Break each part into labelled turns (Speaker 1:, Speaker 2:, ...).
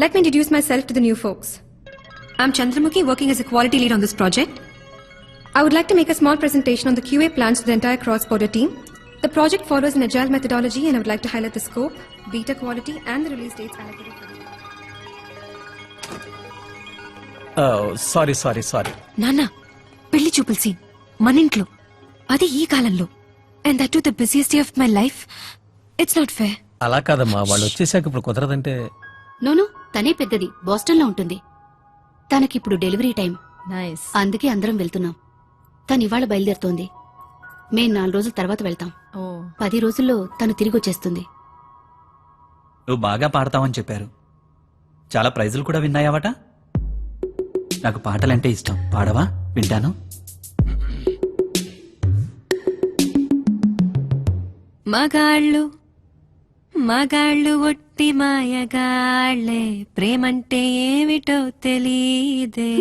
Speaker 1: Let me introduce myself to the new folks. I'm Chandramukhi, working as a quality lead on this project. I would like to make a small presentation on the QA plans for the entire cross-border team. The project follows an agile methodology and I would like to highlight the scope, beta quality and the release dates allocated for
Speaker 2: sorry
Speaker 3: నాన్న పెళ్లి చూపుల scene మన ఇంట్లో అది ఈ కాలంలో and that to the busiest day of my life. It's not fair.
Speaker 2: అలా కాదమ్మా, వాళ్ళు వచ్చేసాక ఇప్పుడు కుదరదంటే.
Speaker 4: నోను, తనే పెద్దది, బోస్టన్లో ఉంటుంది. తనకిప్పుడు డెలివరీ టైం.
Speaker 3: నైస్.
Speaker 4: అందుకే అందరం వెళ్తున్నాం. తను ఇవాళ బయలుదేరుతోంది. మేం 4 రోజుల తర్వాత వెళ్తాం. 10 రోజుల్లో తను తిరిగి వచ్చేస్తుంది.
Speaker 5: నువ్వు బాగా పాడతావని చెప్పారు. చాలా ప్రైజులు కూడా విన్నాయావట. నాకు పాటలంటే ఇష్టం. పాడవా? వింటాను.
Speaker 3: మగాళ్ళు ఒట్టి మాయగాళ్లే, ప్రేమంటే ఏమిటో తెలీదే,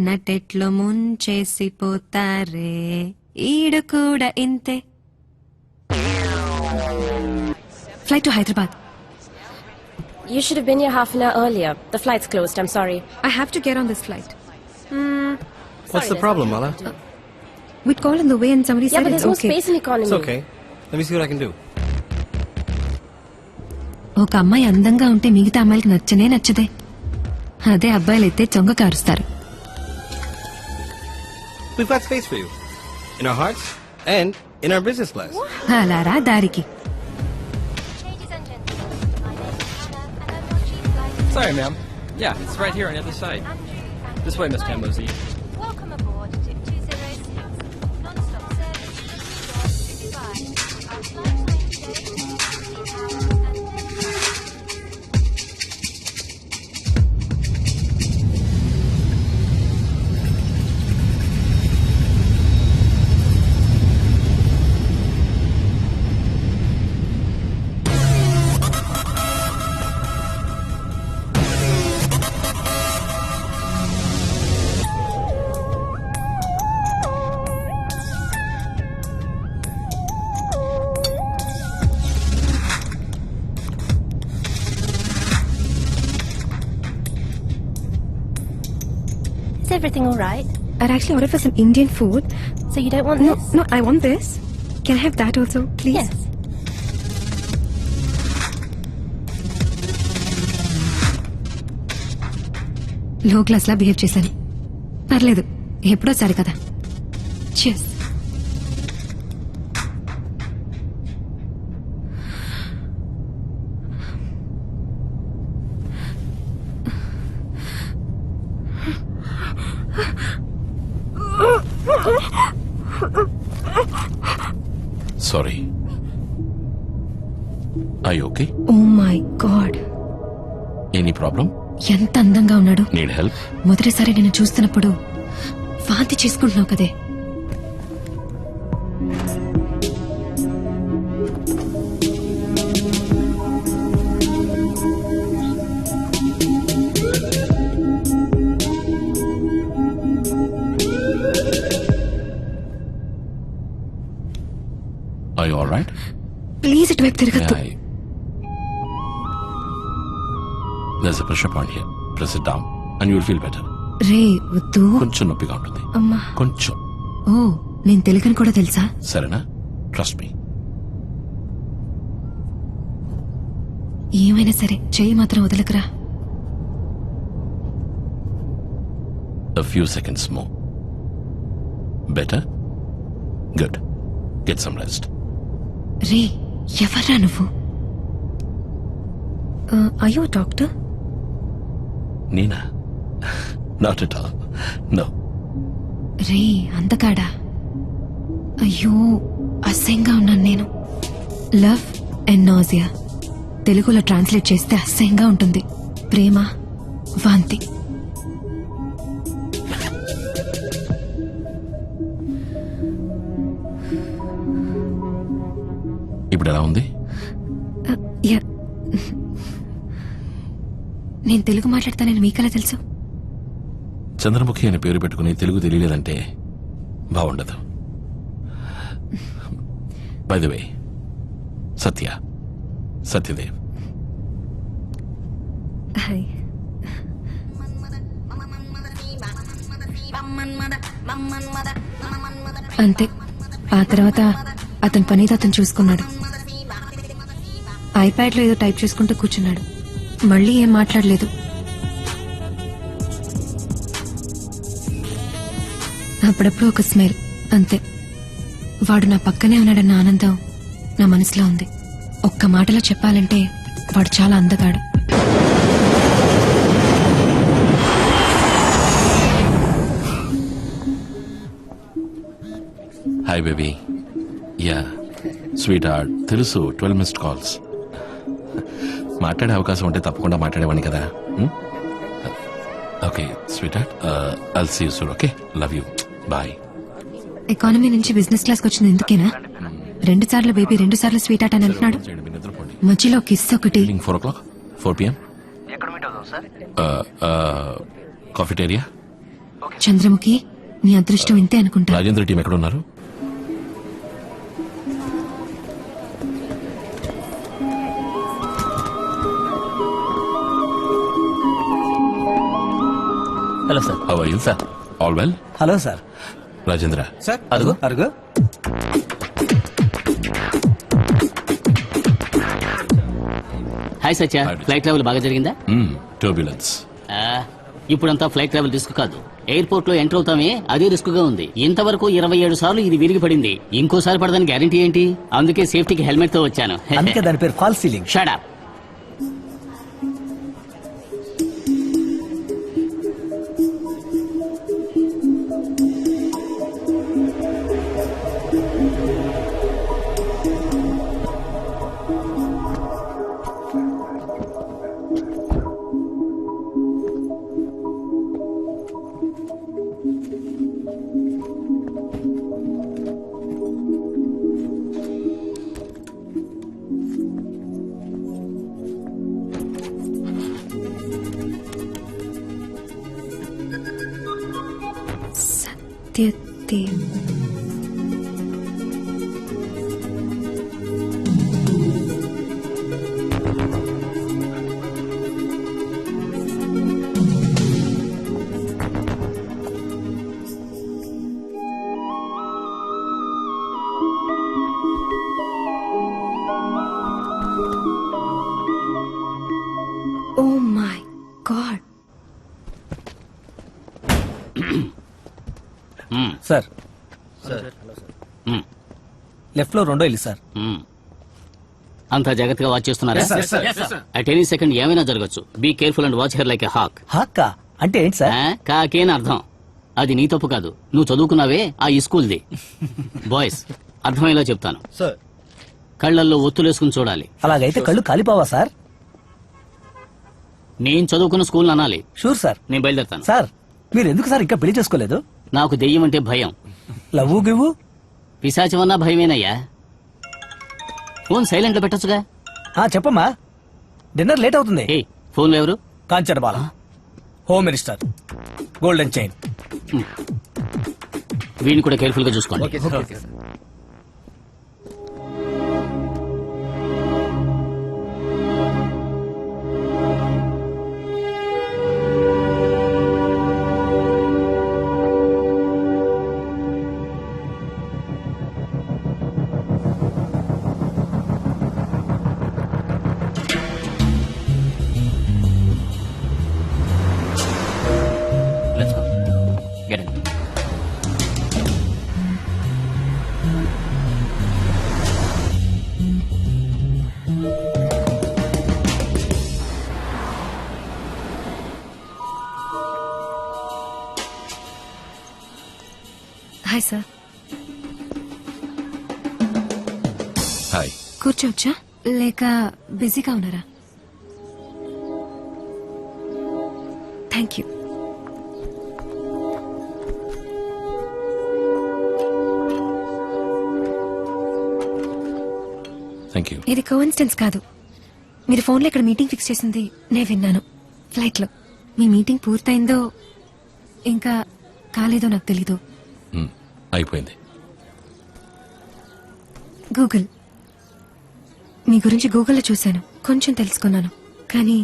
Speaker 3: నటెట్లో ముంచేసిపోతారే, ఈడు కూడా ఇంతే. Flight to Hyderabad.
Speaker 6: You should have been here half an hour earlier. The flight's closed, I'm sorry.
Speaker 1: I have to get on this flight.
Speaker 7: What's the problem, Mala?
Speaker 1: We'd call in the way and somebody
Speaker 6: Yeah,
Speaker 1: said
Speaker 6: but
Speaker 1: it's
Speaker 6: there's no
Speaker 1: okay.
Speaker 6: space in economy.
Speaker 7: It's okay. Let me see what I can do.
Speaker 3: ఒక అమ్మాయి అందంగా ఉంటే మిగతా అమ్మాయిలకి నచ్చనే నచ్చదే. అదే అబ్బాయిలైతే చొంగ కారుస్తారు.
Speaker 7: We've got space for you. In our hearts and in our business class.
Speaker 3: అలారా దారికి.
Speaker 8: Sorry, ma'am. Yeah, it's right here on the other side. This way, Miss Tambozi.
Speaker 9: Welcome aboard to 206. Non-stop service. Dubai. Our flight time today is 16 hours and 30
Speaker 6: Is everything all right?
Speaker 1: I'd actually ordered for some Indian food.
Speaker 6: So you don't want
Speaker 1: No,
Speaker 6: this?
Speaker 1: no, I want this. Can I have that also, please?
Speaker 6: Yes.
Speaker 3: లో class లా behave చేశాను. పర్లేదు, ఎప్పుడోసారి కదా. Cheers.
Speaker 10: Sorry. Are you okay?
Speaker 3: Oh my God.
Speaker 10: Any problem?
Speaker 3: ఎంత అందంగా ఉన్నాడు.
Speaker 10: Need help?
Speaker 3: మొదటిసారి నేను చూస్తున్నప్పుడు వాంతి చేసుకుంటున్నావు కదే.
Speaker 10: Are you alright?
Speaker 3: ప్లీజ్ ఇటువైపు తిరగద్దు.
Speaker 10: There's a pressure point here. Press it down and you'll feel better.
Speaker 3: రే వద్దు.
Speaker 10: కొంచెం నొప్పిగా ఉంటుంది.
Speaker 3: అమ్మా.
Speaker 10: కొంచెం.
Speaker 3: ఓ, నేను తెలుగుని కూడా తెలుసా?
Speaker 10: సరేనా? Trust me.
Speaker 3: ఏమైనా సరే చెయ్యి మాత్రం వదలకరా.
Speaker 10: A few seconds more. Better? Good. Get some rest.
Speaker 3: రే, ఎవర్రా నువ్వు?
Speaker 1: Are you a doctor?
Speaker 10: Nina? Not at all. No.
Speaker 3: రే, అందగాడా? అయ్యో, అసహ్యంగా ఉన్నాను నేను. లవ్ అండ్ నాజియా తెలుగులో ట్రాన్స్లేట్ చేస్తే అసహ్యంగా ఉంటుంది. ప్రేమ, వాంతి.
Speaker 10: ఇప్పుడు ఎలా ఉంది?
Speaker 3: నేను తెలుగు మాట్లాడతానని మీకెలా తెలుసు?
Speaker 10: చంద్రముఖి అనే పేరు పెట్టుకుని తెలుగు తెలియలేదంటే బాగుండదు. By the way, Satyadev.
Speaker 1: Hi. అంతే. ఆ తర్వాత అతని పని అతను చూసుకున్నాడు. ఐప్యాడ్ లో ఏదో టైప్ చేసుకుంటూ కూర్చున్నాడు. మళ్ళీ ఏం మాట్లాడలేదు. అప్పుడప్పుడు ఒక స్మెల్, అంతే. వాడు నా పక్కనే ఉన్నాడన్న ఆనందం నా మనసులో ఉంది. ఒక్క మాటలో చెప్పాలంటే వాడు చాలా అందగాడు.
Speaker 10: Hi baby. Yeah sweet heart, తెలుసు 12 మిస్డ్ కాల్స్. మాట్లాడే అవకాశం ఉంటే తప్పకుండా మాట్లాడేవాడిని కదా. Okay sweetheart, I'll see you soon. Okay, love you, bye.
Speaker 1: Economy నుంచి బిజినెస్ క్లాస్కి వచ్చింది ఎందుకేనా? 2 సార్లు బేబీ, 2 సార్లు స్వీట్ ఆట అని అంటున్నాడు. మధ్యలో కిస్ ఒకటి.
Speaker 10: 4 o'clock, 4 p.m. కాఫిటేరియా.
Speaker 1: చంద్రముఖి, నీ అదృష్టం ఇంతే అనుకుంటా.
Speaker 10: రాజేంద్ర టీం ఎక్కడ ఉన్నారు?
Speaker 2: Hello sir.
Speaker 10: How are you?
Speaker 2: Sir.
Speaker 10: All well?
Speaker 2: Hello sir.
Speaker 10: Rajendra,
Speaker 2: sir అరుగు అరుగు.
Speaker 11: హాయ్ సత్య, ఫ్లైట్ ట్రావెల్ బాగా జరిగిందా?
Speaker 10: టర్బ్యులెన్స్.
Speaker 11: ఇప్పుడంతా ఫ్లైట్ ట్రావెల్ రిస్క్ కాదు. ఎయిర్పోర్ట్ లో ఎంటర్ అవుతామే, అదే రిస్క్ గా ఉంది. ఇంతవరకు 27 సార్లు ఇది విరిగి పడింది. ఇంకోసారి పడదని గ్యారంటీ ఏంటి? అందుకే సేఫ్టీకి హెల్మెట్ తో వచ్చాను.
Speaker 2: అందుకే దాని పేరు fall ceiling.
Speaker 11: Shut up.
Speaker 1: Satyadev. Oh my god.
Speaker 2: Sir. Left లో 2వ ఇల్లు సార్.
Speaker 11: అంతా జాగ్రత్తగా వాచ్ చేస్తున్నారా? అట్ ఎనీ సెకండ్ ఏమైనా జరగచ్చు. Be careful and watch her like a hawk.
Speaker 2: హాక్క అంటే ఏంటి సార్?
Speaker 11: కాకేని అర్థం. అది నీ తప్పు కాదు, నువ్వు చదువుకున్నావే ఆ ఈ స్కూల్ది. బాయ్స్, అర్థమయ్యేలా చెప్తాను. కళ్ళల్లో ఒత్తులేసుకుని చూడాలి.
Speaker 2: అలాగైతే కళ్ళు కాలిపోవా సార్?
Speaker 11: నేను చదువుకున్న స్కూల్ అనాలి.
Speaker 2: Sure sir.
Speaker 11: నేను బయలుదేరుతాను.
Speaker 2: సార్, మీరు ఎందుకు సార్ ఇంకా పెళ్లి చేసుకోలేదు?
Speaker 11: నాకు దెయ్యం అంటే భయం.
Speaker 2: లవ్వు గివ్వు?
Speaker 11: పిశాచమన్నా భయమేనయ్యా. ఫోన్ సైలెంట్ లో పెట్టొచ్చుగా.
Speaker 2: చెప్పమ్మా, డిన్నర్ లేట్ అవుతుంది.
Speaker 11: ఫోన్ ఎవరు?
Speaker 2: Kanchana Bala, home minister, golden chain.
Speaker 11: వీడిని కూడా కేర్ఫుల్ గా చూసుకోండి. Let's go. Get in.
Speaker 1: Hi sir.
Speaker 10: Hi.
Speaker 1: కూర్చోవచ్చా లేక బిజీగా ఉన్నారా? Thank you.
Speaker 10: Thank you.
Speaker 1: ఇది కోఇన్సిడెన్స్ కాదు. మీరు ఫోన్లో ఇక్కడ మీటింగ్ ఫిక్స్ చేసింది నేను విన్నాను ఫ్లైట్లో. మీ మీటింగ్ పూర్తయిందో ఇంకా కాలేదో నాకు తెలీదు.
Speaker 10: అయిపోయింది.
Speaker 1: గూగుల్, మీ గురించి గూగుల్లో చూశాను, కొంచెం తెలుసుకున్నాను. కానీ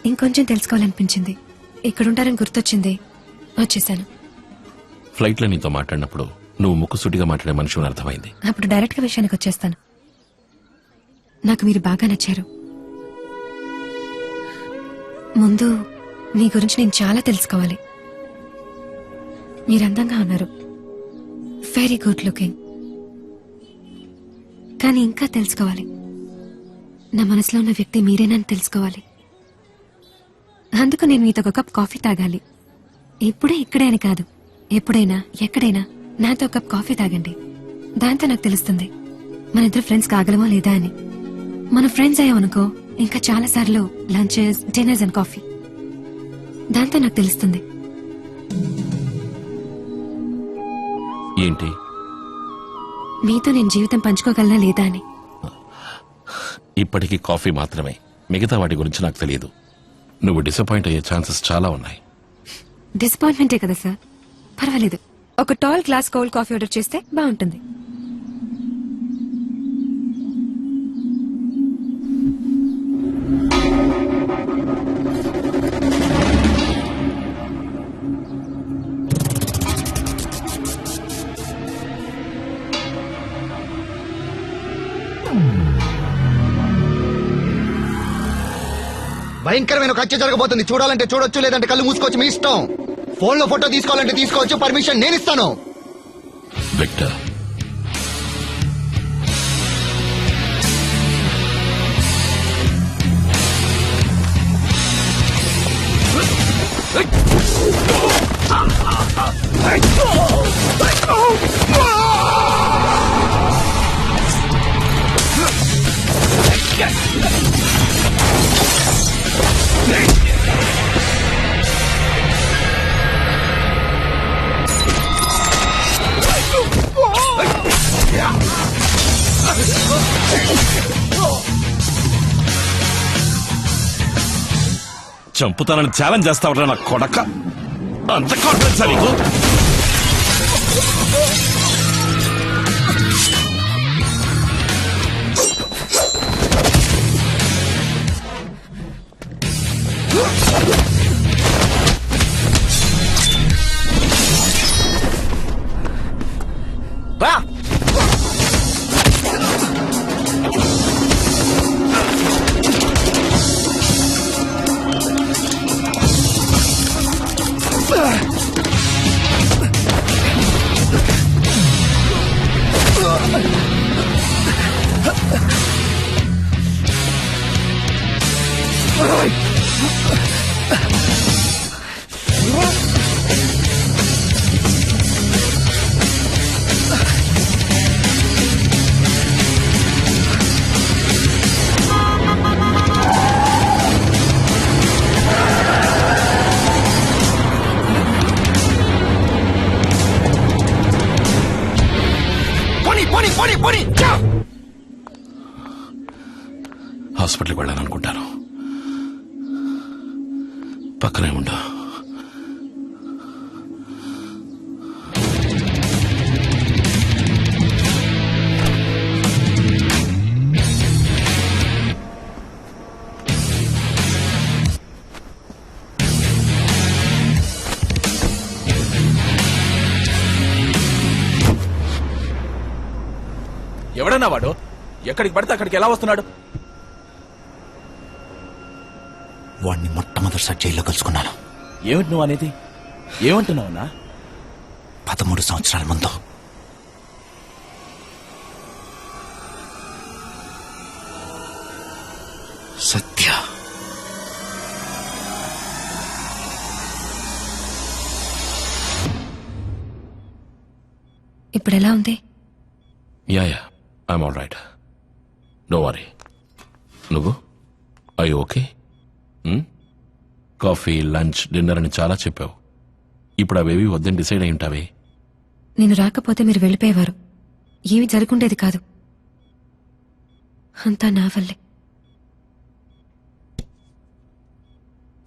Speaker 3: ఇంకొంచెం తెలుసుకోవాలనిపించింది. ఇక్కడుంటారని గుర్తొచ్చింది, వచ్చేసాను.
Speaker 10: ఫ్లైట్లో నీతో మాట్లాడినప్పుడు నువ్వు ముక్కుసూటిగా మాట్లాడే మనిషిని అర్థమైంది.
Speaker 3: అప్పుడు డైరెక్ట్ గా విషయానికి వచ్చేస్తాను. నాకు మీరు బాగా నచ్చారు. ముందు మీ గురించి నేను చాలా తెలుసుకోవాలి. మీరు అందంగా ఉన్నారు, వెరీ గుడ్ లుకింగ్. కానీ ఇంకా తెలుసుకోవాలి. నా మనసులో ఉన్న వ్యక్తి మీరేనని తెలుసుకోవాలి. అందుకు నేను మీతో ఒక కప్ కాఫీ తాగాలి. ఇప్పుడే ఇక్కడే అని కాదు, ఎప్పుడైనా ఎక్కడైనా నాతో ఒక కప్ కాఫీ తాగండి. దాంతో నాకు తెలుస్తుంది మన ఇద్దరు ఫ్రెండ్స్ కాగలమో లేదా అని. మన ఫ్రెండ్స్ అయ్యామనుకో ఇంకా చాలా సార్లు లంచెస్, డిన్నర్స్ అండ్ కాఫీ. దాంతో నాకు తెలుస్తుంది.
Speaker 10: ఏంటి?
Speaker 3: మీతో నేను జీవితం పంచుకోగలనా లేదా అని.
Speaker 10: ఇప్పటికీ కాఫీ మాత్రమే, మిగతా వాటి గురించి నాకు తెలియదు. నువ్వు డిసప్పాయింట్ అయ్యే ఛాన్సెస్ చాలా ఉన్నాయి.
Speaker 3: డిసప్పాయింట్మెంటే కదా సార్, పర్వాలేదు. ఒక tall glass cold coffee order చేస్తే బాగుంటుంది.
Speaker 12: భయంకరమైన ఒక హత్య జరగబోతుంది. చూడాలంటే చూడొచ్చు, లేదంటే కళ్ళు మూసుకోవచ్చు, మీ ఇష్టం. ఫోన్ లో ఫోటో తీసుకోవాలంటే తీసుకోవచ్చు, పర్మిషన్ నేను ఇస్తాను.
Speaker 10: విక్టర్, చంపుతానని ఛాలెంజ్ చేస్తావురా నా కొడక. అంత కాన్ఫిడెన్సా నీకు? హాస్పిటల్కి వెళ్ళాలనుకుంటాను. పక్కనే ఉండు.
Speaker 5: ఎవడన్నా వాడు? ఎక్కడికి పడితే అక్కడికి ఎలా వస్తున్నాడు?
Speaker 12: వాడిని మొట్టమొదటిసారి జైల్లో కలుసుకున్నాను.
Speaker 5: ఏమిటి నువ్వు అనేది? ఏమంటున్నావునా?
Speaker 12: 13 సంవత్సరాల ముందు. సత్య.
Speaker 3: ఇప్పుడు ఎలా ఉంది?
Speaker 10: Yeah, I'm all right. No worry. నువ్వు I okay? Coffee, lunch, dinner అని చాలా చెప్పావు. ఇప్పుడు అవేవి వద్దని డిసైడ్ అయి ఉంటావే.
Speaker 3: నేను రాకపోతే మీరు వెళ్ళిపోయేవారు. ఏమి జరుగుండేది కాదు. అంతా నా వల్లే.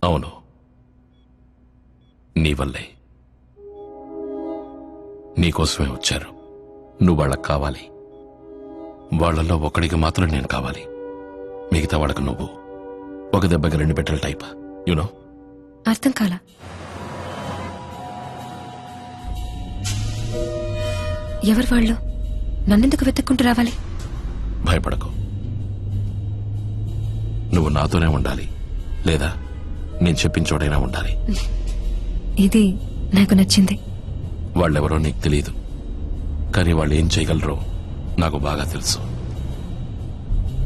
Speaker 10: అవును, నీ వల్లే. నీకోసమే వచ్చారు. నువ్వు వాళ్ళకి కావాలి. వాళ్ళల్లో ఒకడికి మాత్రం నేను కావాలి. మిగతా వాళ్ళకు నువ్వు ఒక దెబ్బకి 2 పెట్టెల టైప్. యు నో
Speaker 3: అర్థం కాల. ఎవరు వాళ్ళు? నన్నెందుకు వెతుక్కుంటూ రావాలి?
Speaker 10: భయపడకు. నువ్వు నాతోనే ఉండాలి, లేదా నేను చెప్పిన చోటైనా ఉండాలి.
Speaker 3: ఇది నాకు నచ్చింది.
Speaker 10: వాళ్ళెవరో నీకు తెలియదు, కానీ వాళ్ళు ఏం చేయగలరో నాకు బాగా తెలుసు.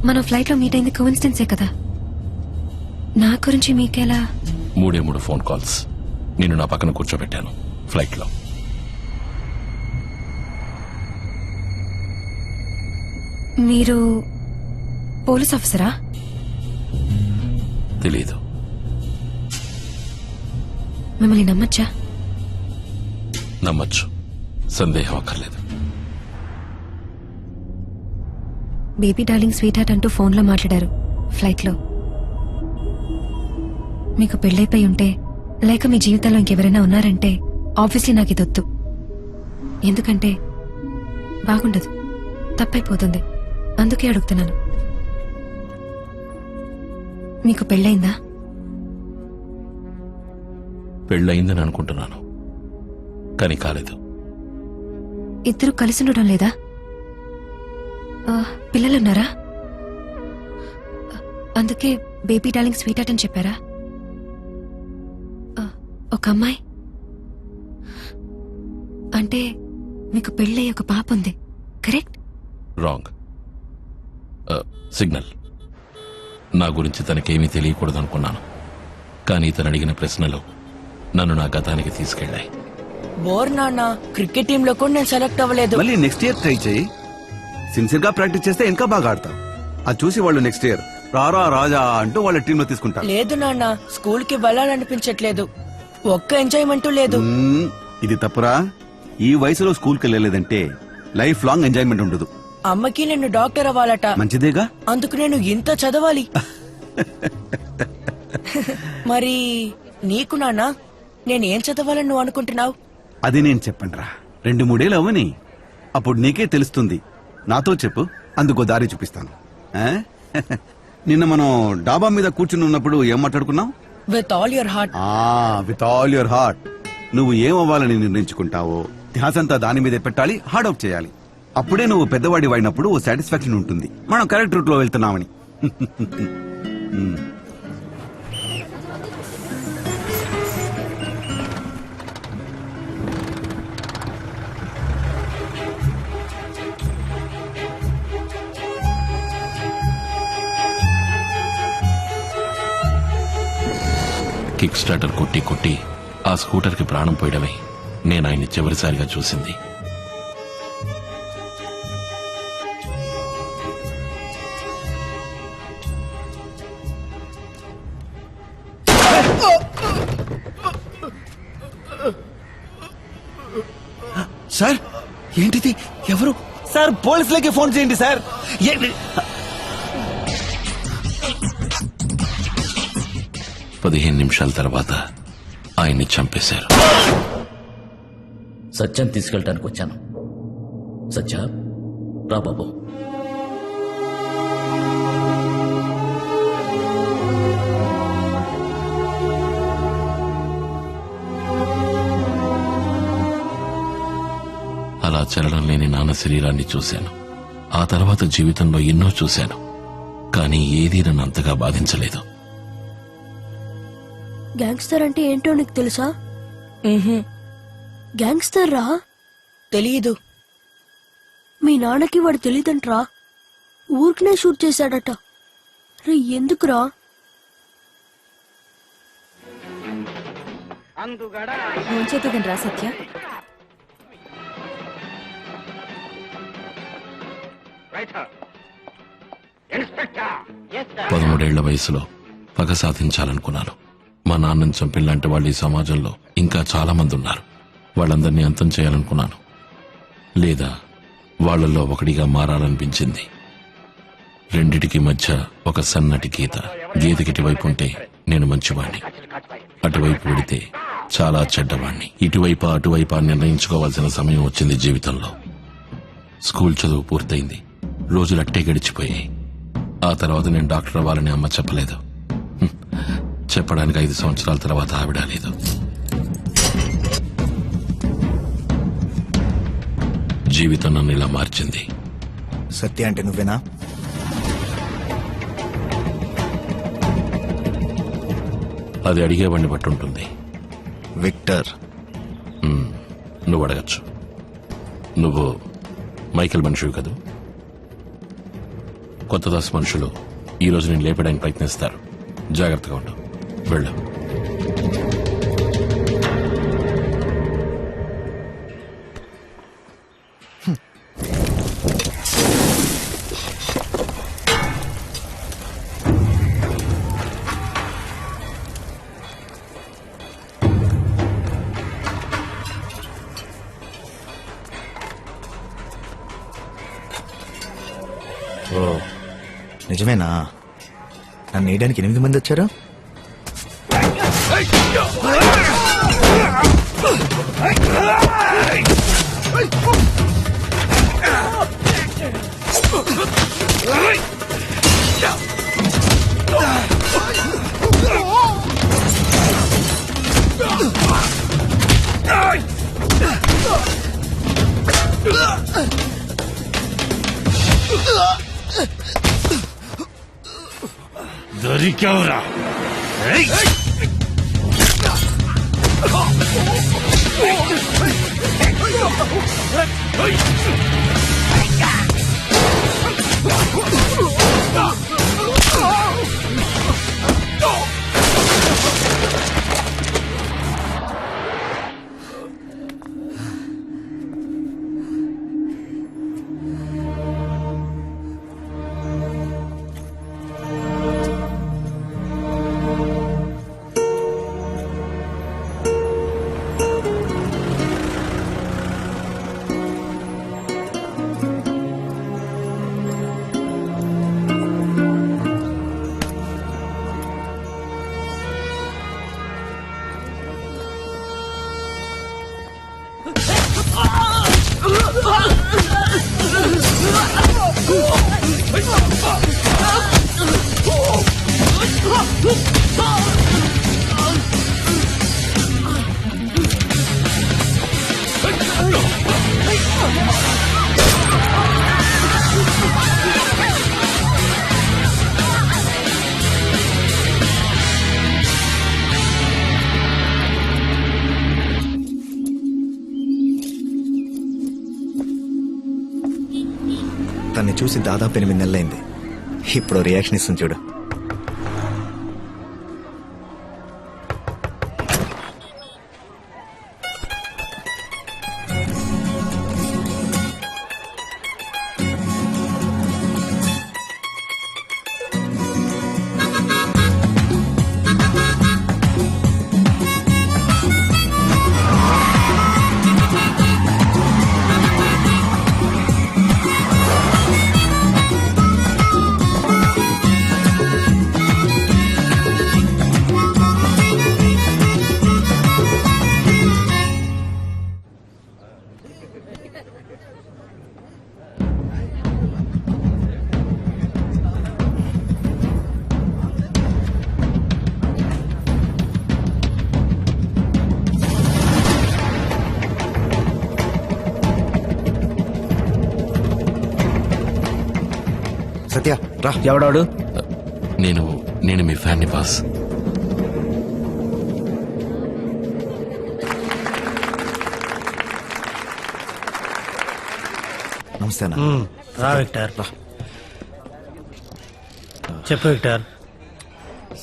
Speaker 3: మనం ఫ్లైట్ లో మీట్ అయింది కోఇన్సిడెన్సే కదా. నా గురించి మీకెలా?
Speaker 10: 3 ఫోన్ కాల్స్. నేను నా పక్కన కూర్చోబెట్టాను ఫ్లైట్ లో.
Speaker 3: మీరు పోలీస్ ఆఫీసరా?
Speaker 10: తెలీదు.
Speaker 3: మిమ్మల్ని నమ్మచ్చా?
Speaker 10: నమ్మచ్చు, సందేహం అక్కర్లేదు.
Speaker 3: బేబీ డార్లింగ్ స్వీట్ హార్ట్ అంటూ ఫోన్లో మాట్లాడారు ఫ్లైట్ లో. మీకు పెళ్ళైపోయి ఉంటే, లేక మీ జీవితంలో ఇంకెవరైనా ఉన్నారంటే ఆబ్వియస్లీ నాకు ఇదొద్దు. ఎందుకంటే బాగుండదు, తప్పైపోతుంది. అందుకే అడుగుతున్నాను. మీకు పెళ్ళైందా?
Speaker 10: పెళ్ళయిందని అనుకుంటున్నాను, కానీ కాలేదు.
Speaker 3: ఇద్దరు కలిసి ఉండడం లేదా? పిల్లలున్నారా? అందుకే బేబీ డార్లింగ్ స్వీట్ హార్ట్ అని చెప్పారా? ఒక అమ్మాయి అంటే మీకు పెళ్ళై ఒక పాప ఉంది, కరెక్ట్?
Speaker 10: రాంగ్. సిగ్నల్. నా గురించి తనకేమీ తెలియకూడదనుకున్నాను, కానీ తను అడిగిన ప్రశ్నలు నన్ను నా గతానికి తీసుకెళ్లాయి.
Speaker 13: బోర్ నాన్న, క్రికెట్ టీమ్ లో కూడా నేను సెలెక్ట్ అవ్వలేదు.
Speaker 14: మళ్ళీ నెక్స్ట్ ఇయర్ ట్రై చేయి. సిన్సియర్ గా ప్రాక్టీస్ చేస్తే ఇంకా బాగా ఆడతావు. అది చూసి వాళ్ళు నెక్స్ట్ ఇయర్ రారా రాజా అంటూ వాళ్ళ టీంలో తీసుకుంటారు.
Speaker 13: లేదు నాన్న, స్కూల్ కి వెళ్ళాలనిపించట్లేదు. ఒక్క ఎంజాయ్మెంట్ లేదు.
Speaker 14: ఇది తప్పురా. ఈ వయసులో స్కూల్కి వెళ్ళలేదంటే లైఫ్ లాంగ్ ఎంజాయ్మెంట్ ఉండదు.
Speaker 13: అమ్మకి నేను డాక్టర్ అవ్వాలట.
Speaker 14: మంచిదేగా.
Speaker 13: అందుకు నేను ఇంత చదవాలి. మరి నీకు నాన్న, నేనేం చదవాలని నువ్వు అనుకుంటున్నావు?
Speaker 14: అది నేను చెప్పండిరా. 2-3 ఏళ్ళు అవని, అప్పుడు నీకే తెలుస్తుంది. నాతో చెప్పు, అందుకో దారి చూపిస్తాను. ఆ? నిన్న మనం డాబా మీద కూర్చుని ఉన్నప్పుడు ఏం మాట్లాడుకున్నాం?
Speaker 13: With all your heart.
Speaker 14: With all your heart. నువ్వు ఏం అవ్వాలని నిర్ణయించుకుంటావో ధ్యాసంతా దాని మీదే పెట్టాలి, హార్డ్ వర్క్ చేయాలి. అప్పుడే నువ్వు పెద్దవాడి వాడినప్పుడు ఓ సాటిస్ఫాక్షన్ ఉంటుంది, మనం కరెక్ట్ రూట్ లో వెళ్తున్నామని.
Speaker 10: కిక్ స్టార్టర్ కొట్టి కొట్టి ఆ స్కూటర్ కి ప్రాణం పోయడమే నేను ఆయన్ని చివరిసారిగా చూసింది.
Speaker 14: సార్, ఏంటిది? ఎవరు? సార్, పోలీసులకి ఫోన్ చేయండి సార్.
Speaker 10: 15 నిమిషాల తర్వాత ఆయన్ని చంపేశారు.
Speaker 11: సత్యం తీసుకెళ్ళటానికి వచ్చాను. సత్య, రా బాబు.
Speaker 10: అలా చలనం లేని నాన్న శరీరాన్ని చూశాను. ఆ తర్వాత జీవితంలో ఎన్నో చూశాను, కానీ ఏదీ నన్ను అంతగా బాధించలేదు.
Speaker 9: గ్యాంగ్స్టర్ అంటే ఏంటో నీకు తెలుసా? గ్యాంగ్స్టర్ రా?
Speaker 13: తెలీదు.
Speaker 9: మీ నాన్నకి వాడు తెలీదంట్రా. ఊరికనే షూట్ చేశాడట. రే, ఎందుకురా?
Speaker 3: చేతుదండ్రా సత్య.
Speaker 10: 13 వయసులో పగ సాధించాలనుకున్నాను. మా నాన్నని చంపిల్లాంటి వాళ్ళు ఈ సమాజంలో ఇంకా చాలా మంది ఉన్నారు. వాళ్ళందరినీ అంతం చేయాలనుకున్నాను, లేదా వాళ్ళల్లో ఒకటిగా మారాలనిపించింది. రెండిటికి మధ్య ఒక సన్నటి గీత. గీతకిటి వైపు ఉంటే నేను మంచివాణ్ణి, అటువైపు వెడితే చాలా చెడ్డవాణ్ణి. ఇటువైపు అటువైపు నిర్ణయించుకోవాల్సిన సమయం వచ్చింది జీవితంలో. స్కూల్ చదువు పూర్తయింది, రోజులు అట్టే గడిచిపోయాయి. ఆ తర్వాత నేను డాక్టర్ అవ్వాలని అమ్మ చెప్పలేదు. చెప్పడానికి 5 సంవత్సరాల తర్వాత ఆవిడ లేదు. జీవితం నన్ను ఇలా మార్చింది.
Speaker 12: సత్య అంటే నువ్వేనా?
Speaker 10: అది అడిగేవాడిని బట్టి ఉంటుంది.
Speaker 12: విక్టర్.
Speaker 10: నువ్వు అడగచ్చు. నువ్వు మైకేల్ మనిషివి కదూ. కొత్త దాస్ మనుషులు ఈ రోజు నేను లేపడానికి ప్రయత్నిస్తారు. జాగ్రత్తగా ఉండు. వెళ్ళు.
Speaker 12: ఓ నిజమేనా? నన్ను వేయడానికి 8 మంది వచ్చారు.
Speaker 10: దొరికావురా.
Speaker 12: తన్ని చూసి దాదాపు 8 నెలలైంది. ఇప్పుడు రియాక్షన్ ఇస్తుంది చూడు. సత్య రా.
Speaker 2: ఎవడాడు?
Speaker 10: నేను మీ ఫ్యాన్ని బాస్.
Speaker 12: నమస్తే అన్న.
Speaker 2: రా విక్టర్. రా. చెప్పు విక్టర్.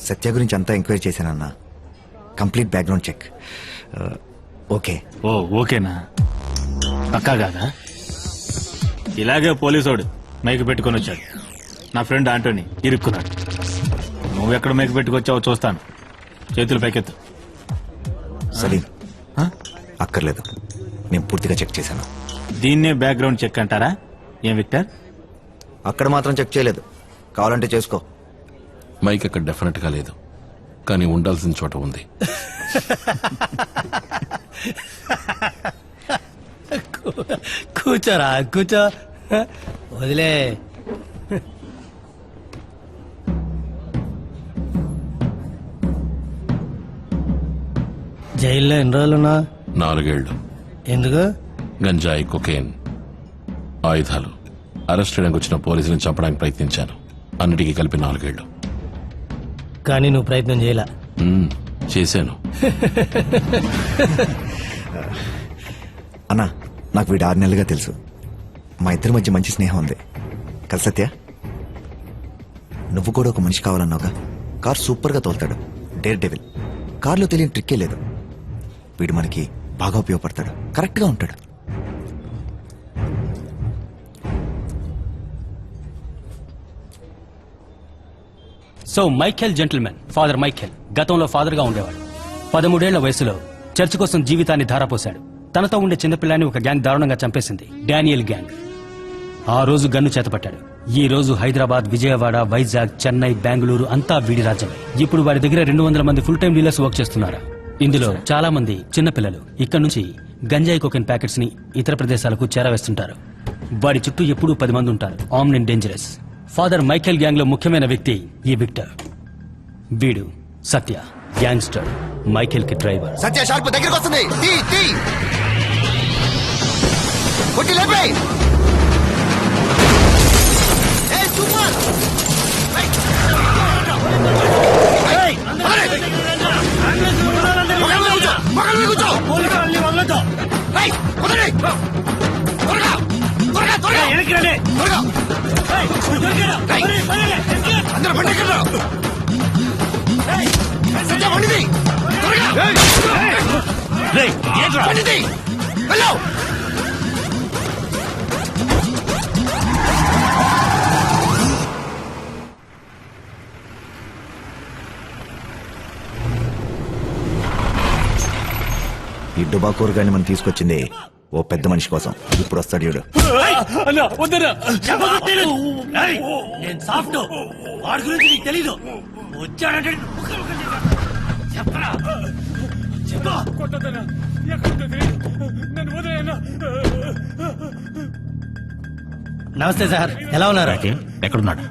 Speaker 12: సత్య గురించి అంతా ఎంక్వైరీ చేశానన్న. Complete background check. ఓకే.
Speaker 15: ఓ ఓకేనా? పక్కా కాదా? ఇలాగే పోలీసోడు మైకు పెట్టుకొని వచ్చాడు. నా ఫ్రెండ్ ఆంటోనీ ఇరుక్కున్నాడు. నువ్వెక్కడ మైకు పెట్టుకొచ్చావో చూస్తాను. చేతులు పైకెత్తు.
Speaker 12: సలీం అక్కర్లేదు, నేను పూర్తిగా చెక్ చేశాను.
Speaker 15: దీన్నే బ్యాక్గ్రౌండ్ చెక్ అంటారా? ఏం విక్టర్?
Speaker 12: అక్కడ మాత్రం చెక్ చేయలేదు, కావాలంటే చేసుకో.
Speaker 10: మైక్ అక్కడ డెఫినెట్ గా లేదు, కానీ ఉండాల్సిన చోట ఉంది.
Speaker 2: కూర్చోరా, కూర్చో. వదిలే. జైల్లో ఎన్ని రోజులున్నా?
Speaker 10: 4 ఏళ్లు.
Speaker 2: ఎందుకు?
Speaker 10: గంజాయి, కొకేన్, ఆయుధాలు. అరెస్ట్ చేయడానికి వచ్చిన పోలీసులను చంపడానికి ప్రయత్నించాను. అన్నిటికీ కలిపి 4 ఏళ్లు.
Speaker 2: కానీ నువ్వు ప్రయత్నం చేయలా.
Speaker 10: చేశాను.
Speaker 12: అన్నా, నాకు వీడు 6 నెలలుగా తెలుసు. మా ఇద్దరి మధ్య మంచి స్నేహం ఉంది కదా సత్య? నువ్వు కూడా ఒక మనిషి కావాలన్నావుగా. కార్ సూపర్గా తోలుతాడు, డేర్ డెవిల్. కార్లో తెలియని ట్రిక్కే లేదు. వీడు మనకి బాగా ఉపయోగపడతాడు, కరెక్ట్గా ఉంటాడు.
Speaker 16: So Michael gentlemen, father Michael గతంలో ఫాదర్గా ఉండేవాడు. 13 ఏళ్ల వయసులో చర్చ్ కోసం జీవితాన్ని ధారపోశాడు. తనతో ఉండే చిన్నపిల్లాన్ని ఒక గ్యాంగ్ దారుణంగా చంపేసింది, డానియల్ గ్యాంగ్. ఆ రోజు గన్ను చేతపట్టాడు. ఈ రోజు హైదరాబాద్, విజయవాడ, వైజాగ్, చెన్నై, బెంగళూరు అంతా వీడి రాజ్యమే. ఇప్పుడు వాడి దగ్గర 200 మంది ఫుల్ టైం డీలర్స్ వర్క్ చేస్తున్నారు. ఇందులో చాలా మంది చిన్నపిల్లలు. ఇక్కడ నుంచి గంజాయి కోకెన్ ప్యాకెట్స్ ని ఇతర ప్రదేశాలకు చేరవేస్తుంటారు. వాడి చుట్టూ ఎప్పుడూ 10 మంది ఉంటారు, armed and dangerous. Father Michael gang లో ముఖ్యమైన వ్యక్తి ఈ విక్టర్. వీడు సత్య, గ్యాంగ్స్టర్, మైఖేల్ కి డ్రైవర్.
Speaker 12: సత్య షార్ప్ దగ్గరికి వస్తుంది. కొట్టి లేపేయ్. ఏయ్ సూపర్. ఈ డుబాకూర్ గాని మనం తీసుకొచ్చింది ఓ పెద్ద మనిషి కోసం. ఇప్పుడు వస్తాడు చూడు.
Speaker 2: నేను సాఫ్ట్, వాడి గురించి నీకు తెలీదు. వచ్చాడంటే చెప్పరా? నమస్తే సార్, ఎలా ఉన్నారు?
Speaker 15: ఎక్కడున్నాడు?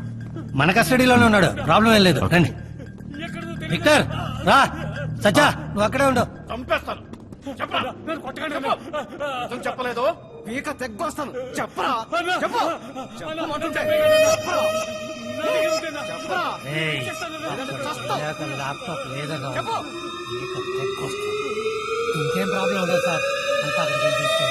Speaker 2: మన కస్టడీలోనే ఉన్నాడు, ప్రాబ్లం ఏం లేదు. రండి. విక్టర్ రా. సచ్చా నువ్వు అక్కడే ఉండు.
Speaker 7: చెప్పలేదు పీక తెగ్గొస్తాను. చెప్పరా?
Speaker 2: ల్యాప్టాప్ లేదన్నా, ఇంకేం ప్రాబ్లం ఉండదు సార్. అంతా అక్కడికి తీసుకో.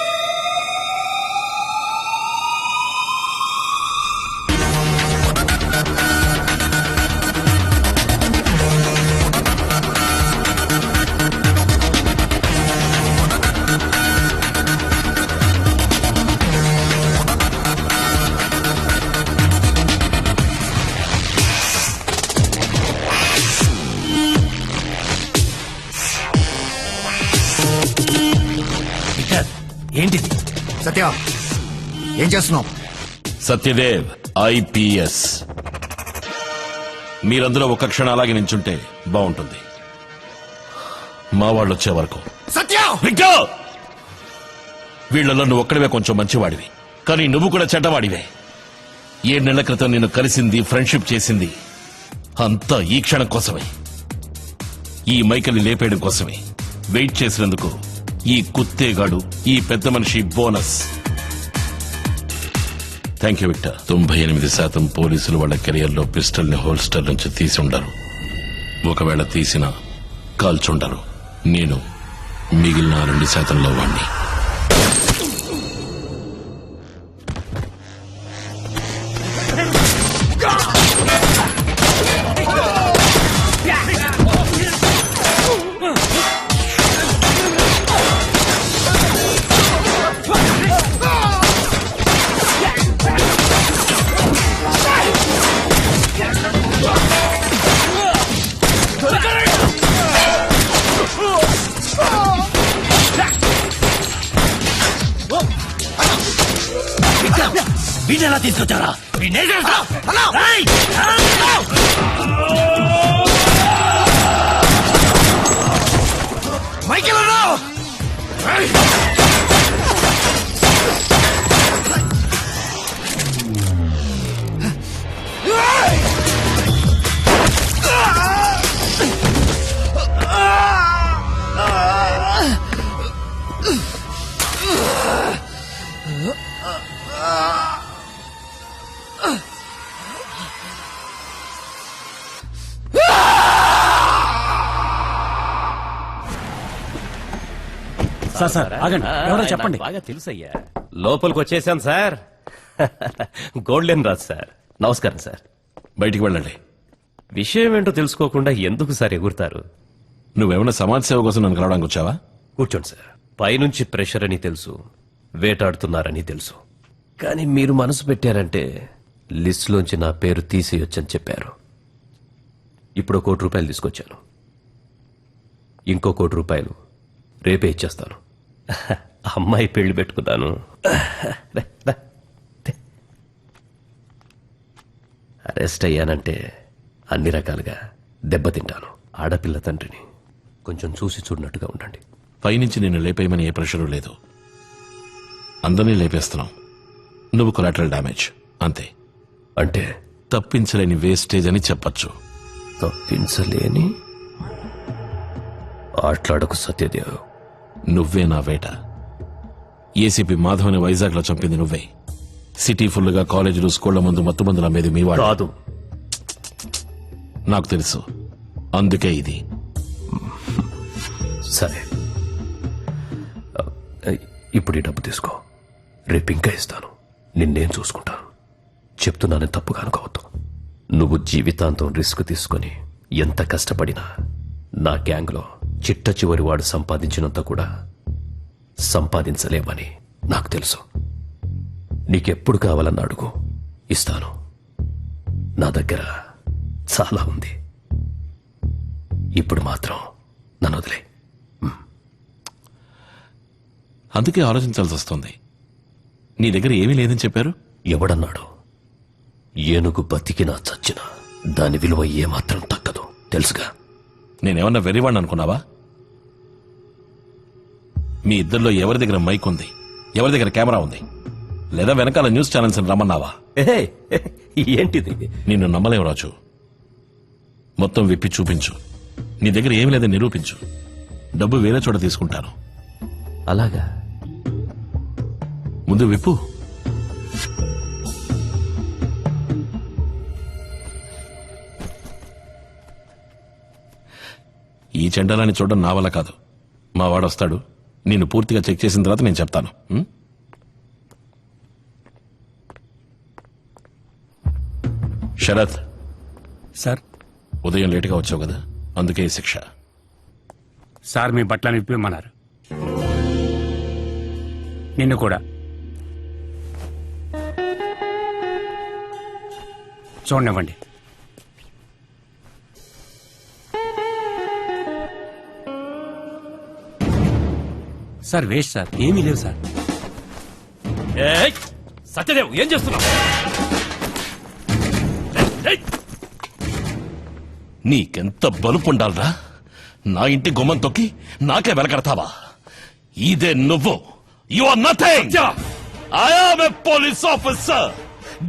Speaker 2: ఏంటిది?
Speaker 12: సత్య ఏం చేస్తున్నావు?
Speaker 10: సత్యదేవ్, ఐపీఎస్. మీరందరూ ఒక్క క్షణం అలాగే నించుంటే బాగుంటుంది. మా వాళ్ళు వచ్చే వరకు.
Speaker 12: సత్య
Speaker 10: వీళ్లలో నువ్వు ఒక్కడివే కొంచెం మంచివాడివి, కానీ నువ్వు కూడా చెడ్డవాడివే. 7 నెలల క్రితం నిన్ను కలిసింది, ఫ్రెండ్షిప్ చేసింది అంతా ఈ క్షణం కోసమే. ఈ మైకల్ని లేపేయడం కోసమే. వెయిట్ చేసినందుకు ఈ కుత్తేగాడు, ఈ పెద్ద మనిషి బోనస్. Thank you Victor. 98% పోలీసులు వాళ్ళ కెరియర్లో పిస్టల్ ని హోల్స్టర్ నుంచి తీసి ఉండరు. ఒకవేళ తీసినా కాల్చుండరు. నేను మిగిలిన 2%లో వాణ్ణి.
Speaker 2: వీడెలా తీసుకొచ్చారా?
Speaker 12: మైకేల్
Speaker 16: సార్ సార్ ఆగండి ఎవరో చెప్పండి.
Speaker 8: బాగా తెలుసయ్యా. లోపలికి వచ్చేసాం సార్. Golden Raj sir. నమస్కారం సార్.
Speaker 10: బయటికి వెళ్ళండి.
Speaker 8: విషయం ఏంటో తెలుసుకోకుండా ఎందుకు సార్ ఎగురుతారు?
Speaker 10: నువ్వేమైనా సమాజ సేవ కోసం నన్ను కలవడానికి వచ్చావా?
Speaker 8: కూర్చోండి సార్. పైనుంచి ప్రెషర్ అని తెలుసు, వేటాడుతున్నారని తెలుసు, కానీ మీరు మనసు పెట్టారంటే లిస్టులోంచి నా పేరు తీసేయొచ్చని చెప్పారు. ఇప్పుడు ₹1 కోటి తీసుకొచ్చాను. ఇంకో ₹1 కోటి రేపే ఇచ్చేస్తాను. అమ్మాయి పెళ్లి పెట్టుకున్నాను. అరెస్ట్ అయ్యానంటే అన్ని రకాలుగా దెబ్బతింటాను. ఆడపిల్ల తండ్రిని కొంచెం చూసి చూడనట్టుగా ఉండండి.
Speaker 10: పైనుంచి నిన్ను లేపేయమని ఏ ప్రెషరు లేదు. అందరినీ లేపేస్తున్నాం. నువ్వు కొలాటరల్ డ్యామేజ్ అంతే.
Speaker 8: అంటే
Speaker 10: తప్పించలేని వేస్టేజ్ అని చెప్పచ్చు.
Speaker 8: తప్పించలేని ఆట్లాడకు సత్యదేవ్.
Speaker 10: నువ్వే నా వేట. ఏసీపీ మాధవ్ని వైజాగ్ లో చంపింది నువ్వే. సిటీ ఫుల్గా కాలేజీలు స్కూళ్ల ముందు మత్తుమందులు అమ్మేది మీ వాడు
Speaker 8: కాదు.
Speaker 10: నాకు తెలుసు, అందుకే ఇది.
Speaker 8: సరే, ఇప్పుడు ఈ డబ్బు తీసుకో. రేపు ఇంకా ఇస్తాను. నిన్నేం చూసుకుంటాను. చెప్తున్నానని తప్పుగా అనుకోవద్దు. నువ్వు జీవితాంతం రిస్క్ తీసుకుని ఎంత కష్టపడినా నా గ్యాంగ్లో చిట్ట చివరి వాడు సంపాదించినంత కూడా సంపాదించలేమని నాకు తెలుసు. నీకెప్పుడు కావాలన్న అడుగు, ఇస్తాను. నా దగ్గర చాలా ఉంది. ఇప్పుడు మాత్రం నన్ను వదిలే.
Speaker 10: అందుకే ఆలోచించాల్సి వస్తుంది. నీ దగ్గర ఏమీ లేదని చెప్పారు.
Speaker 8: ఎవడన్నాడు? ఏనుగు బతికినా చచ్చినా దాని విలువ ఏమాత్రం తగ్గదు, తెలుసుగా.
Speaker 10: నేనేమన్నా వెర్రివాణ్ణి అనుకున్నావా? మీ ఇద్దరిలో ఎవరి దగ్గర మైక్ ఉంది, ఎవరి దగ్గర కెమెరా ఉంది, లేదా వెనకాల న్యూస్ ఛానల్స్ రమ్మన్నావా?
Speaker 8: ఏంటిది?
Speaker 10: నిన్ను నమ్మలేం రాజు. మొత్తం విప్పి చూపించు. నీ దగ్గర ఏమి లేదని నిరూపించు. డబ్బు వేరే చోట తీసుకుంటాను.
Speaker 8: అలాగా?
Speaker 10: ముందు విప్పు. ఈ చెండాలని చూడడం నా వల్ల కాదు. మా వాడు వస్తాడు, నిన్ను పూర్తిగా చెక్ చేసిన తర్వాత నేను చెప్తాను. శరత్
Speaker 16: సార్,
Speaker 10: ఉదయం లేటుగా వచ్చావు కదా, అందుకే ఈ శిక్ష.
Speaker 16: సార్ మీ బట్టలను విప్పిమన్నారు. నిన్ను కూడా. చూడనివ్వండి. సార్ వేస్ట్ సార్, ఏమీ లేవు సార్.
Speaker 8: సత్యదేవ్, ఏం చేస్తున్నావు?
Speaker 10: నీకెంత బలుపుండాలరా? నా ఇంటి గుమ్మం తొక్కి నాకే వెలకడతావా? ఇదే నువ్వు. You are nothing. I am a police officer,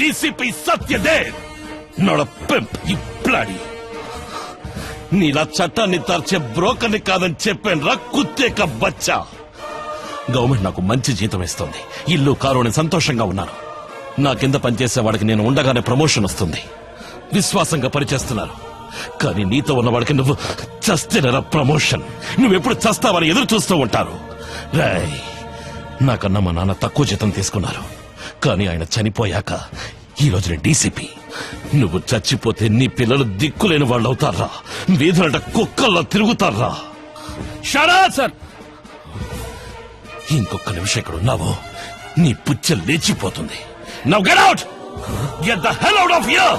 Speaker 10: DCP Satyadev. Not a pimp, you bloody. నీలా చట్టాన్ని తర్చే బ్రోకర్ని కాదని చెప్పాను రా, కుత్తేక బచ్చా. గవర్నమెంట్ నాకు మంచి జీతం ఇస్తుంది, ఇల్లు కారు అని సంతోషంగా ఉన్నాను. నా కింద పనిచేసే వాడికి నేను ఉండగానే ప్రమోషన్ వస్తుంది. విశ్వాసంగా పనిచేస్తున్నారు. కానీ నీతో ఉన్నవాడికి నువ్వు చస్తేనరా ప్రమోషన్. నువ్వెప్పుడు చస్తావని ఎదురు చూస్తూ ఉంటారు. రాయ్, నాకన్నా మా నాన్న తక్కువ జీతం తీసుకున్నారు, కానీ ఆయన చనిపోయాక ఈ రోజు నేను డీసీపీ. నువ్వు చచ్చిపోతే నీ పిల్లలు దిక్కులేని వాళ్ళు అవుతారా, వీధులంట కుక్కల్లో తిరుగుతారా.
Speaker 16: సార్,
Speaker 10: ఇంకొక నిమిషం ఇక్కడ ఉన్నావో నీ పుచ్చ లేచిపోతుంది. Now get out. Get the hell out of here.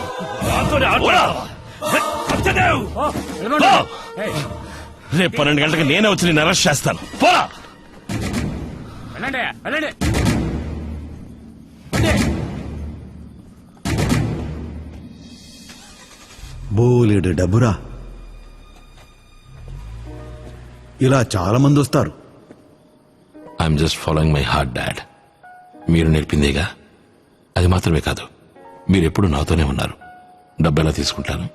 Speaker 10: రేపు 12 గంటలకు నేనే వచ్చి నేను అరెస్ట్ చేస్తాను. పోరా.
Speaker 14: బోలెడు డబ్బురా. ఇలా చాలా మంది వస్తారు.
Speaker 10: I'm just following my heart dad. మీరు నేర్పిందేగా. అది మాత్రమే కాదు, మీరెప్పుడు నాతోనే ఉన్నారు. డబ్బు ఎలా తీసుకుంటాను?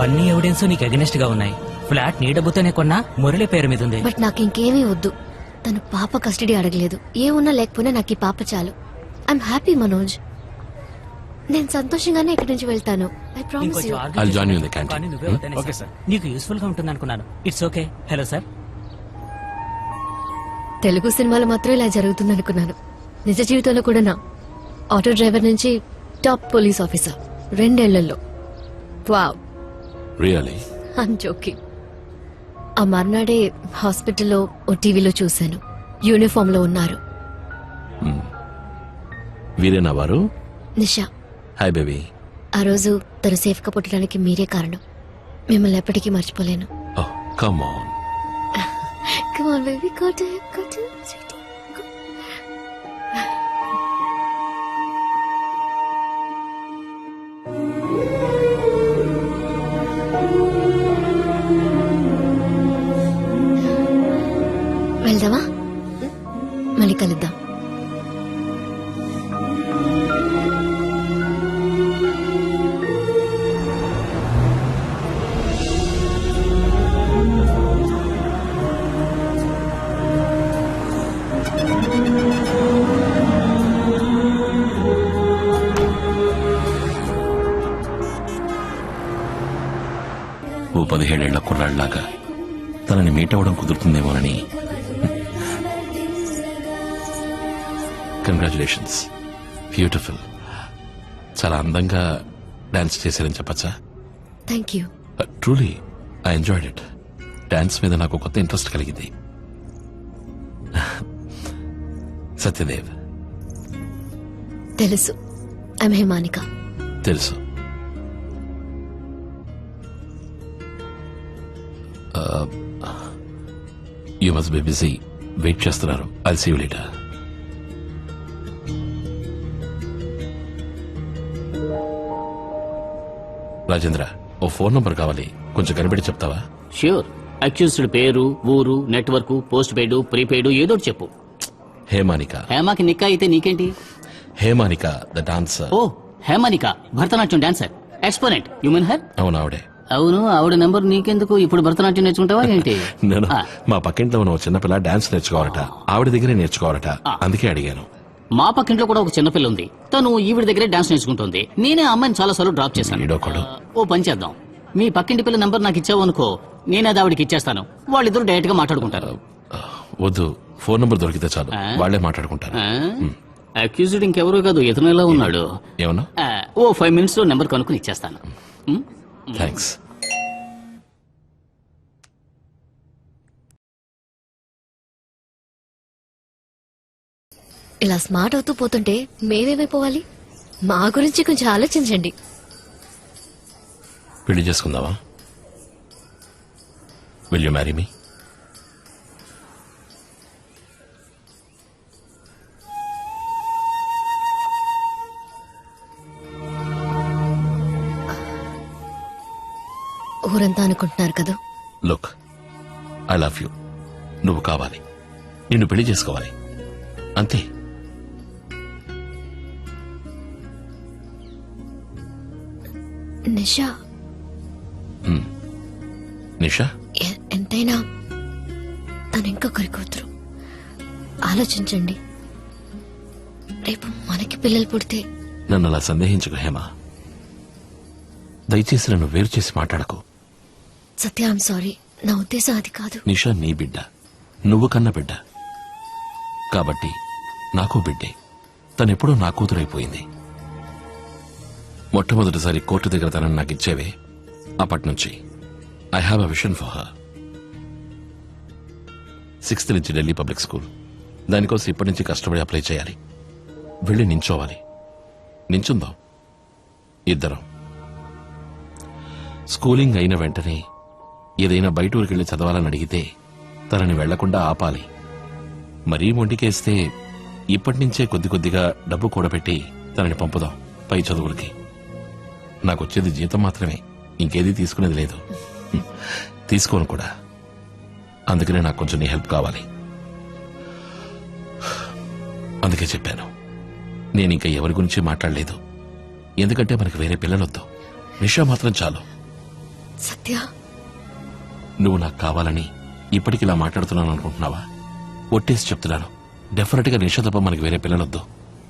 Speaker 17: అన్ని ఎవిడెన్స్ నీకు అగెనిస్ట్ గా ఉన్నాయి. ఫ్లాట్ నీ డబ్బుతోనే కొన్నా, మురళి పేరు మీద ఉంది.
Speaker 3: బట్ నాకు ఇంకేమీ వద్దు. తను పాప కస్టడీ అడగలేదు. ఏమున్నా లేకపోయినా నాకు ఈ పాప చాలు. I'm happy Manoj. నేను సంతోషంగానే ఇక్కడి నుంచి వెళ్తాను. ఐ ప్రామిస్
Speaker 17: ఇంకొంచెం
Speaker 3: you.
Speaker 17: argue
Speaker 10: I'll join you in the
Speaker 17: చేసుకో.
Speaker 10: canteen.
Speaker 17: కానీ నువ్వే వద్దనే
Speaker 16: Okay,
Speaker 17: సార్.
Speaker 16: sir.
Speaker 17: నీకు యూస్ఫుల్ గా ఉంటుంది అనుకున్నాను. It's okay. Hello sir.
Speaker 3: Telugu సినిమాలో మాత్రం ఇలా జరుగుతుంది అనుకున్నాను. నిజ జీవితంలో కూడా నా ఆటో డ్రైవర్ నుంచి టాప్ పోలీస్ ఆఫీసర్ 2 ఏళ్లలో. Wow,
Speaker 10: really?
Speaker 3: I'm joking. ఆ మర్నాడే హాస్పిటల్లో ఓ టీవీలో చూశాను. యూనిఫామ్ లో ఉన్నారు.
Speaker 10: వీరేనా వారు?
Speaker 3: నిషా.
Speaker 10: Hi baby.
Speaker 3: ఆ రోజు తను సేఫ్ గా పుట్టడానికి మీరే కారణం. మిమ్మల్ని ఎప్పటికీ మర్చిపోలేను.
Speaker 10: Oh come on.
Speaker 3: Come on, baby, go to him, sweetie. Go. వెళ్దామా? మళ్ళీ కలుద్దాం.
Speaker 10: ఓ 17 ఏళ్ల కుర్రాళ్లాగా తనని మీట్ అవ్వడం కుదురుతుందేమోనని. Congratulations, beautiful. చాలా అందంగా డాన్స్ చేశారని చెప్పచ్చా?
Speaker 3: Thank you.
Speaker 10: Truly I enjoyed it. Dance మీద నాకు కొత్త ఇంట్రెస్ట్ కలిగింది. సత్యదేవ్.
Speaker 3: తెలుసు. ఐమ్ హేమానిక.
Speaker 10: తెలుసు. You must be busy. Wait చేస్తున్నారు. I'll see you later. Rajendra, ఓ ఫోన్ నంబర్ కావాలి. కొంచెం కనిపెట్టి చెప్తావా?
Speaker 11: ష్యూర్. అక్యూజ్డ్ పేరు, ఊరు, నెట్వర్క్, పోస్ట్ పెయిడ్, ప్రీపెయిడ్ ఏదో ఒకటి చెప్పు.
Speaker 10: హేమానిక.
Speaker 11: హేమాకి నిక్కా అయితే నీకేంటి?
Speaker 10: Hemanika the dancer.
Speaker 11: Oh Hemanika, Bharatanatyam dancer, exponent. You mean her?
Speaker 10: అవును, ఆవిడే.
Speaker 11: అవును, ఆవిడ నెంబర్ నీకెందుకు? ఇప్పుడు భరతనాట్యం నేర్చుకుంటావా ఏంటి?
Speaker 10: నేను మా పక్కింట్లో ఉన్న ఓ చిన్నపిల్ల డాన్స్ నేర్చుకోవాలట. ఆవిడ దగ్గరే నేర్చుకోవాలట. అందుకే అడిగాను.
Speaker 11: మా పక్కింట్లో కూడా ఒక చిన్నపిల్ల ఉంది. తను ఈవిడ దగ్గరే డాన్స్ నేర్చుకుంటుంది. నేనే ఆ అమ్మాయిని చాలా సార్లు డ్రాప్ చేశాను.
Speaker 10: ఈడొకడు.
Speaker 11: ఓ పని చేద్దాం, మీ పక్కింటి పిల్ల నంబర్ నాకు ఇచ్చావు అనుకో, నేనే అది ఆవిడకి ఇచ్చేస్తాను. వాళ్ళిద్దరు డైరెక్ట్ గా మాట్లాడుకుంటారు.
Speaker 10: వద్దు, ఫోన్ నంబర్ దొరికితే చాలు, వాళ్లే మాట్లాడుకుంటారు.
Speaker 11: అక్యూజ్డ్ ఇంకెవరూ కాదు, ఇతను ఎలా ఉన్నాడు.
Speaker 10: ఏమన్నా?
Speaker 11: ఓ 5 minutes లో నెంబర్ కనుక్కుని ఇచ్చేస్తాను.
Speaker 10: థ్యాంక్స్.
Speaker 3: ఇలా స్మార్ట్ అవుతూ పోతుంటే మేమేమైపోవాలి? మా గురించి కొంచెం ఆలోచించండి.
Speaker 10: పెళ్లి చేసుకుందావా? Will you marry me?
Speaker 3: ఊరంతా అనుకుంటున్నారు కదా.
Speaker 10: Look, I love you. నువ్వు కావాలి, నిన్ను పెళ్లి చేసుకోవాలి, అంతే.
Speaker 3: నిషా.
Speaker 10: నిషా?
Speaker 3: ఎంతైనా తను ఇంకొకరి కూతురు. ఆలోచించండి. రేపు మనకి పిల్లలు పుడితే.
Speaker 10: నన్ను అలా సందేహించుకు హేమ. దయచేసి నన్ను వేరు చేసి మాట్లాడకు.
Speaker 3: సత్య, ఐమ్ సారీ. నా ఉద్దేశం అది కాదు.
Speaker 10: నిషా నీ బిడ్డ, నువ్వు కన్న బిడ్డ కాబట్టి నాకు బిడ్డే. తనెప్పుడూ నా కూతురైపోయింది. మొట్టమొదటిసారి కోర్టు దగ్గర తనని నాకు ఇచ్చేవే, అప్పటినుంచి I have a vision for her. 6th నుంచి ఢిల్లీ పబ్లిక్ స్కూల్. దానికోసం ఇప్పటి నుంచి కష్టపడి అప్లై చేయాలి. వెళ్ళి నించోవాలి. నించుందాం ఇద్దరం. స్కూలింగ్ అయిన వెంటనే ఏదైనా బయట ఊరికెళ్ళి చదవాలని అడిగితే తనని వెళ్లకుండా ఆపాలి. మరీ మొండికేస్తే ఇప్పటి నుంచే కొద్ది కొద్దిగా డబ్బు కూడబెట్టి తనని పంపుదాం పై చదువులకి. నాకొచ్చేది జీతం మాత్రమే, ఇంకేదీ తీసుకునేది లేదు. తీసుకోను కూడా. అందుకనే నాకు కొంచెం నీ హెల్ప్ కావాలి. అందుకే చెప్పాను. నేను ఇంకా ఎవరి గురించి మాట్లాడలేదు. ఎందుకంటే మనకు వేరే పిల్లలొద్దు. నిషా మాత్రం చాలు.
Speaker 3: సత్య,
Speaker 10: నువ్వు నాకు కావాలని ఇప్పటికి ఇలా మాట్లాడుతున్నాను అనుకుంటున్నావా? ఒట్టేసి చెప్తున్నాను, డెఫినెట్ గా నిషా తప్ప మనకి వేరే పిల్లలొద్దు.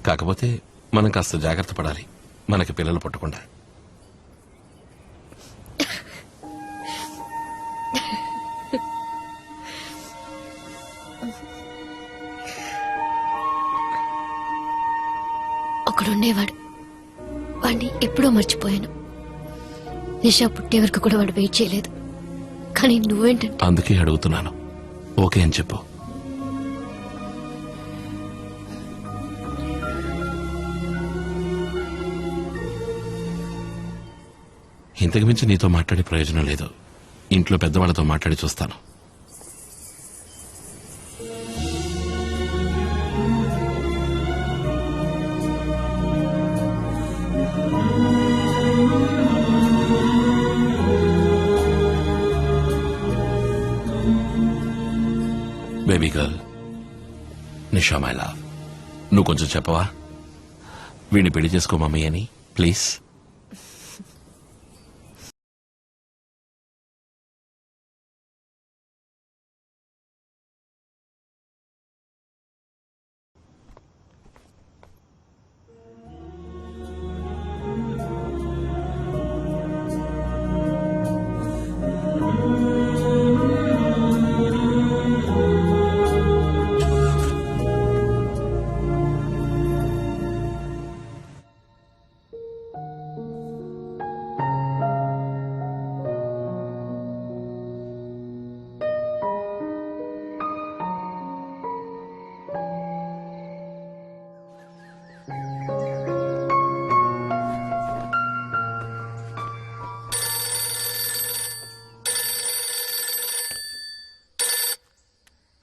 Speaker 10: కాకపోతే మనం కాస్త జాగ్రత్త పడాలి, మనకి పిల్లలు పుట్టకుండా.
Speaker 3: ఒకడుండేవాడు, వాడిని ఎప్పుడో మర్చిపోయాను. నిషా పుట్టే వరకు కూడా వాడు వెయిట్ చేయలేదు. కానీ నువ్వేంటంటే
Speaker 10: అందుకే అడుగుతున్నాను, ఓకే అని చెప్పు. ఇంతకు మించి నీతో మాట్లాడే ప్రయోజనం లేదు. ఇంట్లో పెద్దవాళ్లతో మాట్లాడి చూస్తాను. Baby girl, Nisha my love, నువ్వు కొంచెం చెప్పవా వీడిని పెళ్లి చేసుకో మమ్మీ అని, ప్లీజ్.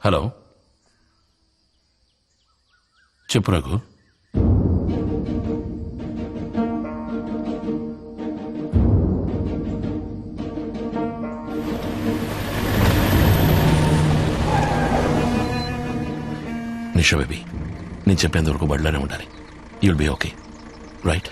Speaker 10: హలో, చెప్పు రఘు. నిషా బేబీ, నేను చెప్పేంత వరకు బడిలోనే ఉండాలి. You'll be okay, right?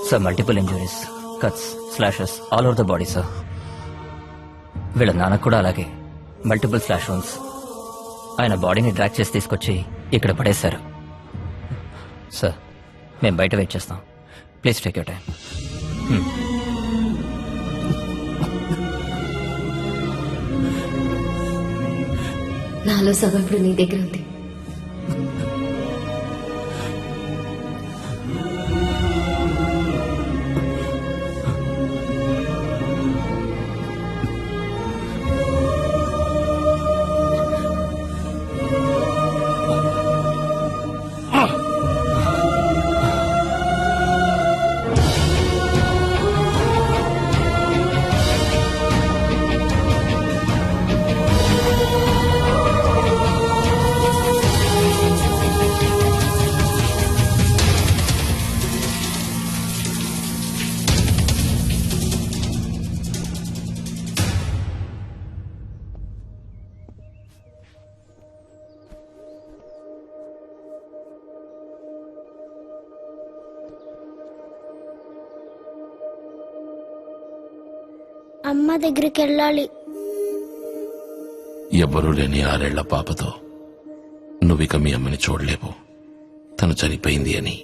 Speaker 17: Sir, multiple injuries, cuts, slashes all over the body, sir. వీళ్ళ నాన్నకు కూడా అలాగే మల్టిపుల్ స్లాష్ వన్స్. ఆయన బాడీని డ్రాగ్ చేసి తీసుకొచ్చి ఇక్కడ పడేశారు. సార్, మేము బయట వెయిట్ చేస్తాం. Please take your time.
Speaker 3: నాలో సగం ఇప్పుడు నీ దగ్గర ఉంది.
Speaker 18: అమ్మ దగ్గరికి వెళ్ళాలి.
Speaker 10: ఎవ్వరూ లేని 6 ఏళ్ల పాపతో నువ్విక మీ అమ్మని చూడలేవు. తను చనిపోయింది అని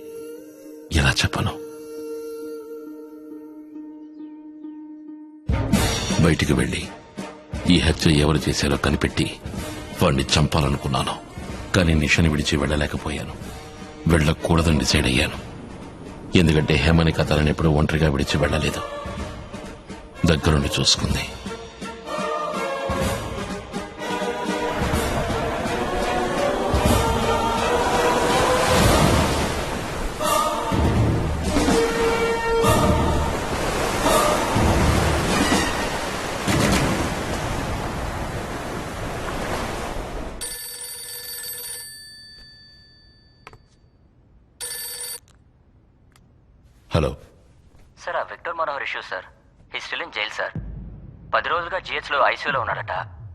Speaker 10: ఎలా చెప్పను? బయటికి వెళ్ళి ఈ హత్య ఎవరు చేశారో కనిపెట్టి వాడిని చంపాలనుకున్నాను. కానీ నిషాని విడిచి వెళ్ళలేకపోయాను. వెళ్ళకూడదని డిసైడ్ అయ్యాను. ఎందుకంటే హేమని కథలను ఎప్పుడూ ఒంటరిగా విడిచి వెళ్ళలేదు. దగ్గరుండి చూసుకుంది.
Speaker 8: హలో
Speaker 17: సార్ ఆ Victor Manohar issue sir he still in jail sir 10 రోజులుగా జిహెచ్లో ఐసీయూలో ఉన్నాడట.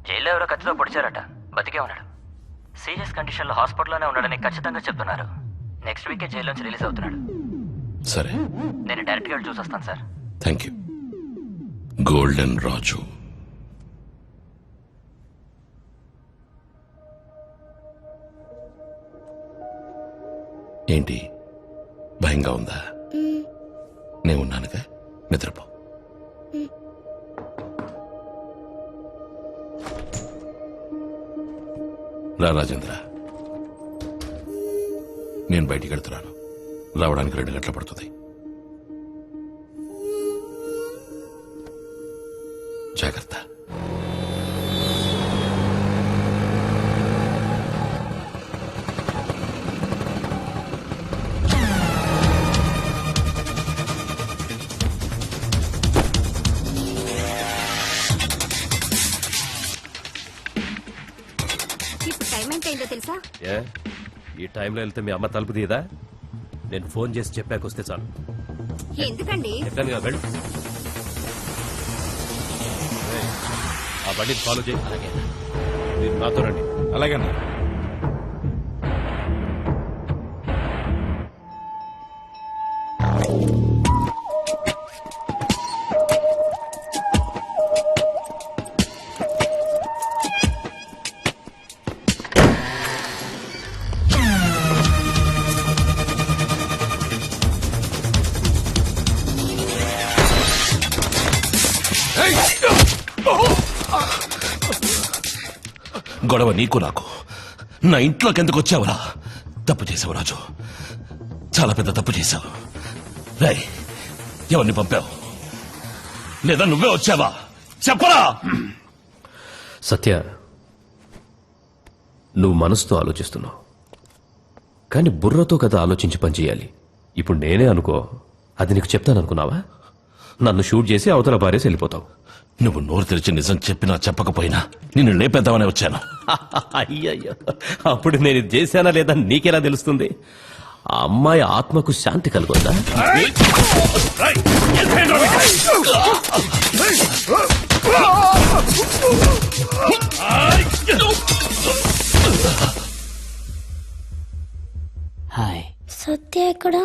Speaker 17: జైల్లో ఎవరో కత్తితో పొడిచారట. బతికే ఉన్నాడు. సీరియస్ కండిషన్లో హాస్పిటల్లోనే ఉన్నాడని ఖచ్చితంగా చెప్తున్నారు. నెక్స్ట్ వీకే జైలు నుంచి రిలీజ్ అవుతున్నాడు.
Speaker 10: సరే,
Speaker 17: నేను డైరెక్ట్గా వెళ్ళి చూసొస్తాను సార్.
Speaker 10: Thank you. గోల్డెన్ రాజు. ఏంటి భయంగా ఉందా? నేను ఉన్నానుగా, నిద్రపో. రా రాజేంద్ర, నేను బయటికి వెళ్తున్నాను. రావడానికి 2 గంటలు పడుతుంది. జాగ్రత్త.
Speaker 9: టైం ఎంత అయిందో తెలుసా?
Speaker 8: ఈ టైంలో వెళ్తే మీ అమ్మ తలుపు తీయదా? నేను ఫోన్ చేసి చెప్పాకొస్తే చాలు.
Speaker 9: ఎందుకండి?
Speaker 8: చెప్పానుగా, వెళ్ళు. ఆ బండిని ఫాలో చేయి. మీరు నాతో రండి.
Speaker 15: అలాగేనా?
Speaker 10: గొడవ నీకు నాకు. నా ఇంట్లోకి ఎందుకు వచ్చావురా? తప్పు చేసావు రాజు, చాలా పెద్ద తప్పు చేశావు. రై, ఎవరిని పంపావు? లేదా నువ్వే వచ్చావా? చెప్పరా.
Speaker 8: సత్య, నువ్వు మనసుతో ఆలోచిస్తున్నావు, కానీ బుర్రతో కదా ఆలోచించి పనిచేయాలి. ఇప్పుడు నేనే అనుకో, అది నీకు చెప్తాననుకున్నావా? నన్ను షూట్ చేసి అవతల పారేసి వెళ్ళిపోతావు.
Speaker 10: నువ్వు నోరు తెరిచి నిజం చెప్పినా చెప్పకపోయినా నిన్ను లేపేద్దామని వచ్చాను.
Speaker 8: అయ్యయ్యో, అప్పుడు నేను ఇది చేశానా లేదా నీకెలా తెలుస్తుంది? ఆ అమ్మాయి ఆత్మకు శాంతి కలుగుందా?
Speaker 11: హాయ్.
Speaker 9: సత్య ఎక్కడ?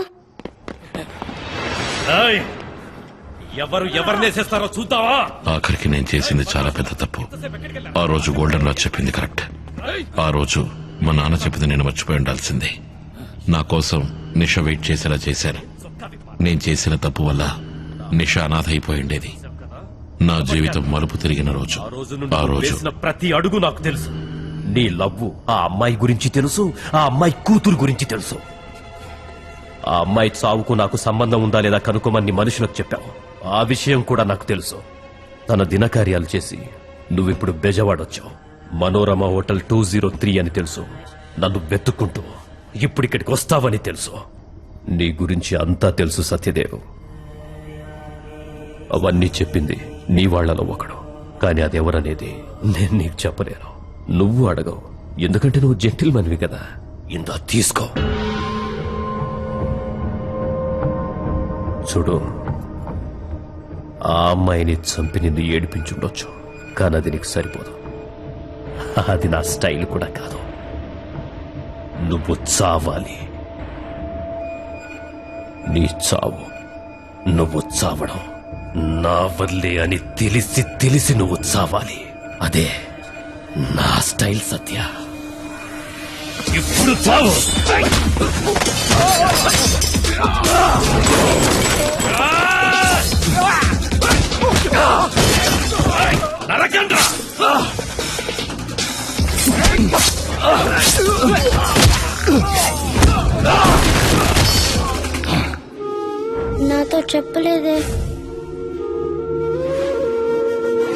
Speaker 8: ఎవరు ఎవరినేసేస్తారో చూద్దావా?
Speaker 10: ఆఖరికి నేను చేసింది చాలా పెద్ద తప్పు. ఆ రోజు గోల్డెన్ రాజ్ చెప్పింది కరెక్ట్. ఆ రోజు మా నాన్న చెప్పింది నేను మర్చిపోయి ఉండాల్సిందే. నా కోసం నిష వెయిట్ చేసేలా చేశాను. నేను చేసిన తప్పు వల్ల నిష అనాథ అయిపోయి ఉండేది. నా జీవితం మలుపు తిరిగిన రోజు. ఆ రోజు
Speaker 8: వేసిన ప్రతి అడుగు నాకు తెలుసు. నీ లవ్వు ఆ అమ్మాయి గురించి తెలుసు, ఆ అమ్మాయి కూతురు గురించి తెలుసు. ఆ అమ్మాయి చావుకు నాకు సంబంధం ఉందా లేదా కనుక్కోమని మనుషులకు చెప్పావు. ఆ విషయం కూడా నాకు తెలుసు. తన దినకార్యాలు చేసి నువ్విప్పుడు బెజవాడొచ్చావు. మనోరమ హోటల్ 203 అని తెలుసు. నన్ను వెతుక్కుంటూ ఇప్పుడిక్కడికి వస్తావని తెలుసు. నీ గురించి అంతా తెలుసు సత్యదేవ్. అవన్నీ చెప్పింది నీ వాళ్లలో ఒకడు, కానీ అదెవరనేది నేను నీకు చెప్పలేను. నువ్వు అడగవు, ఎందుకంటే నువ్వు జెంటిల్మన్వి కదా. ఇందా తీసుకో. చూడు, ఆ అమ్మాయిని చంపి నిన్ను ఏడిపించుండొచ్చు, కానీ అది నీకు సరిపోదు. అది నా స్టైల్ కూడా కాదు. నువ్వు చావాలి. నీ చావు, నువ్వు చావడం నా వల్లే అని తెలిసి తెలిసి నువ్వు చావాలి. అదే నా స్టైల్ సత్య. ఇప్పుడు చావు. నరకండ్రా.
Speaker 9: నాతో చెప్పలేదే.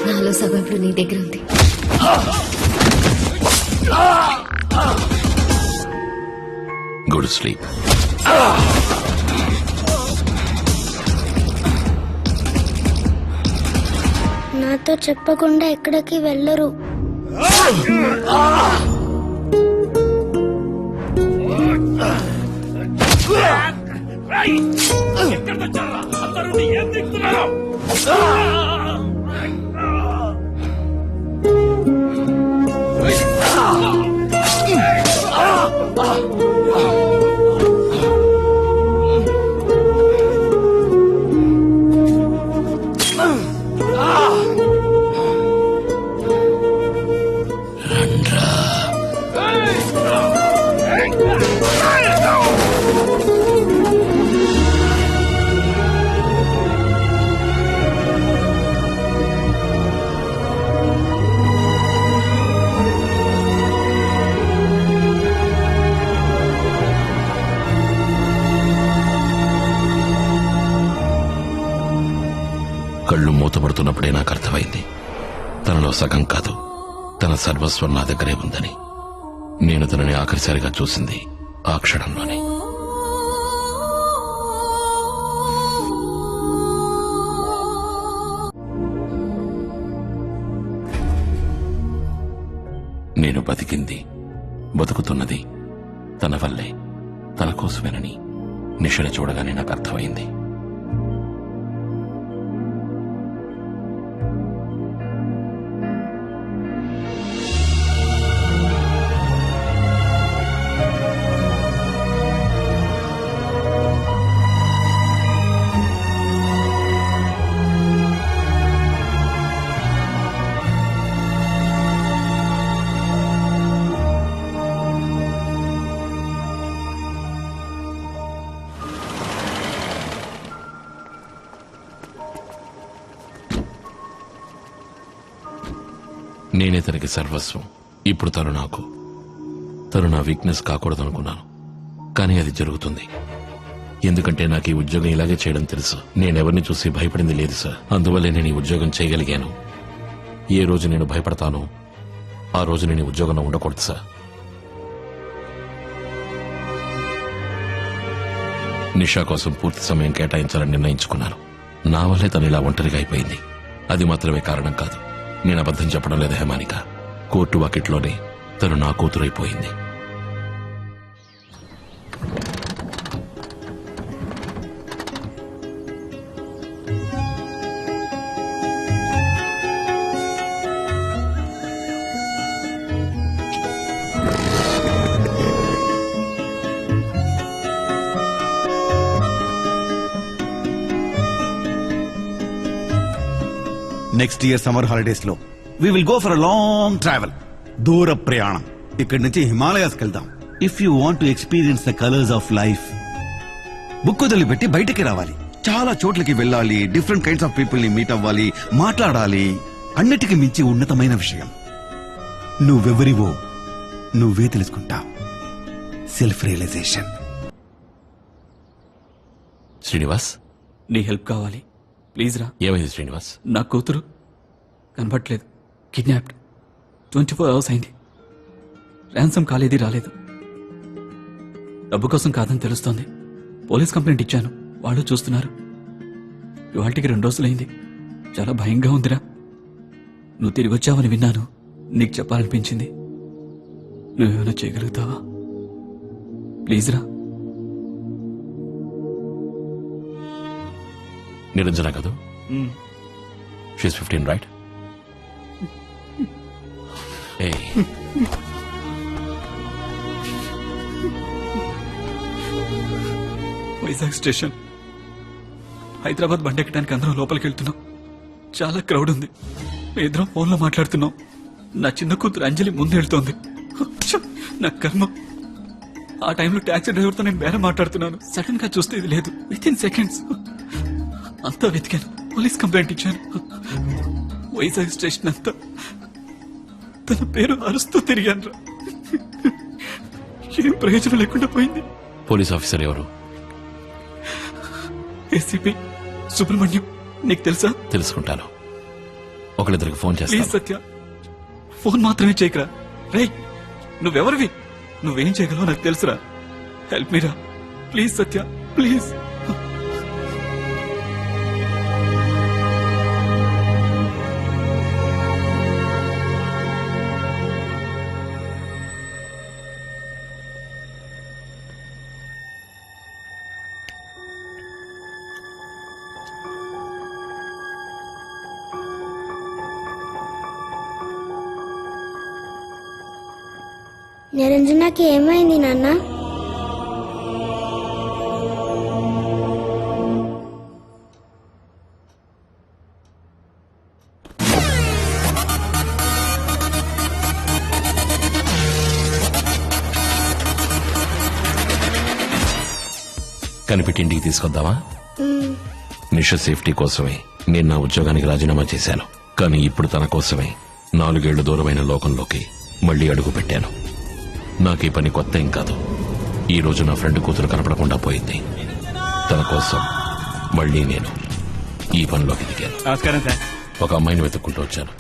Speaker 3: నాలో సగం ఇప్పుడు నీ దగ్గర ఉంది.
Speaker 10: Good sleep.
Speaker 9: నాతో చెప్పకుండా ఎక్కడికి వెళ్ళరు.
Speaker 10: కళ్ళు మూతపడుతున్నప్పుడే నాకు అర్థమైంది తనలో సగం కాదు తన సర్వస్వం నా దగ్గరే ఉందని. నేను తనని ఆఖరిసారిగా చూసింది ఆ క్షణంలోనే. నేను బతికింది బతుకుతున్నది తన వల్లే, తన కోసమేనని నిషని చూడగానే నాకు అర్థమైంది. నేనే తనకి సర్వస్వం. ఇప్పుడు తను నాకు. తను నా వీక్నెస్ కాకూడదనుకున్నాను, కానీ అది జరుగుతుంది. ఎందుకంటే నాకు ఈ ఉద్యోగం ఇలాగే చేయడం తెలుసు. నేనెవరిని చూసి భయపడింది లేదు సార్. అందువల్లే నేను ఈ ఉద్యోగం చేయగలిగాను. ఏ రోజు నేను భయపడతానో ఆ రోజు నేను ఈ ఉద్యోగంలో ఉండకూడదు సార్. నిషా కోసం పూర్తి సమయం కేటాయించాలని నిర్ణయించుకున్నాను. నా వల్లే తను ఇలా ఒంటరిగా అయిపోయింది. అది మాత్రమే కారణం కాదు. నేను అబద్ధం చెప్పడం లేదు హేమానిక. కోర్టు వాకిట్లోనే తను నా కూతురైపోయింది.
Speaker 14: నెక్స్ట్ ఇయర్ సమ్మర్ హాలిడేస్ లో we will go for a long travel. దూర ప్రయాణం. ఇక్కడి నుంచి హిమాలయాస్కి వెళ్దాం. If you want to experience the colours of life, book వదిలిపెట్టి బయటికి రావాలి. చాలా చోట్లకి వెళ్ళాలి. డిఫరెంట్ కైండ్స్ ఆఫ్ పీపుల్ ని మీట్ అవ్వాలి, మాట్లాడాలి. అన్నిటికీ మించి ఉన్నతమైన విషయం, నువ్వెవరివో నువ్వే తెలుసుకుంటావు. Self realisation.
Speaker 8: శ్రీనివాస్,
Speaker 5: నీ హెల్ప్ కావాలి, ప్లీజ్ రా.
Speaker 8: ఏమైంది శ్రీనివాస్?
Speaker 5: నా కూతురు కనపట్లేదు. కిడ్నాప్డ్. 24 అవర్స్ అయింది. ర్యాన్సమ్ కాలేది, రాలేదు. డబ్బు కోసం కాదని తెలుస్తోంది. పోలీస్ కంప్లైంట్ ఇచ్చాను, వాళ్ళు చూస్తున్నారు. ఇవాళకి 2 రోజులైంది. చాలా భయంగా ఉందిరా. నువ్వు తిరిగి వచ్చావని విన్నాను. నీకు చెప్పాలనిపించింది. నువ్వేమైనా చేయగలుగుతావా? ప్లీజ్ రా.
Speaker 8: నిరంజన కాదు, she's 15 right?
Speaker 5: Vizag station. Hyderabad బండెక్కడానికి అందరం లోపలికి వెళ్తున్నాం. చాలా క్రౌడ్ ఉంది. ఇద్దరం ఫోన్లో మాట్లాడుతున్నాం. నా చిన్న కూతురు అంజలి ముందు వెళ్తోంది. నా కర్మ. ఆ టైంలో టాక్సీ డ్రైవర్తో నేను బేరం మాట్లాడుతున్నాను. సడన్ గా చూస్తే ఇది లేదు. విత్ ఇన్ సెకండ్స్ అంతా వెతికాను. పోలీస్ కంప్లైంట్ ఇచ్చాను. వైజాగ్ స్టేషన్ అంతా తన పేరు అరుస్తూ తిరిగాను. ఏం ప్రయోజనం లేకుండా పోయింది.
Speaker 8: పోలీస్ ఆఫీసర్ ఎవరు?
Speaker 5: ఏసీపీ సుబ్రహ్మణ్యం. నీకు తెలుసా?
Speaker 8: తెలుసుకుంటాను. ఒకరిద్దరికి ఫోన్
Speaker 5: ప్లీజ్
Speaker 8: చేస్తాను.
Speaker 5: సత్య, ఫోన్ మాత్రమే చేయకరా. రేయ్, నువ్వెవరివి? నువ్వేం చేయగలవో నాకు తెలుసురా. హెల్ప్ మీరా ప్లీజ్ సత్య, ప్లీజ్.
Speaker 9: నిరంజనకి ఏమైంది నాన్న?
Speaker 10: కనిపెట్టి ఇంటికి తీసుకొద్దామా? నిష సేఫ్టీ కోసమే నేను నా ఉద్యోగానికి రాజీనామా చేశాను. కానీ ఇప్పుడు తన కోసమే 4 ఏళ్లు దూరమైన లోకంలోకి మళ్లీ అడుగు పెట్టాను. నాకీ పని కొత్త ఏం కాదు. ఈ రోజు నా ఫ్రెండ్ కూతురు కనపడకుండా పోయింది. తన కోసం మళ్లీ నేను ఈ పనిలోకి దిగాను.
Speaker 15: నమస్కారం సార్.
Speaker 10: ఒక అమ్మాయిని వెతుక్కుంటూ వచ్చాను.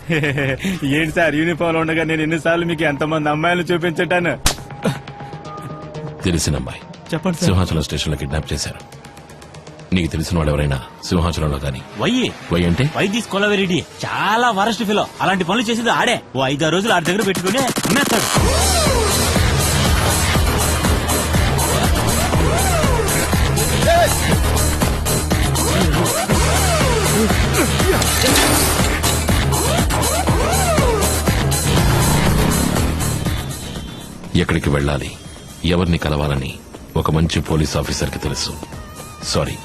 Speaker 15: ఏంటి సార్, యూనిఫామ్ లో ఉండగా నేను ఎన్నిసార్లు మీకు ఎంతమంది అమ్మాయిలు చూపించటాను?
Speaker 10: తెలిసిన అమ్మాయి
Speaker 15: చెప్పండి సార్.
Speaker 10: సింహాచలం స్టేషన్ లో కిడ్నాప్ చేశారు. నీకు తెలిసిన వాళ్ళు ఎవరైనా సింహాచలంలో కానీ? వై అంటే
Speaker 15: వై తీసుకోలేరెడ్డి చాలా వరస్ట్ ఫిలో. అలాంటి పనులు చేసేది ఆడే. ఓ 5-6 రోజులు ఆడి దగ్గర పెట్టుకుని అమ్మేస్తాడు.
Speaker 10: ఎక్కడికి వెళ్ళాలి, ఎవరిని కలవాలని ఒక మంచి పోలీస్ ఆఫీసర్కి తెలుసు. సారీ,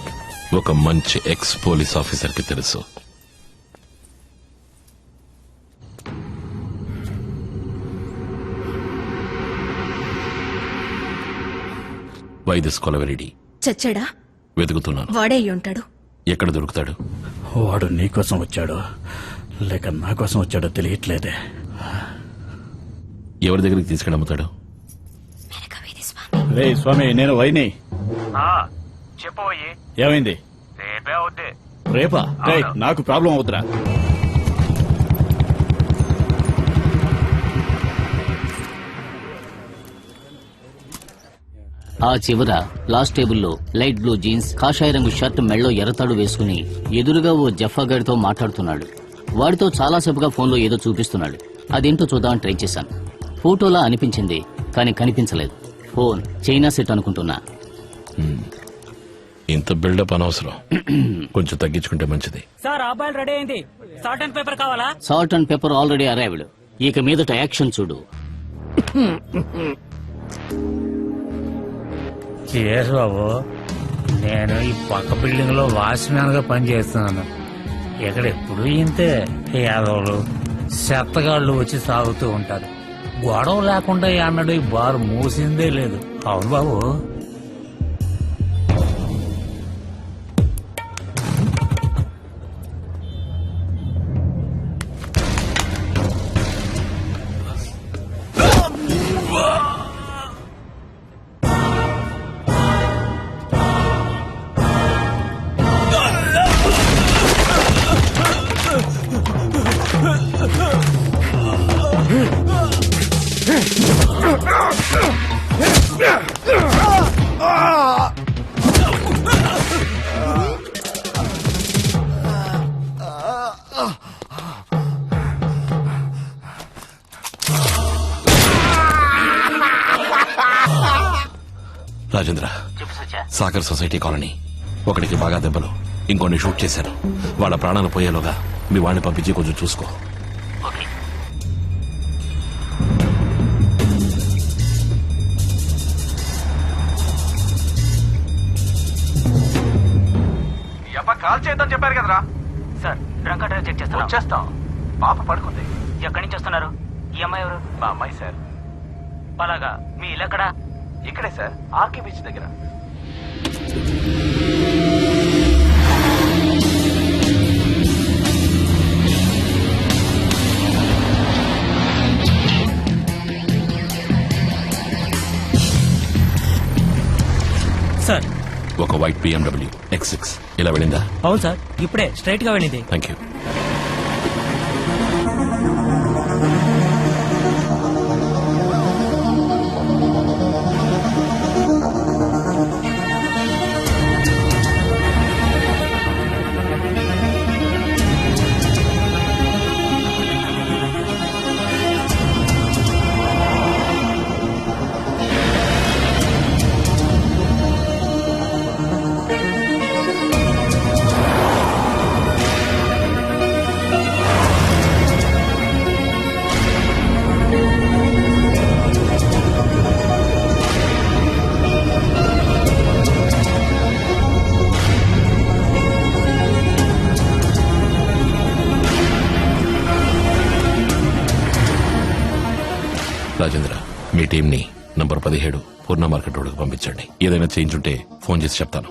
Speaker 10: ఒక మంచి ఎక్స్ పోలీస్ ఆఫీసర్కి తెలుసు. వై దిస్ కొలవెరిడి?
Speaker 13: చచ్చాడా?
Speaker 10: వెతుకుతున్నాను.
Speaker 13: వాడే అయి ఉంటాడు.
Speaker 10: ఎక్కడ దొరుకుతాడు?
Speaker 16: వాడు నీకోసం వచ్చాడో లేక నా కోసం వచ్చాడో తెలియట్లేదే.
Speaker 10: ఎవరి దగ్గరికి తీసుకెళ్ళి అమ్ముతాడు?
Speaker 15: రే స్వామి, నేను వైని.
Speaker 16: చెప్పబోయి
Speaker 15: ఏమైంది?
Speaker 16: రేపే అవుద్ది.
Speaker 15: రేపా? రేయ్, నాకు ప్రాబ్లం అవుతురా.
Speaker 11: ఆ చివర లాస్ట్ టేబుల్లో లైట్ బ్లూ జీన్స్, కాషాయ రంగు షర్ట్, మెళ్ళో ఎర్రతాడు వేసుకుని ఎదురుగా ఓ జఫాగాడితో మాట్లాడుతున్నాడు. వాడితో చాలాసేపుగా ఫోన్లో ఏదో చూపిస్తున్నాడు. అదేంటో చూద్దామని ట్రై చేశాను. ఫోటోలా అనిపించింది, కానీ కనిపించలేదు. ఫోన్ చైనా సెట్ అనుకుంటున్నా.
Speaker 10: ఇంత బిల్డప్ అనవసరం. కొంచెం తగ్గించుకుంటే మంచిది.
Speaker 16: సార్, అబ్బాయిలు రెడీ అయింది. సాల్ట్ అండ్ పేపర్ కావాలా?
Speaker 11: Salt and pepper already arrived. ఇక మీదట యాక్షన్ చూడు.
Speaker 16: బాబు, నేను ఈ పక్క బిల్డింగ్ లో వాచ్మ్యాన్ గా పనిచేస్తున్నాను. ఇక్కడ ఎప్పుడు ఇంతే యాదవులు చెత్తగాళ్ళు వచ్చి సాగుతూ ఉంటారు. గొడవ లేకుండా అన్నాడు ఈ బార్ మూసిందే లేదు. అవును బాబు.
Speaker 10: Rajendra, Sagar society colony. ఒకడికి బాగా దెబ్బలు, ఇంకొన్ని షూట్ చేశారు. వాళ్ళ ప్రాణాలు పోయేలోగా మీ వాడిని పంపించి కొంచెం చూసుకో.
Speaker 16: కాల్ చేద్దాం చెప్పారు కదరా sir. Drunk and drive check చేస్తాం. వచ్చేస్తాం. పాప పడుకుంది. ఎక్కడి నుంచి వస్తున్నారు? ఈ అమ్మాయి ఎవరు? మా అమ్మాయి సార్. అలాగా. మీ ఇల్లు ఎక్కడా? ఇక్కడే సార్, ఆర్కే బీచ్ దగ్గర. సార్,
Speaker 10: ఒక వైట్ BMW X6 ఇలా వెళ్ళిందా?
Speaker 16: అవును సార్, ఇప్పుడే స్ట్రైట్ గా వెళ్ళింది.
Speaker 10: Thank you. రాజేంద్ర, మీ టీంని నంబర్ 17 పూర్ణ మార్కెట్ రోడ్డుకు పంపించండి. ఏదైనా చేంజ్ ఉంటే ఫోన్ చేసి చెప్తాను.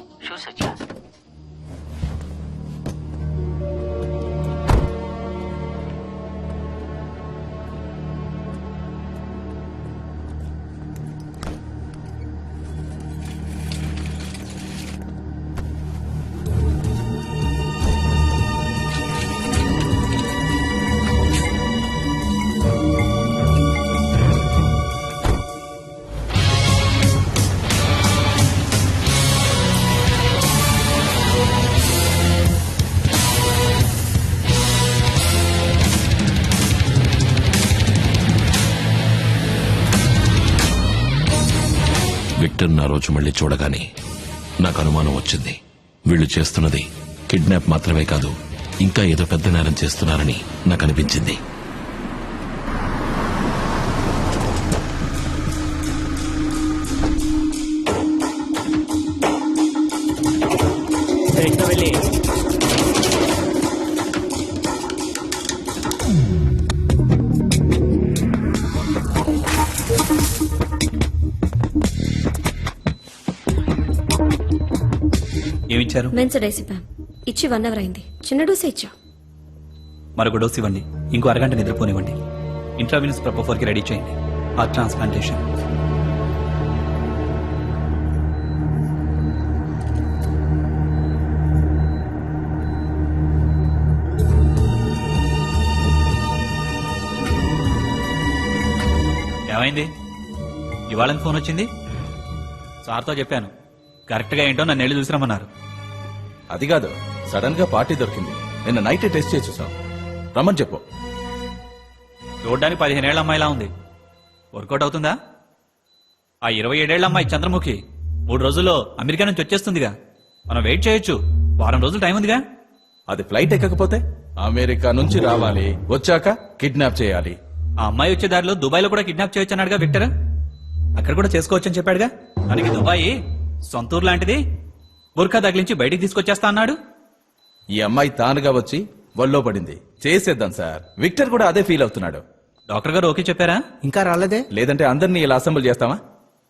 Speaker 10: విక్టర్ నా రోజు మళ్ళీ చూడగానే నాకు అనుమానం వచ్చింది. వీళ్ళు చేస్తున్నది కిడ్నాప్ మాత్రమే కాదు, ఇంకా ఏదో పెద్ద నేరం చేస్తున్నారని నాకు అనిపించింది.
Speaker 5: ఏమిచ్చారు?
Speaker 1: మెన్సడైసిపామ్ ఇచ్చి 1 అవర్ అయింది. చిన్న డోసే ఇచ్చా.
Speaker 5: మరొక డోస్ ఇవ్వండి. ఇంకో అరగంట నిద్రపోనివ్వండి. ఇంట్రావినస్ ప్రపోఫోర్కి రెడీ చేయండి. Heart transplantation. ఏమైంది? ఇవాళ ఫోన్ వచ్చింది? సార్తో చెప్పాను, కరెక్ట్గా ఏంటో నన్ను వెళ్ళి చూసిరమ్మన్నారు.
Speaker 7: అది కాదు, సడన్ గా పార్టీ దొరికింది. నిన్న నైట్ టెస్ట్ చేసి చూసాం. రమ్మని చెప్పు.
Speaker 5: చూడ్డానికి 15 ఏళ్ల అమ్మాయిలా ఉంది. వర్కౌట్ అవుతుందా? ఆ 27 ఏళ్ల అమ్మాయి చంద్రముఖి 3 రోజుల్లో అమెరికా నుంచి వచ్చేస్తుందిగా. మనం వెయిట్ చేయొచ్చు. వారం రోజులు టైం ఉందిగా.
Speaker 7: అది ఫ్లైట్ ఎక్కకపోతే అమెరికా నుంచి రావాలి, వచ్చాక కిడ్నాప్ చేయాలి.
Speaker 5: ఆ అమ్మాయి వచ్చే దారిలో దుబాయ్ లో కూడా కిడ్నాప్ చేయొచ్చు అన్నాడుగా విక్టర్. అక్కడ కూడా చేసుకోవచ్చని చెప్పాడుగా. మనకి దుబాయ్ సొంతూరు లాంటిది. బుర్ఖా తగిలించి బయటికి తీసుకొచ్చేస్తా అన్నాడు.
Speaker 7: ఈ అమ్మాయి తానుగా వచ్చి వల్లో పడింది. చేసేద్దాం సార్. విక్టర్ కూడా అదే ఫీల్ అవుతున్నాడు.
Speaker 5: డాక్టర్ గారు ఓకే చెప్పారా?
Speaker 2: ఇంకా రాలేదే.
Speaker 7: లేదంటే అందరినీ ఇలా అసెంబ్ల్ చేస్తామా?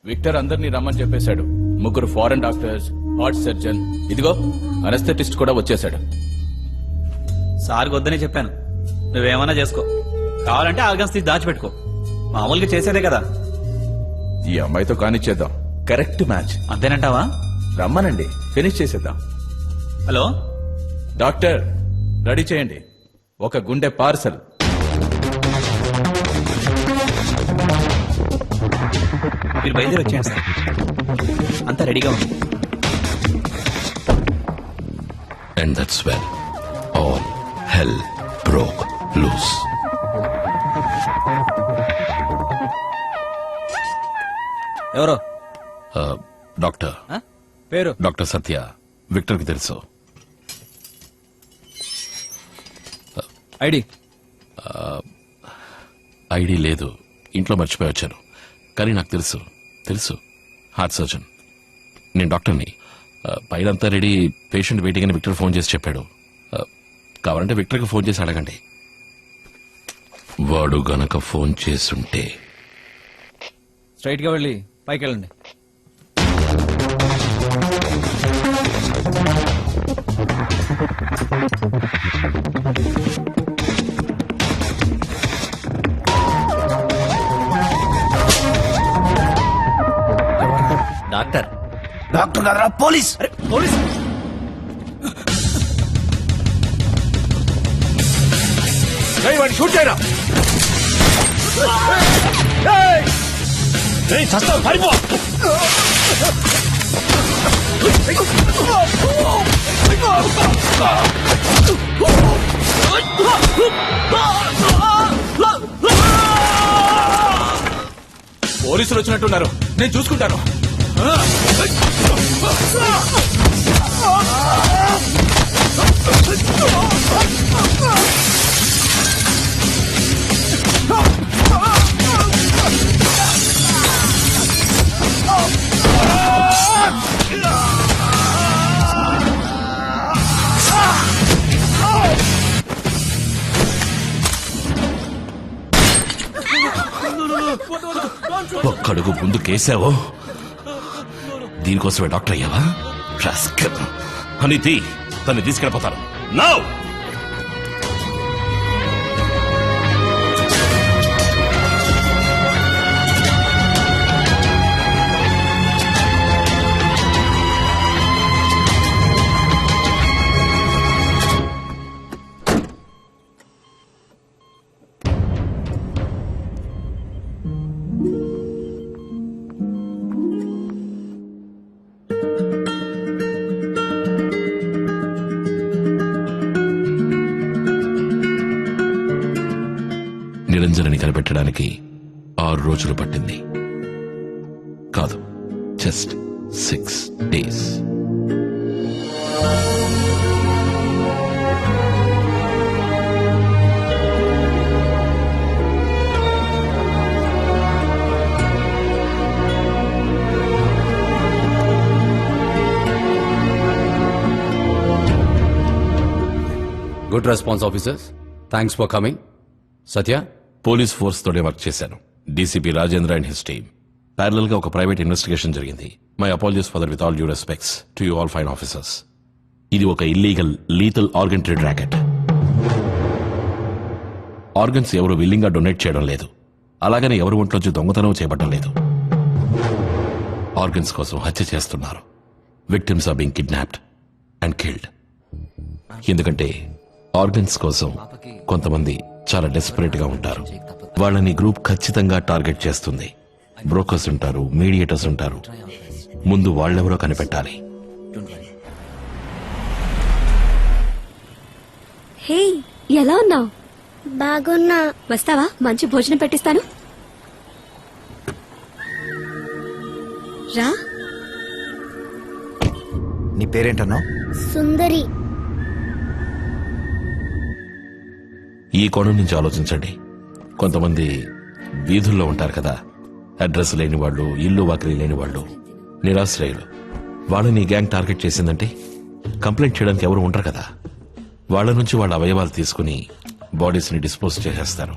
Speaker 7: విక్టర్ అందరినీ రమ్మని చెప్పేశాడు. 3 ఫారెన్ డాక్టర్స్, హార్ట్ సర్జన్, ఇదిగో అనస్థెటిస్ట్ కూడా వచ్చేశాడు.
Speaker 5: సార్ వద్దనే చెప్పాను. నువ్వేమన్నా చేసుకో. కావాలంటే ఆల్గన్స్ తీసి దాచిపెట్టుకో. మామూలుగా చేసేదే కదా.
Speaker 7: ఈ అమ్మాయితో కానిచ్చేద్దాం. Correct match.
Speaker 5: అంతేనంటావా?
Speaker 7: రమ్మనండి, ఫినిష్ చేసేద్దాం.
Speaker 5: హలో
Speaker 7: డాక్టర్, రెడీ చేయండి. ఒక గుండె పార్సల్.
Speaker 5: మీరు బయలుదేరి వచ్చేయండి సార్. అంతా రెడీగా ఉంది.
Speaker 10: And that's when all hell broke loose.
Speaker 16: ఎవరో
Speaker 10: డాక్టర్
Speaker 16: పేరు?
Speaker 10: డాక్టర్ సత్య. విక్టర్కి తెలుసు.
Speaker 16: ఐడి?
Speaker 10: ఐడి లేదు, ఇంట్లో మర్చిపోయి వచ్చాను. కానీ నాకు తెలుసు తెలుసు హార్ట్ సర్జన్. నేను డాక్టర్ని. పైనంతా రెడీ, పేషెంట్ వెయిటింగ్ అని విక్టర్ ఫోన్ చేసి చెప్పాడు. కావాలంటే విక్టర్కి ఫోన్ చేసి అడగండి. వాడు గనక ఫోన్ చేసుంటే.
Speaker 16: స్ట్రైట్ గా వెళ్ళి పైకి వెళ్ళండి.
Speaker 17: డాక్టర్.
Speaker 2: డాక్టర్ కాదరా, పోలీస్.
Speaker 16: పోలీస్?
Speaker 7: షూట్ చేయరా.
Speaker 16: పారిపో.
Speaker 7: పోలీసులు వచ్చినట్టున్నారు, నేను చూసుకుంటాను.
Speaker 10: ఒక్కడుగు ముందు కేసావో దీనికోసమే డాక్టర్ అయ్యావా? రాస్కల్. అనితి తన్ని తీసుకెళ్ళిపోతాను. నౌ నిరంజనని కనిపెట్టడానికి 6 రోజులు పట్టింది. కాదు, just 6 days.
Speaker 18: Good response officers, thanks for coming. Satya,
Speaker 10: police force తోనే వర్క్ చేశాను. DCP Rajendra and his team. ప్యారలల్ గా ఒక ప్రైవేట్ ఇన్వెస్టిగేషన్ జరిగింది. My apologies for that with all due respects to you all fine officers. ఇది ఒక illegal lethal organ trade racket. Organs ఎవరు విల్లింగ్ గా డొనేట్ చేయడం లేదు, అలాగని ఎవరు ఒంట్లోంచి దొంగతనం చేయబడడం లేదు. ఆర్గన్స్ కోసం హత్య చేస్తున్నారు. Victims are being kidnapped and killed. ఎందుకంటే ఆర్గన్స్ కోసం కొంతమంది చాలా డెస్పరేట్ గా ఉంటారు. వాళ్ళని గ్రూప్ ఖచ్చితంగా టార్గెట్ చేస్తుంది. బ్రోకర్స్ ఉంటారు, మీడియేటర్స్ ఉంటారు. ముందు వాళ్ళెవరో కనిపెట్టాలి.
Speaker 3: హే, ఎలా ఉన్నావు? బాగున్నా. వస్తావా? మంచి భోజనం పెట్టిస్తాను. రా.
Speaker 12: నీ పేరేంటన్నావు?
Speaker 3: సుందరి.
Speaker 10: ఈ కోణం నుంచి ఆలోచించండి. కొంతమంది వీధుల్లో ఉంటారు కదా, అడ్రస్ లేని వాళ్ళు, ఇల్లు వాకిలి లేని వాళ్ళు, నిరాశ్రయులు. వాళ్ళని గ్యాంగ్ టార్గెట్ చేసిందంటే కంప్లైంట్ చేయడానికి ఎవరు ఉండరు కదా. వాళ్ళ నుంచి వాళ్ళ అవయవాలు తీసుకుని బాడీస్ ని డిస్పోజ్ చేసేస్తారు.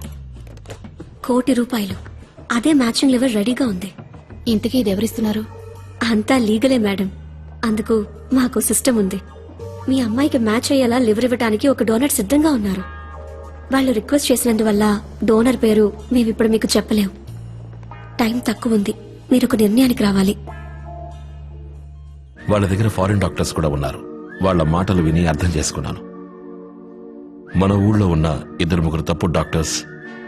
Speaker 3: ₹1 కోటి. అదే మ్యాచింగ్ లివర్ రెడీగా ఉంది.
Speaker 4: ఇంతకీ ఇది ఎవరిస్తున్నారు?
Speaker 3: అంతా లీగలే మేడం. అందుకు మాకు సిస్టమ్ ఉంది. మీ అమ్మాయికి మ్యాచ్ అయ్యేలా లివర్ ఇవ్వడానికి ఒక డోనర్ సిద్ధంగా ఉన్నారు. వాళ్ళు రిక్వెస్ట్ చేసినందువల్ల డోనర్ పేరు మేమిప్పుడు మీకు చెప్పలేం. టైం తక్కువ ఉంది, మీరు ఒక నిర్ణయానికి రావాలి.
Speaker 10: వాళ్ళ దగ్గర ఫారిన్ డాక్టర్స్ కూడా ఉన్నారు. వాళ్ళ మాటలు విని అర్థం చేసుకున్నాను. మన ఊళ్ళో ఉన్న 2-3 తప్పుడు డాక్టర్స్,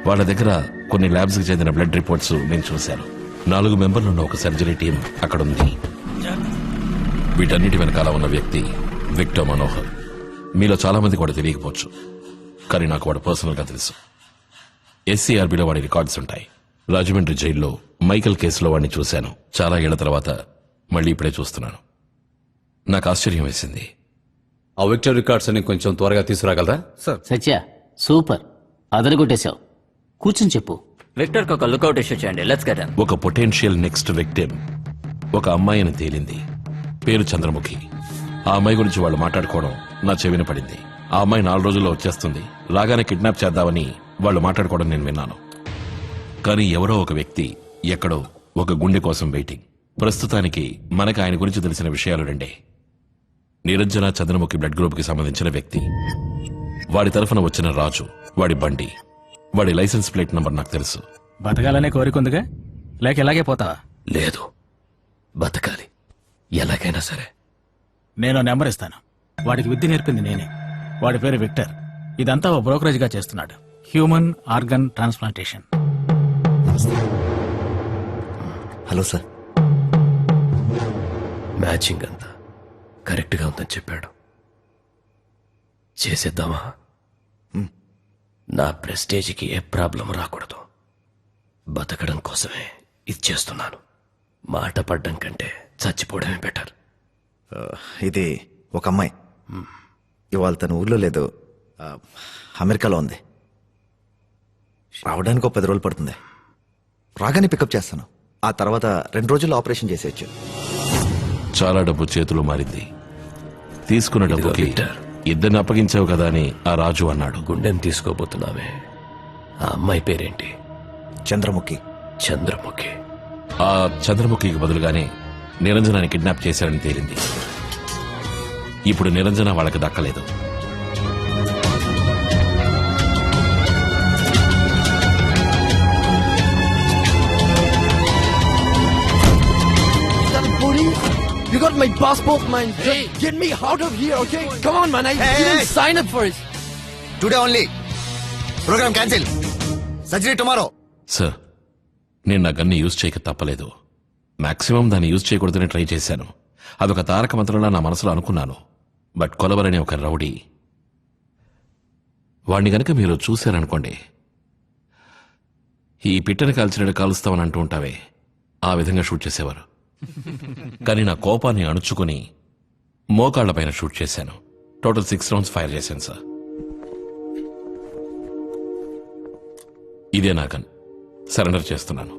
Speaker 10: వాళ్ళ దగ్గర కొన్ని ల్యాబ్స్ కి చెందిన బ్లడ్ రిపోర్ట్స్ నేను చూశాను. 4 మెంబర్లు ఉన్న ఒక సర్జరీ టీం అక్కడ ఉంది. వీటన్నిటి వెనకాల ఉన్న వ్యక్తి విక్టర్ మనోహర్. మీలో చాలా మంది కూడా తెలియకపోవచ్చు, కానీ నాకు వాడు పర్సనల్ గా తెలుసు. ఎస్సీఆర్బీలో వాడి రికార్డ్స్ ఉంటాయి. రాజమండ్రి జైల్లో మైకల్ కేసులో వాడిని చూశాను. చాలా ఏళ్ల తర్వాత మళ్ళీ ఇప్పుడే చూస్తున్నాను. నాకు ఆశ్చర్యం వేసింది.
Speaker 18: ఆ విక్టర్ రికార్డ్స్ అని కొంచెం త్వరగా తీసుకురాగలరా?
Speaker 11: సార్. సత్య, సూపర్, అదరగొట్టేశావు. కూర్చుని చెప్పు.
Speaker 17: విక్టర్ ఒక లుకౌట్ ఇష్యూ చేయండి. Let's get him.
Speaker 10: ఒక పొటెన్షియల్ నెక్స్ట్ విక్టిమ్ ఒక అమ్మాయి అని తేలింది. పేరు చంద్రముఖి. ఆ అమ్మాయి గురించి వాళ్ళు మాట్లాడుకోవడం నా చెవిన పడింది. ఆ అమ్మాయి 4 రోజుల్లో వచ్చేస్తుంది, రాగానే కిడ్నాప్ చేద్దామని వాళ్ళు మాట్లాడుకోవడం నేను విన్నాను. కానీ ఎవరో ఒక వ్యక్తి ఎక్కడో ఒక గుండె కోసం వెయిటింగ్. ప్రస్తుతానికి మనకు ఆయన గురించి తెలిసిన విషయాలు 2. నిరంజన చంద్రముఖి బ్లడ్ గ్రూప్ కి సంబంధించిన వ్యక్తి, వాడి తరఫున వచ్చిన రాజు, వాడి బండి, వాడి లైసెన్స్ ప్లేట్ నంబర్ నాకు తెలుసు.
Speaker 15: బతకాలనే కోరికుందిగా, లేక ఇలాగే పోతావా?
Speaker 8: లేదు, బతకాలి ఎలాగైనా సరే.
Speaker 15: నేను నెంబర్ ఇస్తాను. వాడికి విద్య నేర్పింది నేనే. వాడి పేరు విక్టర్. ఇదంతా ఓ బ్రోకరేజ్ గా చేస్తున్నాడు. Human organ transplantation.
Speaker 12: Hello sir.
Speaker 8: Matching అంతా కరెక్ట్ గా ఉందని చెప్పాడు. చేసేద్దామా? నా ప్రెస్టేజ్కి ఏ ప్రాబ్లం రాకూడదు. బతకడం కోసమే ఇది చేస్తున్నాను. మాట పడ్డం కంటే చచ్చిపోవడమే బెటర్.
Speaker 12: ఇది ఒక అమ్మాయి. ఇవాళ తన ఊర్లో లేదు, అమెరికాలో ఉంది. రావడానికి ఒక 10 రోజులు పడుతుంది. రాగానే పికప్ చేస్తాను. ఆ తర్వాత 2 రోజుల్లో ఆపరేషన్ చేసేయచ్చు.
Speaker 10: చాలా డబ్బు చేతులు మారింది. తీసుకున్న డబ్బుకి 2 అప్పగించావు కదా అని ఆ రాజు అన్నాడు.
Speaker 8: గుండెని తీసుకోబోతున్నావే, ఆ అమ్మాయి పేరేంటి?
Speaker 12: చంద్రముఖి.
Speaker 8: చంద్రముఖి.
Speaker 10: ఆ చంద్రముఖికి బదులుగానే నిరంజనాన్ని కిడ్నాప్ చేశారని తేలింది. ఇప్పుడు నిరంజన వాళ్ళకి దక్కలేదు.
Speaker 2: You got my passport, man. Get me out of here, okay? Come on, man. I didn't sign up for it.
Speaker 12: Today only. Programme cancel. Surgery tomorrow.
Speaker 10: Sir, నేను నా గన్ని యూజ్ చేయక తప్పలేదు. మాక్సిమం దాన్ని యూజ్ చేయకూడదని ట్రై చేశాను. అదొక తారక మంత్రంలా నా మనసులో అనుకున్నాను. బట్ కొలవరనే ఒక రౌడీ, వాణ్ణి గనక మీరు చూశారనుకోండి, ఈ పిట్టని కాల్చినట్టు కాలుస్తామని అంటూ ఉంటావే, ఆ విధంగా షూట్ చేసేవారు. కానీ నా కోపాన్ని అణుచుకుని మోకాళ్లపైన షూట్ చేశాను. టోటల్ 6 రౌండ్స్ ఫైర్ చేశాను సార్. ఇదే నా గన్. సరెండర్ చేస్తున్నాను.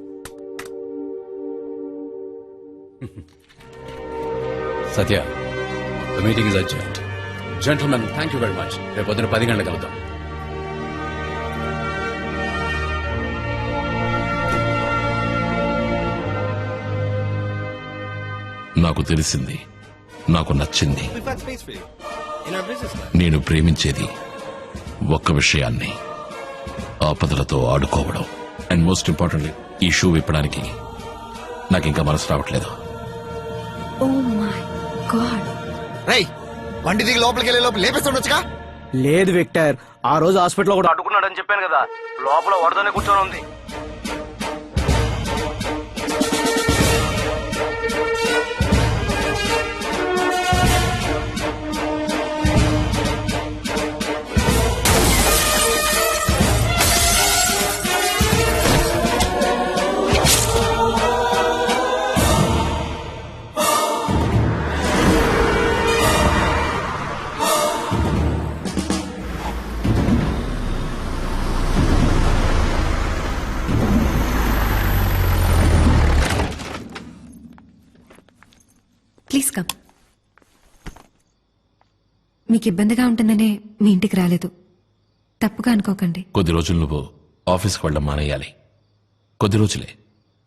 Speaker 18: Satya, the meeting is urgent. Gentlemen, thank you very much. రేపు పొద్దున 10 గంటలకు కలుద్దాం.
Speaker 10: నాకు తెలిసింది, నాకు నచ్చింది. నేను ప్రేమించేది ఒక్క విషయాన్ని, ఆపదలతో ఆడుకోవడం. అండ్ మోస్ట్ ఇంపార్టెంట్లీ, ఈ షూ విప్పడానికి నాకు ఇంకా మనసు రావట్లేదు.
Speaker 3: Oh my god.
Speaker 12: రేయ్, వండి దిగి లోపలికి వెళ్ళే లోపల లేపేస్తుండొచ్చుగా.
Speaker 2: లేదు విక్టర్, ఆ రోజు హాస్పిటల్లో కూడా అడ్డుకున్నాడని చెప్పాను కదా, లోపల వడదనే కూర్చొని ఉంది.
Speaker 3: Please come. మీకు ఇబ్బందిగా ఉంటుందనే మీ ఇంటికి రాలేదు, తప్పుగా అనుకోకండి.
Speaker 10: కొద్ది రోజులు నువ్వు ఆఫీస్కి వెళ్ళడం మానేయాలి. కొద్ది రోజులే.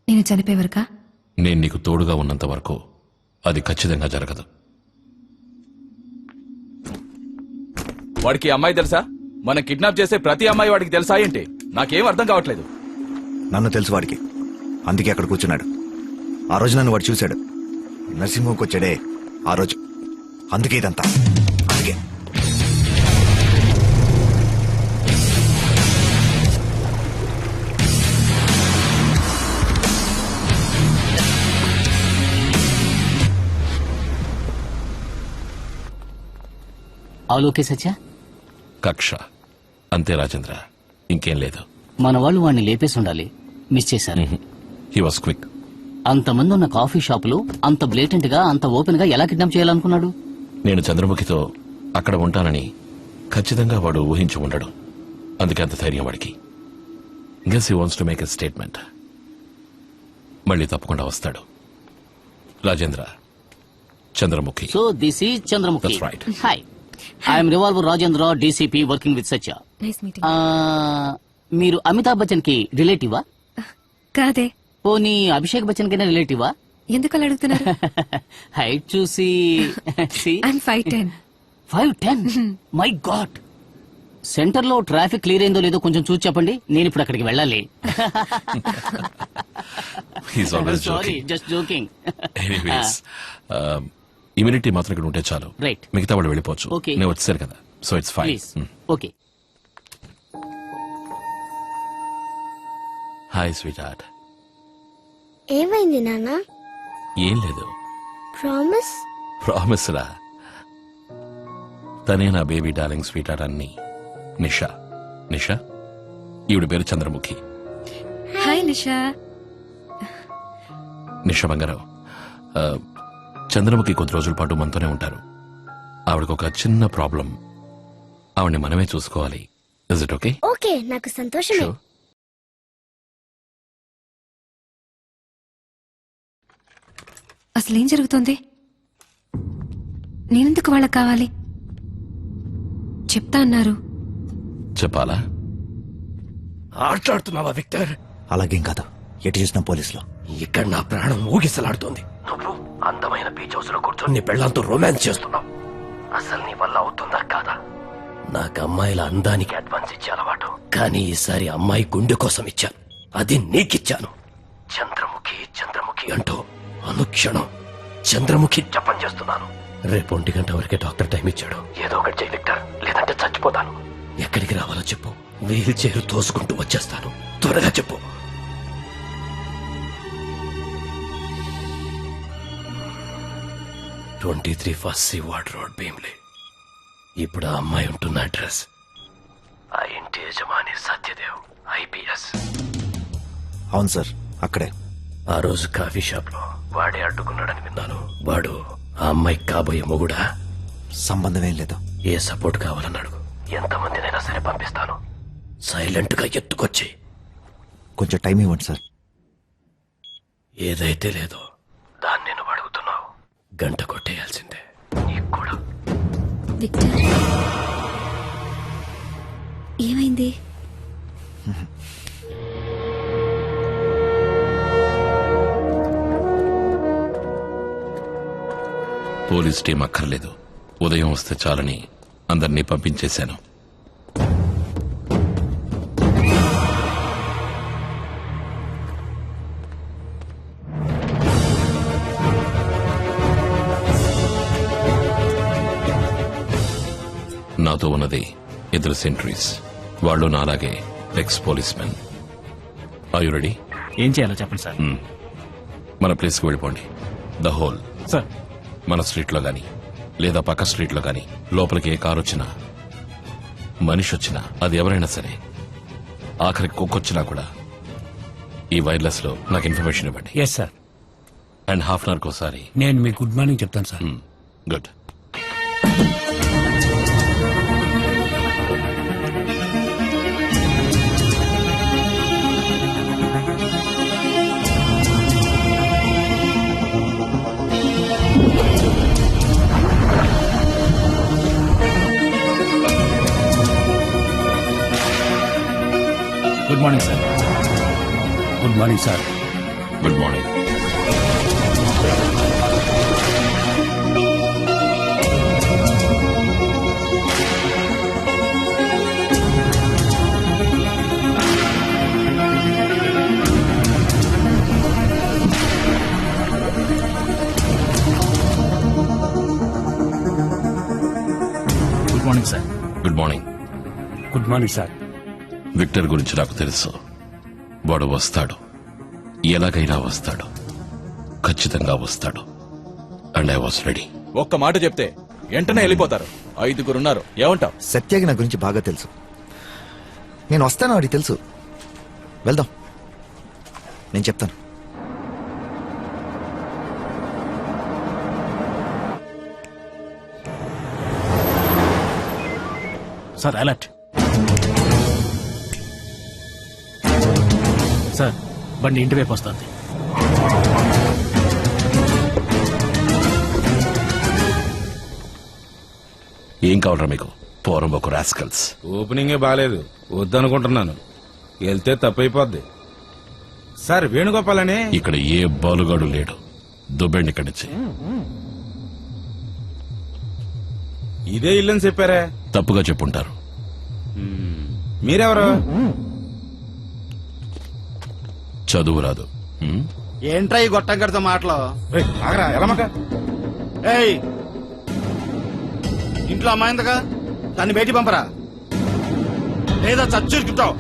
Speaker 3: నేను చనిపోయే వరకా?
Speaker 10: నేను నీకు తోడుగా ఉన్నంత వరకు అది ఖచ్చితంగా జరగదు.
Speaker 7: వాడికి అమ్మాయి తెలుసా? మనం కిడ్నాప్ చేసే ప్రతి అమ్మాయి వాడికి తెలుసా ఏంటి? నాకేం అర్థం కావట్లేదు.
Speaker 12: నన్ను తెలుసు వాడికి, అందుకే అక్కడ కూర్చున్నాడు. ఆ రోజు నన్ను వాడు చూశాడు. నరసింహకి వచ్చాడే ఆ రోజు, అందుకే ఇదంతా. అందుకే
Speaker 11: ఆలోకే సత్య,
Speaker 10: కక్ష అంతే రాజేంద్ర, ఇంకేం లేదు.
Speaker 11: మన వాళ్ళు వాడిని లేపేసి ఉండాలి, మిస్ చేశారు.
Speaker 10: He was quick.
Speaker 11: అంతమంది ఉన్న కాఫీ షాపులో అంత బ్లేటెంట్ గా, అంత ఓపెన్ గా ఎలా కిడ్నాప్ చేయాలనుకున్నాడు?
Speaker 10: నేను చంద్రముఖితో అక్కడ ఉంటానని ఖచ్చితంగా వాడు ఊహించి ఉండడు. అందుకే అంత ధైర్యం వాడికి. Guess he wants to make a statement. మళ్ళీ తప్పకుండా వస్తాడు. Rajendra, Chandramukhi.
Speaker 11: So this is Chandramukhi.
Speaker 10: That's right.
Speaker 11: Hi, I'm revolver Rajendra, DCP, working with Satya.
Speaker 3: Nice meeting.
Speaker 11: మీరు అమితాబ్ బచ్చన్ కి రిలేటివా?
Speaker 3: కాదే.
Speaker 11: పోనీ అభిషేక్ బచ్చన్ కైనా రిలేటివా?
Speaker 3: ఎందుకు అలా అడుగుతున్నారు?
Speaker 11: హైట్ చూసి
Speaker 3: I'm 5'10".
Speaker 11: 5'10"? My God. సెంటర్ లో ట్రాఫిక్ క్లియర్ అయిందో లేదో కొంచెం చూసి చెప్పండి, నేను ఇప్పుడు అక్కడికి వెళ్ళాలి.
Speaker 10: He's always
Speaker 11: sorry,
Speaker 10: joking.
Speaker 11: Just joking.
Speaker 10: Anyways, immunity మాత్రం ఇక్కడ ఉంటే చాలు.
Speaker 11: Right.
Speaker 10: మిగతా వాళ్ళు వెళ్ళిపోవచ్చు.
Speaker 11: Okay.
Speaker 10: నేను వచ్చేసారు కదా, so it's fine.
Speaker 11: Please. Okay.
Speaker 10: Hi sweet heart.
Speaker 9: ఏమైంది నాన్న?
Speaker 10: ఏం లేదు.
Speaker 9: ప్రామిస్?
Speaker 10: ప్రామిస్ రా. తనే నా బేబీ డార్లింగ్ స్వీట్ హార్ట్ అన్ని. నిషా. నిషా, ఈవిడ పేరు చంద్రముఖి.
Speaker 3: హాయ్ నిషా.
Speaker 10: నిషా బంగారావు, చంద్రముఖి కొద్ది రోజుల పాటు మనతోనే ఉంటారు. ఆవిడకు ఒక చిన్న ప్రాబ్లం, ఆవిడని మనమే చూసుకోవాలి. Is it okay?
Speaker 9: ఓకే, నాకు సంతోషమే.
Speaker 3: అసలేం జరుగుతోంది? నేనెందుకు వాళ్ళకి కావాలి? చెప్తా అన్నారు.
Speaker 10: చెప్పాలా?
Speaker 2: ఆట్లాడుతున్నావా విక్టర్?
Speaker 12: అలాగేం కాదు. ఎటు చూసిన పోలీసులు.
Speaker 8: ఇక్కడ నా ప్రాణం ఊగిసలాడుతోంది. నువ్వు అందమైన బీచ్ హౌస్ లో కూర్చొని నీ పెళ్ళంతో రొమాన్స్ చేస్తున్నావు. అసలు నీ వల్ల అవుతుందా కాదా? నాకు అమ్మాయిల అందానికి అడ్వాన్స్ ఇచ్చే అలవాటు, కానీ ఈసారి అమ్మాయి గుండె కోసం ఇచ్చాను. అది నీకిచ్చాను. చంద్రముఖి చంద్రముఖి అంటూ అనుక్షణం చంద్రముఖి జపం చేస్తున్నాను. రేపు 1 గంట వరకే డాక్టర్ టైం ఇచ్చాడు. ఏదో ఒకటి చేయి విక్టర్, లేదంటే చచ్చిపోతాను. ఎక్కడికి రావాలో చెప్పు, వీల్ చైర్ తోసుకుంటూ వచ్చేస్తాను. త్వరగా చెప్పు. "23 first c ward road, Bheemli." ఇప్పుడు ఆ అమ్మాయి ఉంటున్న అడ్రస్ ఆ ఇంటి యజమాని సత్యదేవ్, IPS.
Speaker 12: అవును సార్, అక్కడే.
Speaker 8: ఆ రోజు కాఫీ షాప్ లో వాడే అడ్డుకున్నాడని విన్నాను. వాడు ఆ అమ్మాయి కాబోయే మొగుడా?
Speaker 12: సంబంధమేం లేదు.
Speaker 8: ఏ సపోర్ట్ కావాలని అడుగు, ఎంతమందినైనా సరే పంపిస్తాను. సైలెంట్ గా ఎత్తుకొచ్చి.
Speaker 12: కొంచెం టైం ఇవ్వండి సార్.
Speaker 8: ఏదైతే లేదో దాన్ని నువ్వు అడుగుతున్నావు. గంట కొట్టేయాల్సిందే నీకు కూడా.
Speaker 4: విక్టర్, ఏమైంది?
Speaker 10: పోలీస్ టీం అక్కర్లేదు, ఉదయం వస్తే చాలని అందరినీ పంపించేశాను. నాతో ఉన్నది 2 సెంట్రీస్. వాళ్ళు నాలాగే ex policemen. Are you ready?
Speaker 15: ఏం చేయాలో చెప్పండి సార్.
Speaker 10: మన ప్లేస్కి వెళ్ళిపోండి. The whole.
Speaker 15: సార్,
Speaker 10: మన స్ట్రీట్లో గాని లేదా పక్క స్ట్రీట్లో గాని లోపలికి ఏ కారు వచ్చినా, మనిషి వచ్చినా, అది ఎవరైనా సరే, ఆఖరికి కుక్కొచ్చినా కూడా ఈ వైర్లెస్ లో నాకు ఇన్ఫర్మేషన్ ఇవ్వండి.
Speaker 16: Yes sir.
Speaker 10: And half an అవర్కి ఒకసారి
Speaker 16: నేను మీకు గుడ్ మార్నింగ్ చెప్తాను sir.
Speaker 10: Good.
Speaker 16: Good morning sir. Good morning sir.
Speaker 10: Good morning.
Speaker 16: Good morning sir.
Speaker 10: Good morning.
Speaker 16: Good morning sir.
Speaker 10: Victor గురించి నాకు తెలుసు. వాడు వస్తాడు, ఎలాగైనా వస్తాడు, ఖచ్చితంగా వస్తాడు. And I was ready.
Speaker 7: ఒక్క మాట చెప్తే వెంటనే వెళ్ళిపోతారు. 5 ఉన్నారు, ఏమంటావు?
Speaker 12: సత్యాకి నా గురించి బాగా తెలుసు. నేను వస్తాను, వాడికి తెలుసు. వెళ్దాం, నేను చెప్తాను.
Speaker 15: Sir, alert. సార్, బండి ఇంటి వైపు వస్తుంది.
Speaker 10: ఏం కావాలరా మీకు? పోరం ఒక రాస్కల్స్.
Speaker 14: ఓపెనింగే బాగాలేదు, వద్దనుకుంటున్నాను. వెళ్తే తప్పైపోద్ది. సార్, వేణుగోపాలని
Speaker 10: ఇక్కడ ఏ బాలుగాడు లేడు. దుబ్బెండి ఇక్కడి నుంచి.
Speaker 14: ఇదే ఇల్లని చెప్పారే.
Speaker 10: తప్పుగా చెప్పుంటారు.
Speaker 14: మీరెవరు?
Speaker 10: చదువు రాదు.
Speaker 14: ఏంట్రా ఈ గొట్టం కడితే మాటలు? ఏయ్, ఇంట్లో అమ్మాయిందిగా, దాన్ని బయటికి పంపరా, లేదా చచ్చుకుంటావు.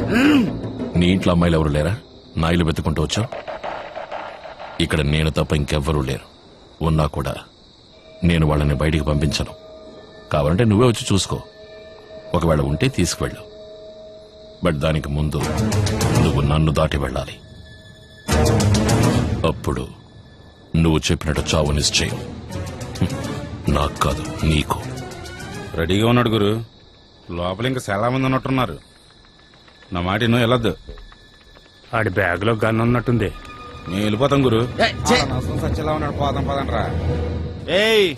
Speaker 10: నీ ఇంట్లో అమ్మాయిలు ఎవరు లేరా? నా ఇల్లు వెతుకుంటూ వచ్చావు. ఇక్కడ నేను తప్ప ఇంకెవ్వరూ లేరు. ఉన్నా కూడా నేను వాళ్ళని బయటికి పంపించను. కావాలంటే నువ్వే వచ్చి చూసుకో. ఒకవేళ ఉంటే తీసుకువెళ్ళు. బట్ దానికి ముందు నువ్వు నన్ను దాటి వెళ్ళాలి. అప్పుడు నువ్వు చెప్పినట్టు చావు నిశ్చయం. నాకు కాదు, నీకు.
Speaker 14: రెడీగా ఉన్నాడు గురు. లోపల ఇంకా చాలా మంది ఉన్నట్టున్నారు. నా మాట నువ్వు వెళ్ళొద్దు.
Speaker 15: ఆడి బ్యాగ్ లో గన్ ఉన్నట్టుంది.
Speaker 14: మేము వెళ్ళిపోతాం గురు. సచ్చేలా ఉన్నాడు, పోదాం పదండ్రా. ఏయ్,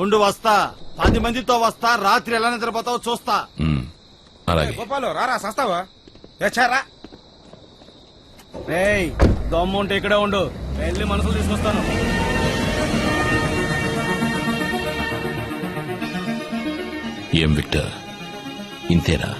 Speaker 14: ఉండు, వస్తా. 10 మందితో వస్తా. రాత్రి ఎలా నిద్రపోతావో చూస్తా.
Speaker 10: అలాగే.
Speaker 14: గోపాలు, రారా, సస్తావా? తెచ్చారా?
Speaker 16: దమ్ము ఉంటే ఇక్కడే ఉండు, వెళ్ళి మనసులు తీసుకొస్తాను.
Speaker 10: ఏం విక్టర్, ఇంతేనా?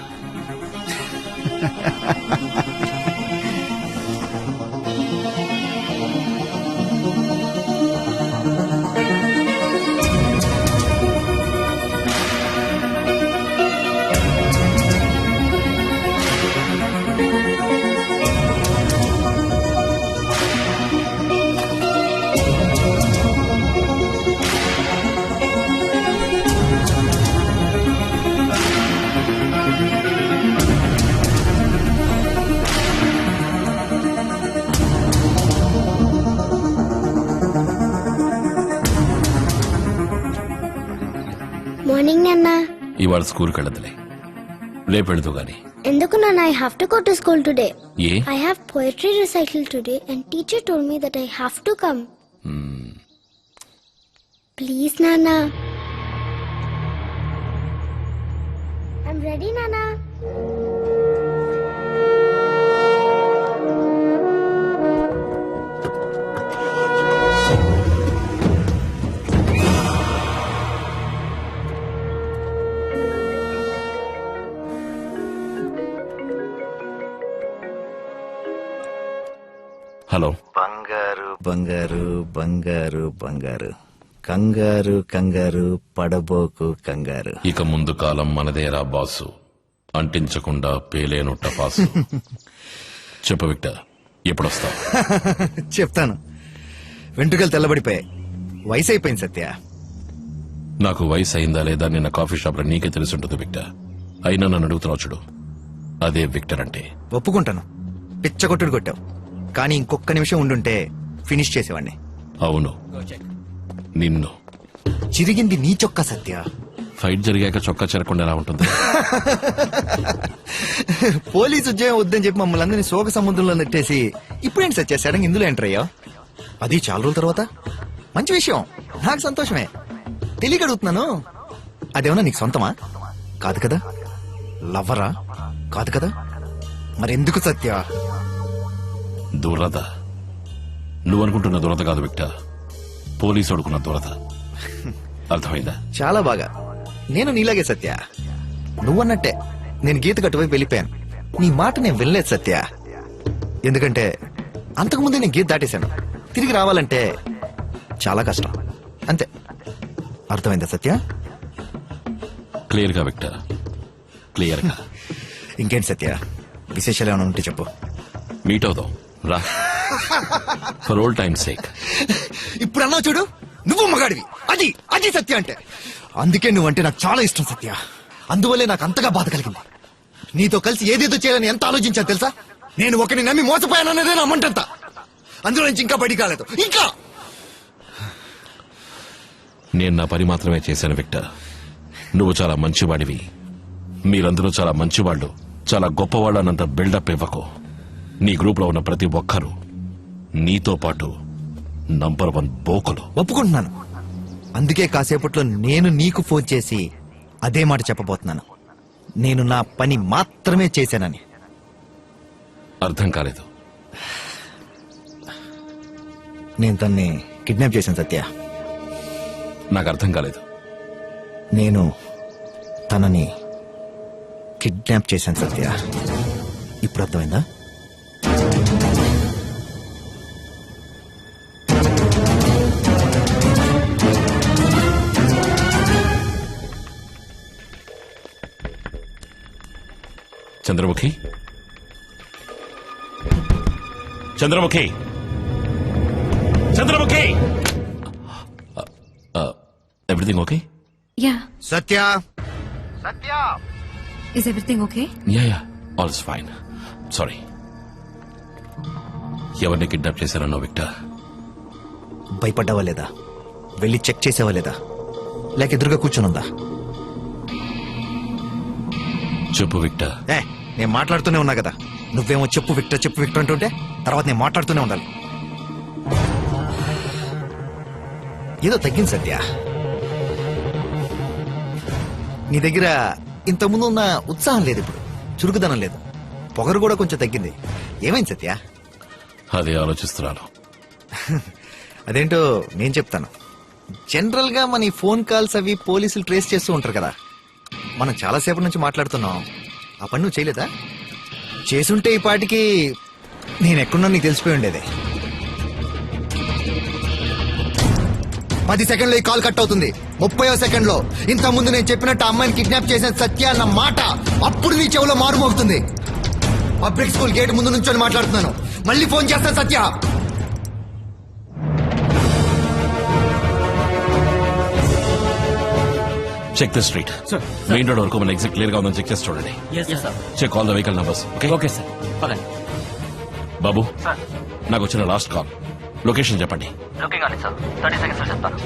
Speaker 19: మార్నింగ్ నాన్న.
Speaker 10: ఇవాళ స్కూల్కి వెళ్ళదులే, రేపు వెళదు గాని.
Speaker 19: ఎందుకు నాన్న? I have to go to school today.
Speaker 10: A?
Speaker 19: I have poetry recital today and teacher told me that I have to come. Please Nana. I'm ready Nana.
Speaker 10: Hello.
Speaker 12: బంగారు బంగారు బంగారు బంగారు, కంగారు కంగారు పడబోకు కంగారు.
Speaker 10: ఇక ముందు కాలం మనదేరా బాసు, అంటించకుండా పేలేను టపాసు. చెప్పు విక్టర్, ఎప్పుడొస్తావు?
Speaker 12: చెప్తాను. వెంట్రుకలు తెల్లబడిపోయాయి, వయసు అయిపోయింది సత్య.
Speaker 10: నాకు వయసు అయిందా లేదా నిన్న కాఫీ షాప్ లో నీకే తెలుసుంటుంది విక్టర్. అయినా నన్ను అడుగుతున్నావు చూడు, అదే విక్టర్ అంటే.
Speaker 12: ఒప్పుకుంటాను, పిచ్చగొట్టుడు కొట్టావు, కానీ ఇంకొక నిమిషం ఉండుంటే ఫినిష్ చేసేవాడిని.
Speaker 10: అవును, నిన్ను.
Speaker 12: చిరిగింది నీ చొక్కా సత్య.
Speaker 10: ఫైట్ జరిగాక చొక్కా చెరకుండా ఎలా ఉంటుంది?
Speaker 12: పోలీసు ఉద్యోగం వద్దని చెప్పి మమ్మల్ని అందరినీ శోక సముద్రంలో నెట్టేసి ఇప్పుడేంటి సత్య సడన్ ఇందులో ఎంటర్ అయ్యా? అది చాలా రోజుల తర్వాత. మంచి విషయం, నాకు సంతోషమే. తెలియక అడుగుతున్నాను, అదేమన్నా నీకు సొంతమా? కాదు కదా. లవ్వరా? కాదు కదా. మరెందుకు సత్య?
Speaker 10: దురద. నువ్వు అనుకుంటున్న దురద కాదు విక్టర్, పోలీసు అడుకున్న దురద. అర్థమైందా?
Speaker 12: చాలా బాగా. నేను నీలాగే సత్య, నువ్వన్నట్టే నేను గీత కట్టువైపు వెళ్ళిపోయాను. నీ మాట నేను వినలేదు సత్య, ఎందుకంటే అంతకుముందే నేను గీత దాటేశాను. తిరిగి రావాలంటే చాలా కష్టం, అంతే. అర్థమైందా సత్య?
Speaker 10: క్లియర్ గా విక్టర్, క్లియర్ గా.
Speaker 12: ఇంకేంటి సత్య, విశేషాలు ఏమైనా ఉంటే చెప్పు.
Speaker 10: మీట్ అవుదాం రా, ఫర్ ఓల్డ్ టైమ్ సేక్.
Speaker 12: ఇప్పుడు అన్నావు చూడు, నువ్వు మగాడివి. అది అది సత్య అంటే. అందుకే నువ్వంటే నాకు చాలా ఇష్టం సత్య. అందువల్లే నాకు అంతగా బాధ కలిగింది. నీతో కలిసి ఏదేదో చేయాలని ఎంత ఆలోచించాను తెలుసా? నేను ఒకరిని నమ్మి మోసపోయానన్నదే నా మంటంత. అందులో నుంచి ఇంకా బయటికి కాలేదు. ఇంకా
Speaker 10: నేను నా పని మాత్రమే చేశాను విక్టర్. నువ్వు చాలా మంచివాడివి, మీరందరూ చాలా మంచివాళ్ళు, చాలా గొప్పవాళ్ళు అన్నంత బిల్డప్ ఇవ్వకు. నీ గ్రూప్ లో ఉన్న ప్రతి ఒక్కరూ నీతో పాటు నంబర్ 1 బోకులు.
Speaker 12: ఒప్పుకుంటున్నాను. అందుకే కాసేపట్లో నేను నీకు ఫోన్ చేసి అదే మాట చెప్పబోతున్నాను. నేను నా పని మాత్రమే చేశానని.
Speaker 10: అర్థం కాలేదు.
Speaker 12: నేను తన్ని కిడ్నాప్ చేశాను సత్య.
Speaker 10: నాకు అర్థం కాలేదు.
Speaker 12: నేను తనని కిడ్నాప్ చేశాను సత్య. ఇప్పుడు అర్థమైందా?
Speaker 10: Chandramukhi, Chandramukhi, Chandramukhi. Everything okay?
Speaker 3: Yeah.
Speaker 12: Satya,
Speaker 3: is everything okay?
Speaker 10: Yeah yeah, all is fine. Sorry. ఎవరిని కిడ్నాప్ చేశారన్నో విక్టర్?
Speaker 12: భయపడ్డావా లేదా? వెళ్ళి చెక్ చేసావా లేదా? లేక ఎదురుగా కూర్చునుందా?
Speaker 10: చెప్పు విక్టర్.
Speaker 12: నేను మాట్లాడుతూనే ఉన్నా కదా. నువ్వేమో చెప్పు విక్టర్ చెప్పు విక్టర్ అంటుంటే తర్వాత నేను మాట్లాడుతూనే ఉండాలి. ఏదో తగ్గింది సత్య. నీ దగ్గర ఇంతకుముందు ఉన్న ఉత్సాహం లేదు, ఇప్పుడు చురుకుదనం లేదు, పొగరు కూడా కొంచెం తగ్గింది. ఏమైంది సత్య?
Speaker 10: అదే ఆలోచిస్తున్నాను.
Speaker 12: అదేంటో నేను చెప్తాను. జనరల్ గా మన ఈ ఫోన్ కాల్స్ అవి పోలీసులు ట్రేస్ చేస్తూ ఉంటారు కదా. మనం చాలాసేపటి నుంచి మాట్లాడుతున్నాం. ఆ పని నువ్వు చేయలేదా? చేసుంటే ఈ పాటికి నేను ఎక్కడున్నా నీకు తెలిసిపోయి ఉండేది. 10 సెకండ్లో ఈ కాల్ కట్ అవుతుంది. 30వ సెకండ్లో ఇంత ముందు నేను చెప్పినట్టు అమ్మాయిని కిడ్నాప్ చేసిన సత్య అన్న మాట అప్పుడు నీ చెవులో మారుమోగుతుంది. పబ్లిక్ స్కూల్ గేట్ ముందు నుంచొని మాట్లాడుతున్నాను. మళ్ళీ ఫోన్ చేస్తాను Satya.
Speaker 10: Check the street. Main road వరకు మన ఎగ్జిట్ క్లియర్ గా ఉందని చెక్ చేసి చూడండి. Check all the vehicle numbers.
Speaker 11: Okay sir. పదండి.
Speaker 10: బాబు, నాకు వచ్చిన లాస్ట్ కాల్ లొకేషన్ చెప్పండి.
Speaker 17: Looking on sir. 30 seconds చెప్తాను.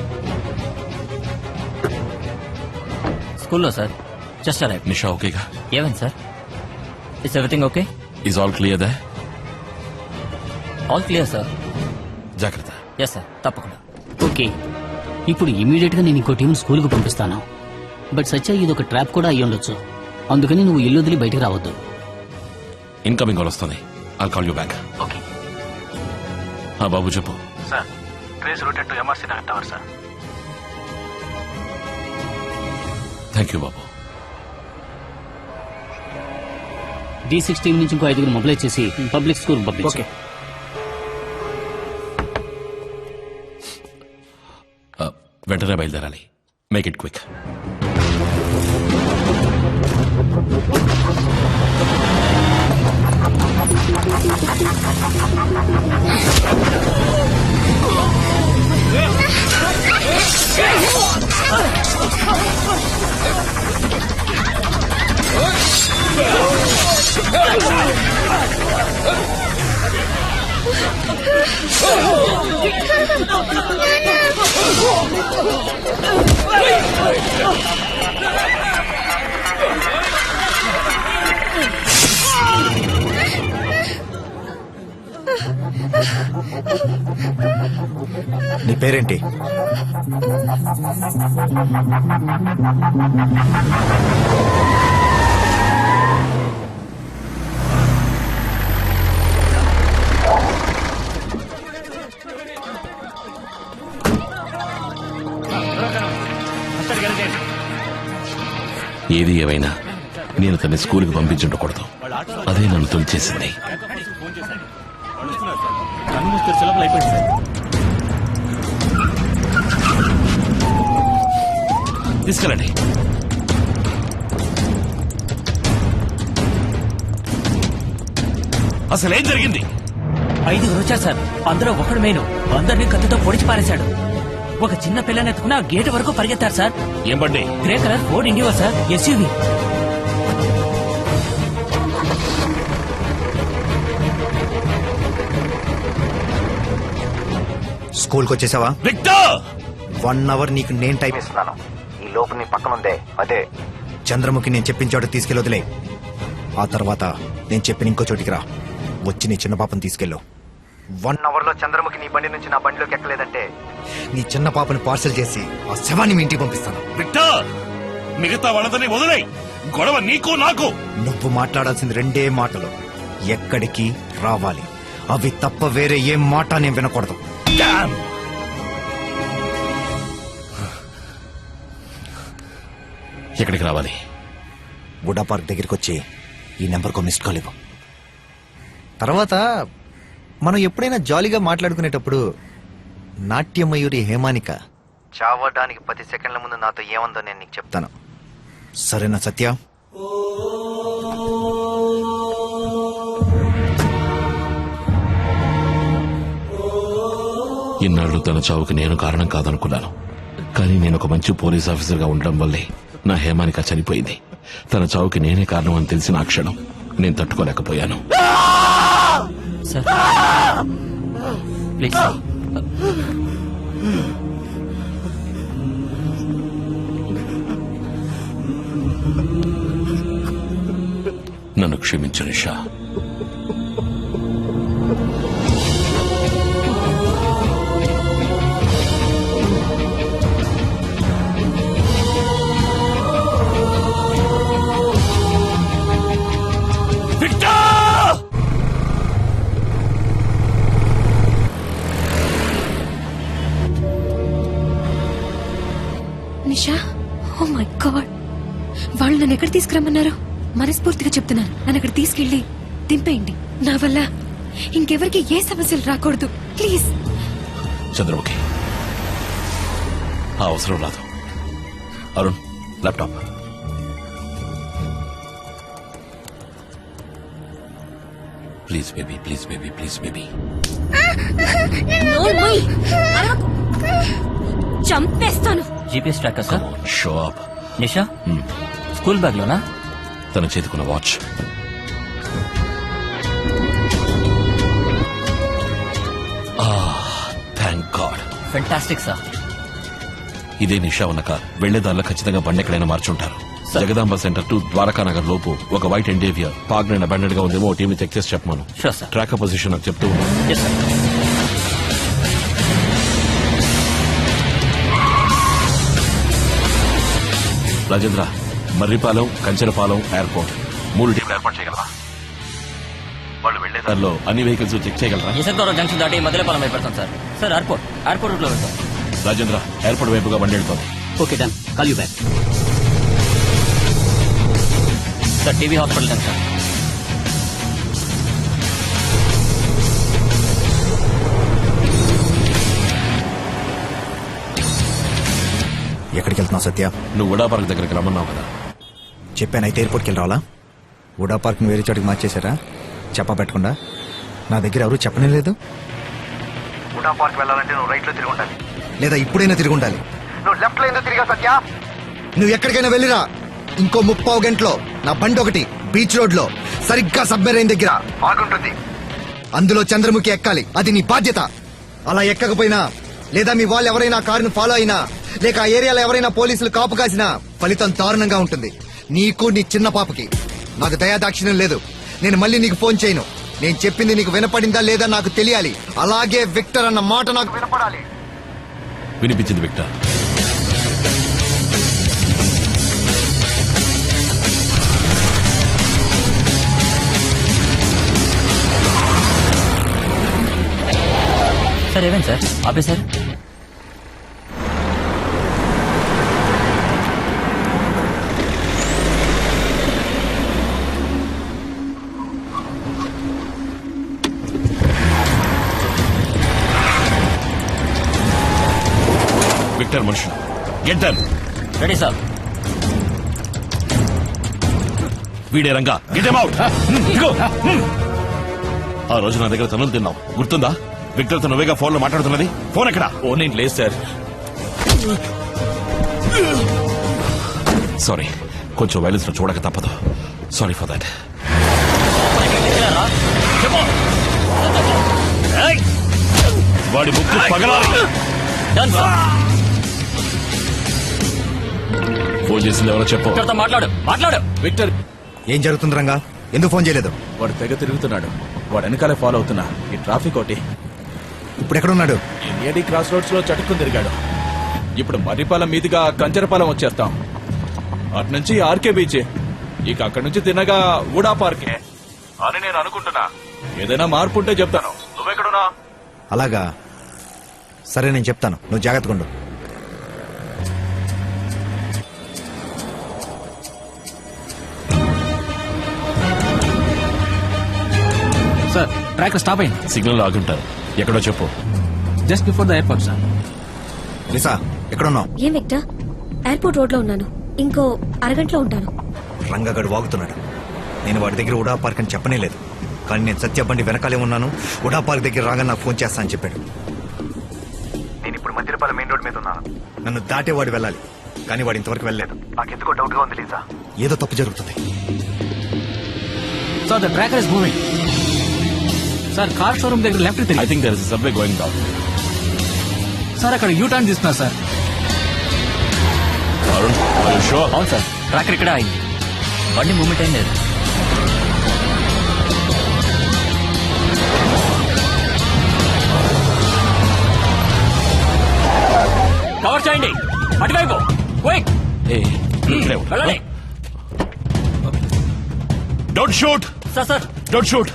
Speaker 17: స్కూల్లో సార్. Just arrive.
Speaker 10: నిషా ఓకేగా?
Speaker 17: ఏమైంది sir? It's everything okay?
Speaker 10: Is all clear there?
Speaker 17: All clear sir.
Speaker 10: జాగ్రత్త.
Speaker 17: ఎస్ సార్, తప్పకుండా.
Speaker 11: ఓకే, ఇప్పుడు ఇమీడియట్ గా నేను ఇంకో టీం స్కూల్ కు పంపిస్తాను. బట్ సత్య ఇది ఒక ట్రాప్ కూడా అయ్యి ఉండొచ్చు. అందుకని నువ్వు ఇల్లు వదిలి బయటికి రావద్దు.
Speaker 10: ఇన్కమింగ్ కాల్ వస్తుంది. I'll call you back.
Speaker 17: Okay.
Speaker 10: బాబు చెప్పు.
Speaker 15: Sir, trace routed to MRC Nagar tower sir.
Speaker 10: Thank you బాబు.
Speaker 11: D6 టీం నుంచి ఇంకో 5 మొబైల్ చేసి పబ్లిక్ స్కూల్ పంపించు.
Speaker 10: వెంటనే బయలుదేరాలి. Make it quick.
Speaker 12: నీ పేరేంటి?
Speaker 10: ఏది ఏమైనా నేను తన స్కూల్కి పంపించుండకూడదు. అదే నన్ను తొలిచేసింది. తీసుకెళ్ళండి. అసలు ఏం జరిగింది?
Speaker 13: 5 వచ్చారు సార్. అందులో ఒకడు మేను అందరినీ కత్తితో పొడిచి పారేశాడు. ఒక చిన్న పిల్లని ఎత్తుకుని ఆ గేట్ వరకు పరిగెత్తారు సార్.
Speaker 10: ఏం బండి?
Speaker 13: గ్రే కలర్ ఫోర్డ్ ఇండియో సార్, ఎస్యూవి.
Speaker 12: స్కూల్కి వచ్చేసావా?
Speaker 10: విక్టర్,
Speaker 12: 1 hour నీకు నేను టైం ఇస్తున్నాను. ఈ లోపు నీ పక్కన ఉందే అదే చంద్రముఖి. నేను చెప్పిన చోట తీసుకెళ్ళి వదిలే. ఆ తర్వాత నేను చెప్పిన ఇంకో చోటికి రా. వచ్చి నీ చిన్న పాపను తీసుకెళ్ళు. 1 hour లో చంద్రముఖి నీ బండి నుంచి నా బండిలోకి ఎక్కలేదంటే నీ చిన్న పాపని పార్సల్ చేసి ఆ శవాన్ని మీ ఇంటికి పంపిస్తాను.
Speaker 10: విక్టర్, మిగతా వాళ్ళని వదిలే. గొడవ నీకు నాకు.
Speaker 12: నువ్వు మాట్లాడాల్సింది 2 మాటలు. ఎక్కడికి రావాలి, అవి తప్ప వేరే ఏం మాట నేను వినకూడదు.
Speaker 10: ఎక్కడికి రావాలి?
Speaker 12: బుడా పార్క్ దగ్గరికి వచ్చి ఈ నెంబర్కు మిస్డ్ కాల్ ఇవ్వు. తర్వాత మనం ఎప్పుడైనా జాలీగా మాట్లాడుకునేటప్పుడు నాట్యమయూరి హేమానిక చావడానికి 10 సెకండ్ల ముందు నాతో ఏమందో నేను నీకు చెప్తాను. సరేనా సత్య?
Speaker 10: ఇన్నాళ్ళు తన చావుకి నేను కారణం కాదనుకున్నాను. కానీ నేను ఒక మంచి పోలీస్ ఆఫీసర్ గా ఉండడం వల్లే నా హేమానిక చనిపోయింది. తన చావుకి నేనే కారణం అని తెలిసిన ఆ క్షణం నేను తట్టుకోలేకపోయాను.
Speaker 17: Sir please.
Speaker 10: నన్ను క్షమించు నిషా.
Speaker 3: ఎక్కడ తీసుకురమ్మన్నారు? మనస్ఫూర్తిగా చెప్తున్నాను, నన్ను అక్కడ తీసుకెళ్ళి దింపేయండి. నా వల్ల ఇంకెవరికి ఏ సమస్యలు రాకూడదు, ప్లీజ్.
Speaker 10: చంద్రముఖి, ఆ అవసరం రాదు. Arun, laptop. Please baby, please baby, please baby.
Speaker 1: చంపేస్తాను.
Speaker 17: GPS tracker sir.
Speaker 10: Show up.
Speaker 17: Nisha school bag లోనా?
Speaker 10: తన చేతికున్న watch. Thank god.
Speaker 17: Fantastic sir.
Speaker 10: ఇదే నిషా ఉన్న కార్. వెళ్లేదారిలో ఖచ్చితంగా బండి ఎక్కడైనా మార్చుంటారు. జగదాంబ సెంటర్ టు ద్వారకా నగర్ లోపు ఒక వైట్ ఎండేవియర్ పార్క్ నేను అబాండెడ్ గా ఉందేమో టీమ్ చెక్ చేసి చెప్పమాను. ట్రాకర్ పొజిషన్ నాకు చెప్తూ ఉన్నాను. రాజేంద్ర, మర్రిపాలెం, కంచెరపాలెం ఎయిర్పోర్ట్ 3 టీంలు ఏర్పాటు చేయగలరా? వాళ్ళు వెళ్లేదారిలో అన్ని వెహికల్స్ చెక్ చేయగలరా?
Speaker 17: యశోదవరం జంక్షన్ దాటి మధ్యలపాలెం అయిపోతాం సార్. సార్ ఎయిర్పోర్ట్ రూట్ లో వెళ్తాం.
Speaker 10: రాజేంద్ర, ఎయిర్పోర్ట్ వైపుగా బండి వెళ్తుంది.
Speaker 11: Okay done. Call you back. Sir TV hospital done sir.
Speaker 12: ఎక్కడికి వెళ్తున్నావు సత్య?
Speaker 10: నువ్వు ఉడా పార్క్ దగ్గరికి రమ్మన్నావు కదా.
Speaker 12: చెప్పానైతే ఎయిర్పోర్ట్కి వెళ్ళి రావాలా? ఉడా పార్క్ని వేరే చోటికి మార్చేశారా చెప్పా పెట్టకుండా? నా దగ్గర ఎవరు చెప్పనే లేదు. ఉడా పార్క్ వెళ్ళాలంటే నువ్వు రైట్ లో తిరిగి ఉండాలి, లేదా ఇప్పుడైనా తిరిగి ఉండాలి. నువ్వు లెఫ్ట్ లో ఎందుకు తిరిగా సత్య? నువ్వు ఎక్కడికైనా వెళ్ళిరా, ఇంకో 30 గంటలో నా బండి ఒకటి బీచ్ రోడ్ లో సరిగ్గా సబ్మెరైన్ దగ్గర ఆగుంటుంది. అందులో చంద్రముఖి ఎక్కాలి, అది నీ బాధ్యత. అలా ఎక్కకపోయినా, లేదా మీ వాళ్ళు ఎవరైనా కారును ఫాలో అయినా, లేక ఆ ఏరియాలో ఎవరైనా పోలీసులు కాపు కాసినా ఫలితం దారుణంగా ఉంటుంది. నీకు, నీ చిన్న పాపకి. నాకు దయాదాక్షిణ్యం లేదు. నేను మళ్ళీ నీకు ఫోన్ చేయను. నేను చెప్పింది నీకు వినపడిందా లేదా నాకు తెలియాలి. అలాగే విక్టర్ అన్న మాట నాకు వినపడాలి.
Speaker 10: వినిపించింది విక్టర్.
Speaker 17: సార్ ఏమేం సార్ ఆపే సార్?
Speaker 10: విక్టర్ మనుషులు గెట్ దెమ్.
Speaker 17: Ready sir.
Speaker 10: వీడే రంగా, గెట్ దెమ్ అవుట్. ఇగో, ఆ రోజు నా దగ్గర తనులు తిన్నావు, గుర్తుందా? విక్టర్ తో నువ్వేగా ఫోన్ లో మాట్లాడుతున్నది. ఫోన్ ఎక్కడా?
Speaker 7: ఫోన్ ఏంటి లేదు సార్.
Speaker 10: సారీ, కొంచెం వైలెన్స్ లో చూడక తప్పదు. Sorry for that. వాడి ముక్కు పగలాలి. ఫోన్ చేసింది ఎవరో చెప్పు.
Speaker 17: మాట్లాడు.
Speaker 7: విక్టర్,
Speaker 12: ఏం జరుగుతుంది రంగా? ఎందుకు ఫోన్ చేయలేదు?
Speaker 7: వాడు తెగ తిరుగుతున్నాడు. వాడు వెనకాలే ఫాలో అవుతున్నా. ఈ ట్రాఫిక్ ఒకటి.
Speaker 12: ఇప్పుడు ఎక్కడున్నాడు?
Speaker 7: ఏడి క్రాస్ రోడ్స్ లో చటుక్కుని తిరిగాడు. ఇప్పుడు మర్రిపాలెం మీదుగా కంచెరపాలెం వచ్చేస్తాం. అటు నుంచి ఆర్కే బీచ్, ఇక అక్కడి నుంచి తిన్నగా ఊడా పార్కే అని నేను అనుకుంటున్నా. ఏదైనా మార్పు ఉంటే చెప్తాను. నువ్వెక్కడున్నా?
Speaker 12: అలాగా, సరే నేను చెప్తాను, నువ్వు జాగ్రత్తగా ఉండు.
Speaker 5: సార్ ట్రాక్ స్టాప్ అయింది.
Speaker 10: సిగ్నల్ ఆగుంటారు. ఎక్కడో చెప్పు.
Speaker 5: Just before the airport sir.
Speaker 12: Lisa, ఎక్కడున్నావు?
Speaker 1: ఏం విక్టర్? ఎయిర్పోర్ట్ రోడ్ లో ఉన్నాను. ఇంకో అరగంటలో ఉంటాను.
Speaker 12: రంగగడు వాగుతున్నాడు. నేను వాడి దగ్గర ఉడా పార్క్ అని చెప్పనే లేదు, కానీ నేను సత్య బండి వెనకాలే ఉన్నాను. ఉడా పార్క్ దగ్గర రాగా నాకు ఫోన్ చేస్తా అని చెప్పాడు. నేను ఇప్పుడు మధ్యపాలెం మెయిన్ రోడ్ మీద ఉన్నాను. నన్ను దాటే వాడు వెళ్ళాలి, కానీ వాడు ఇంతవరకు వెళ్ళలేదు. నాకెందుకో డౌట్ గా ఉంది లీజా. ఏదో తప్పు జరుగుతుంది.
Speaker 5: Sir the tracker is moving. Sir car showroom దగ్గర లెఫ్ట్ తిరిగి.
Speaker 10: I think there is subway going down.
Speaker 5: Sir అక్కడ యూ టర్న్ తీసుకున్నారు sir.
Speaker 10: Arun, are you sure?
Speaker 17: అవును సార్, ట్రాకర్ ఇక్కడ అయింది. బండి మూమెంట్ ఏం లేదు. కవర్ చేయండి, అటువైపు క్విక్. వెళ్ళండి.
Speaker 10: Don't shoot.
Speaker 17: Sir
Speaker 10: don't shoot.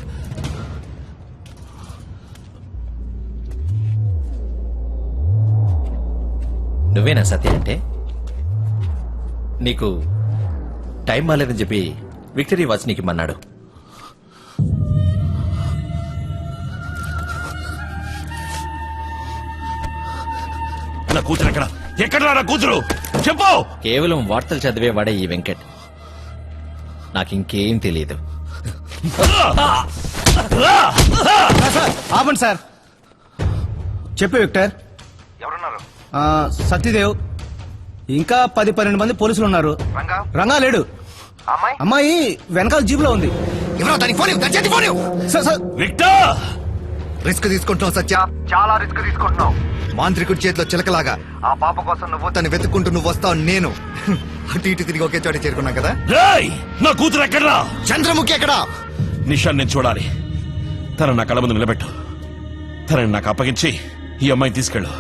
Speaker 8: నువ్వేనా సత్య అంటే? నీకు
Speaker 20: టైం బాగాలేదని చెప్పి విక్టరీ వాచ్ నీకు ఇమ్మన్నాడు.
Speaker 10: నా కూతురు ఎక్కడ? ఎక్కడ నా కూతురు? చెప్పు.
Speaker 20: కేవలం వార్తలు చదివేవాడే ఈ వెంకట్. నాకు ఇంకేం తెలియదు.
Speaker 2: ఆపండి సార్. చెప్పు విక్టర్.
Speaker 12: ఎవరున్నారు?
Speaker 2: సత్యదేవ్, ఇంకా 10-12 మంది పోలీసులు ఉన్నారు. రంగా లేడు. అమ్మాయి వెనకాల జీబులో ఉంది.
Speaker 12: రిస్క్ తీసుకుంటున్నావు సత్య, చాలా రిస్క్ తీసుకుంటున్నావు. మాంత్రికుడి చేతిలో చిలకలాగా ఆ పాప కోసం నువ్వు తను వెతుక్కుంటూ నువ్వు వస్తావు. నేను అటు ఇటు తిరిగి ఒకే చోట చేరుకున్నా కదా.
Speaker 10: నా కూతురు ఎక్కడా?
Speaker 12: చంద్రముఖి ఎక్కడా?
Speaker 10: నిషాన్ నేను చూడాలి. తన నా కళ్ళ ముందు నిలబెట్టు. తనని నాకు అప్పగించి ఈ అమ్మాయిని తీసుకెళ్ళు.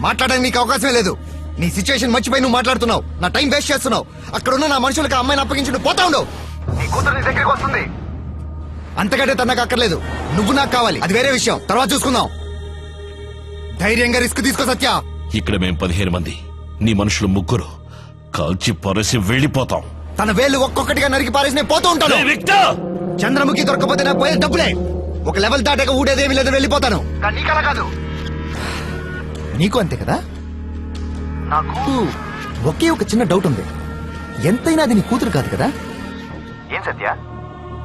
Speaker 12: మాట్లాడడానికి నీకు అవకాశమే లేదు. నీ సిచ్యువేషన్ మర్చిపోయి నువ్వు మాట్లాడుతున్నావు. నా టైం వేస్ట్ చేస్తున్నావు. అక్కడ ఉన్న నా మనుషులకు ఆ అమ్మాయిని అప్పగించి నువ్వు పోతా ఉండవు. నీ కూతురు నీ దగ్గరికి వస్తుంది. అంతకంటే తన నాకు అక్కర్లేదు. నువ్వు నాకు కావాలి, అది వేరే విషయం. తర్వాత చూసుకుందాం. ధైర్యంగా రిస్క్ తీసుకో సత్య.
Speaker 10: ఇక్కడ మేం 15 మంది, నీ మనుషులు 3. కాల్చి పరేసి వెళ్ళిపోతాం.
Speaker 12: తన వేళ్ళు ఒక్కొక్కటిగా నరికి పారేసి నేను పోతూ ఉంటాను. చంద్రముఖి దొరకపోతే నాకు పోయే డబ్బులే. ఒక లెవెల్ దాటాక ఊడేదేమీ లేదు, వెళ్ళిపోతాను. నీకలా కాదు. నీకు అంతే కదా. నాకు ఒకే ఒక చిన్న డౌట్ ఉంది. ఎంతైనా అది నీ కూతురు కాదు కదా. ఏం సత్య?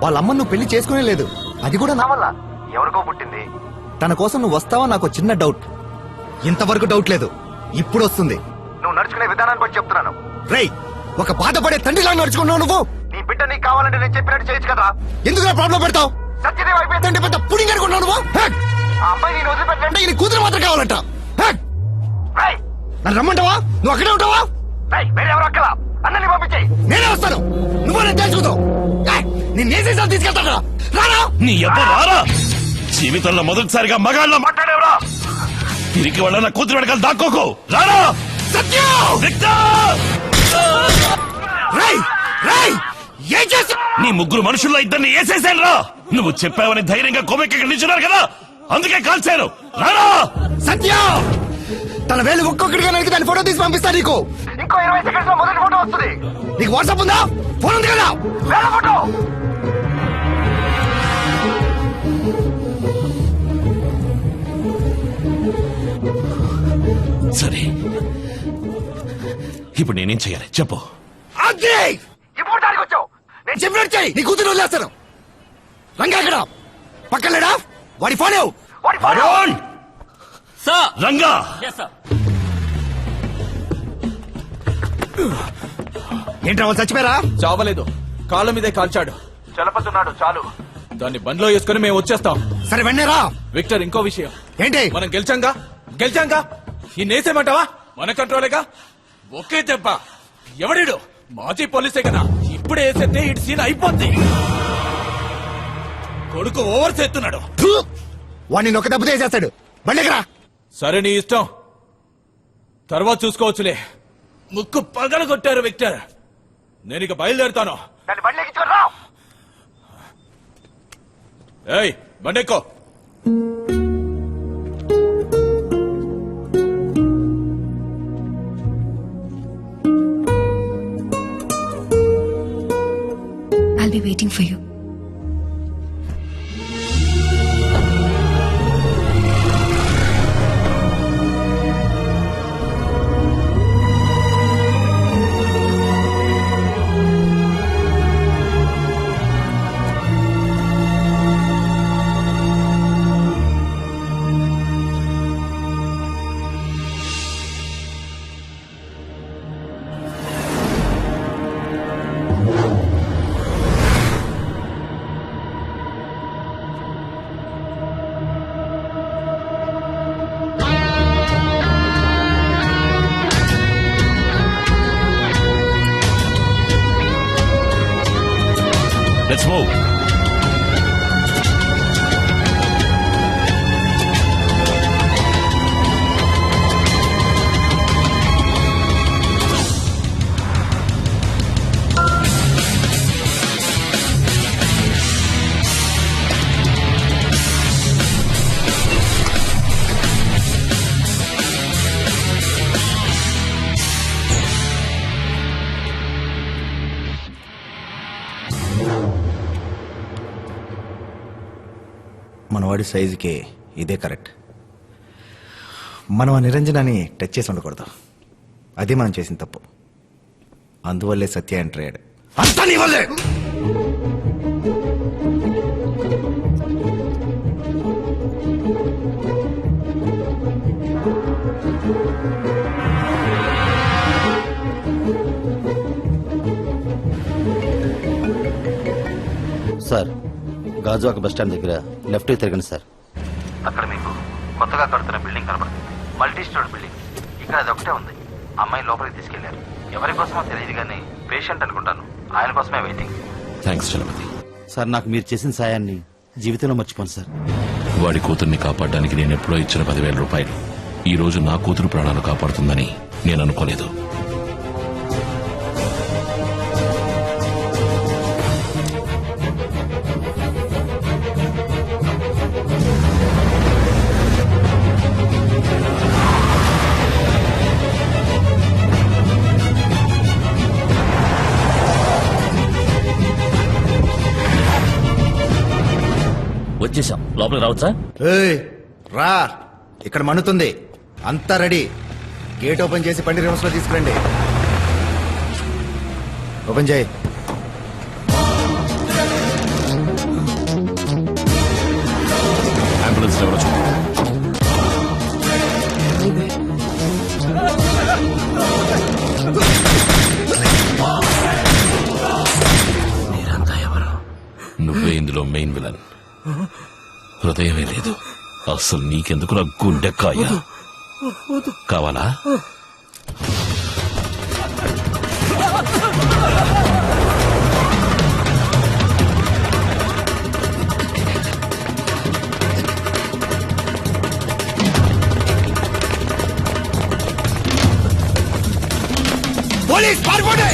Speaker 12: వాళ్ళ అమ్మ నువ్వు పెళ్లి చేసుకునే లేదు. అది కూడా నా వల్ల. ఎవరికో పుట్టింది. తన కోసం నువ్వు వస్తావా నాకు చిన్న డౌట్. ఇంతవరకు డౌట్ లేదు, ఇప్పుడు వస్తుంది. నువ్వు నడుచుకునే విధానాన్ని బట్టి చెప్తున్నాను. రేయ్, ఒక బాధపడే తండ్రిలా నడుచుకున్నావు నువ్వు. నీ బిడ్డ నీకు కావాలంటే నేను చెప్పినట్టు చేయొచ్చు కదా. ఎందుకు ప్రాబ్లం పెడతావు? సత్యదేవ్ అయిపోయిందంటే పెద్ద పుడింగ్ అనుకుంటున్నావు నువ్వు. ఆ అమ్మాయి నేను వదిలిపెట్టంటే నీ కూతురు మాత్రం కావాలంట. నన్ను రమ్మంటావా? నువ్వు అక్కడే ఉంటావా? వేరెవరు అక్కలా అన్నని పంపించాయి. నేనే వస్తాను. నువ్వు నేను తెలుసుకుందావు. నేను తీసుకెళ్తాను. రారా
Speaker 10: నీ ఎవ్వరు రారా. జీవితంలో మొదటిసారిగా మగాళ్ళ మాట్లాడేవరా. తిరిగి వాళ్ళ నా కూతురు వెనకాల దాక్కోకు. రారా నీ 3 మనుషుల్లో 2 వేసేసాను రా. నువ్వు చెప్పావని ధైర్యంగా కొమ్మెక్కి నిల్చున్నారు కదా, అందుకే కాల్చాను. రారా
Speaker 12: సత్య. తన వేలు ఒక్కొక్కటిగా నరికి దాని ఫోటో తీసి పంపిస్తా నీకు. ఇంకో 20 సెకండ్స్ లో మొదటి ఫోటో వస్తుంది. నీకు వాట్సాప్ ఉందా? ఫోన్ ఉంది కదా. వేల ఫోటో.
Speaker 10: సరే, ఇప్పుడు నేనేం చెయ్యాలి చెప్పు.
Speaker 12: ఇప్పుడు దానికి వచ్చావు. నేను చెప్పినట్టు చెయ్యి. నీ కూతురు వదిలేస్తాను. రంగా ఎక్కడ? పక్కన లేడా? వాడి ఫోన్ ఇవ్వు.
Speaker 10: రంగా
Speaker 12: ఏంట్రా వాళ్ళు చచ్చిపోయారా?
Speaker 7: చావలేదు, కాళ్ళ మీదే కాల్చాడు. చలపతున్నాడు చాలు. దాన్ని బండ్లో వేసుకుని మేము వచ్చేస్తాం.
Speaker 12: సరే వెన్నరా.
Speaker 7: విక్టర్, ఇంకో విషయం
Speaker 12: ఏంటి?
Speaker 7: మనం గెలిచాంగా ఈ నేసేమంటావా? మన కంట్రోలేగా. ఒకే దెబ్బ. ఎవడిడు? మాజీ పోలీసే కదా. ఇప్పుడే వేసేస్తే ఇటు సీన్ అయిపోద్ది. కొడుకు ఓవర్ చేస్తున్నాడు.
Speaker 12: వాడిని ఒక దెబ్బ చేసేస్తాడు. బండికిరా.
Speaker 7: సరే నీ ఇష్టం, తర్వాత చూసుకోవచ్చులే. ముక్కు పగల కొట్టారు విక్టర్. నేను ఇక బయలుదేరుతాను. ఏయ్, బండెక్కో.
Speaker 3: I'll be waiting for you.
Speaker 10: Let's move.
Speaker 12: మనవాడి సైజుకి ఇదే కరెక్ట్. మనం ఆ నిరంజనాన్ని టచ్ చేసి ఉండకూడదు. అది మనం చేసిన తప్పు. అందువల్లే సత్య ఎంటర్ అయ్యాడు. అంతా నీ వల్లే.
Speaker 2: సార్, గాజువాక బస్ స్టాండ్ దగ్గర లెఫ్ట్ తిరగండి సార్.
Speaker 20: అక్కడ మీకు కొత్తగా కడుతున్న బిల్డింగ్ కనబడుతుంది. Multi store building. ఇక్కడ అది ఒకటే ఉంది. అమ్మాయి లోపలికి తీసుకెళ్లారు. ఎవరి కోసమో తెలియదు కానీ పేషెంట్ అనుకుంటాను. ఆయన కోసమే వెయిటింగ్.
Speaker 10: థ్యాంక్స్ చలపతి.
Speaker 2: సార్, నాకు మీరు చేసిన సాయాన్ని జీవితంలో మర్చిపోను సార్.
Speaker 10: వాడి కూతుర్ని కాపాడడానికి నేను ఎప్పుడో ఇచ్చిన 10,000 రూపాయలు ఈ రోజు నా కూతురు ప్రాణాలు కాపాడుతుందని నేను అనుకోలేదు.
Speaker 17: వచ్చేసాం. లోపలికి రావచ్చా?
Speaker 12: ఏయ్, రా. ఇక్కడ మన్నుతుంది. అంతా రెడీ. గేట్ ఓపెన్ చేసి బండి రివర్స్ లో తీసుకురండి. ఓపెన్ చేయి.
Speaker 10: అంబులెన్స్ ఎవరో చూడండి. నువ్వే ఇందులో మెయిన్ విలన్. హృదయమే లేదు. అసలు నీకెందుకు నా గుండెకాయ కావాలా?
Speaker 12: పోలీస్ పారిపోండి.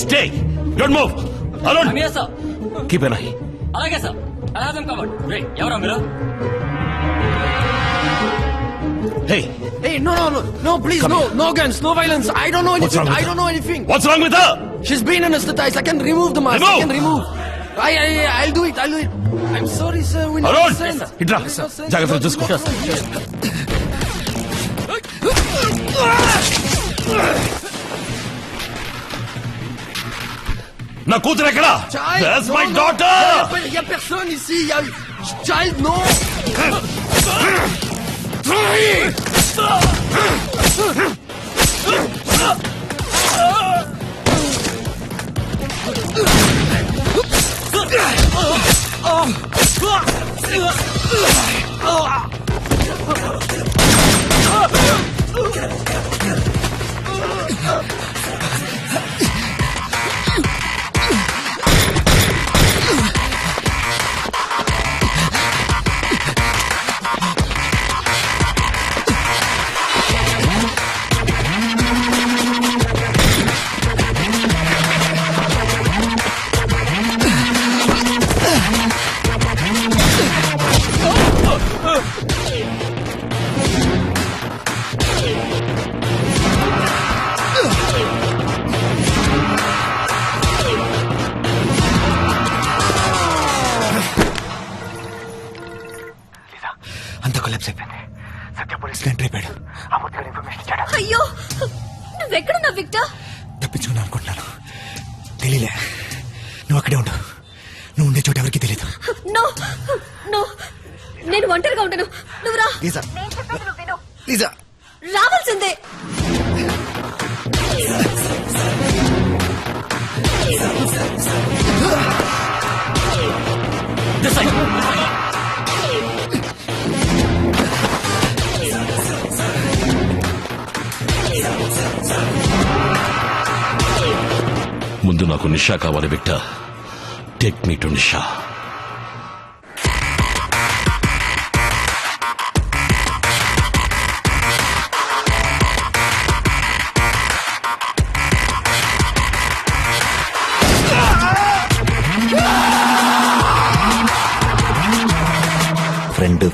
Speaker 10: Stay! Don't move! Alone! Keep an eye.
Speaker 11: అలాగే సార్. ఎవరా మీరు?
Speaker 10: Hey!
Speaker 20: Hey, no, please, no guns, no violence. I don't know anything. I don't know anything.
Speaker 10: What's wrong with her?
Speaker 20: She's been anesthetized. I can remove the mask. I can remove. I'll do it. I'm sorry, sir. We never
Speaker 10: Alone!
Speaker 20: sent.
Speaker 10: Hidra! Jagrata, just go. నా కూతురు ఎక్కడా? That's my daughter!
Speaker 20: Il y a personne ici. Il y a child, no.
Speaker 12: అంత collapse అయిపోయింది. సత్య పోలీసులు enter అయిపోయాడు. ఆ Mudra information ఇచ్చాడు.
Speaker 3: అయ్యో, నువ్వెక్కడున్నా విక్టర్?
Speaker 12: తప్పించుకున్నా అనుకుంటున్నాను. తెలియలే. నువ్వు అక్కడే ఉండు. నువ్వు ఉండే చోట ఎవరికి తెలియదు.
Speaker 3: నో నో, నేను ఒంటరిగా ఉంటాను. నువ్వు రా.
Speaker 12: లీజా,
Speaker 3: నేను చెప్పేది నువ్వు విను.
Speaker 12: లీజా,
Speaker 3: రావాల్సిందే.
Speaker 10: ముందు నాకు నిషా కావాలి Victor. Take me to Nisha.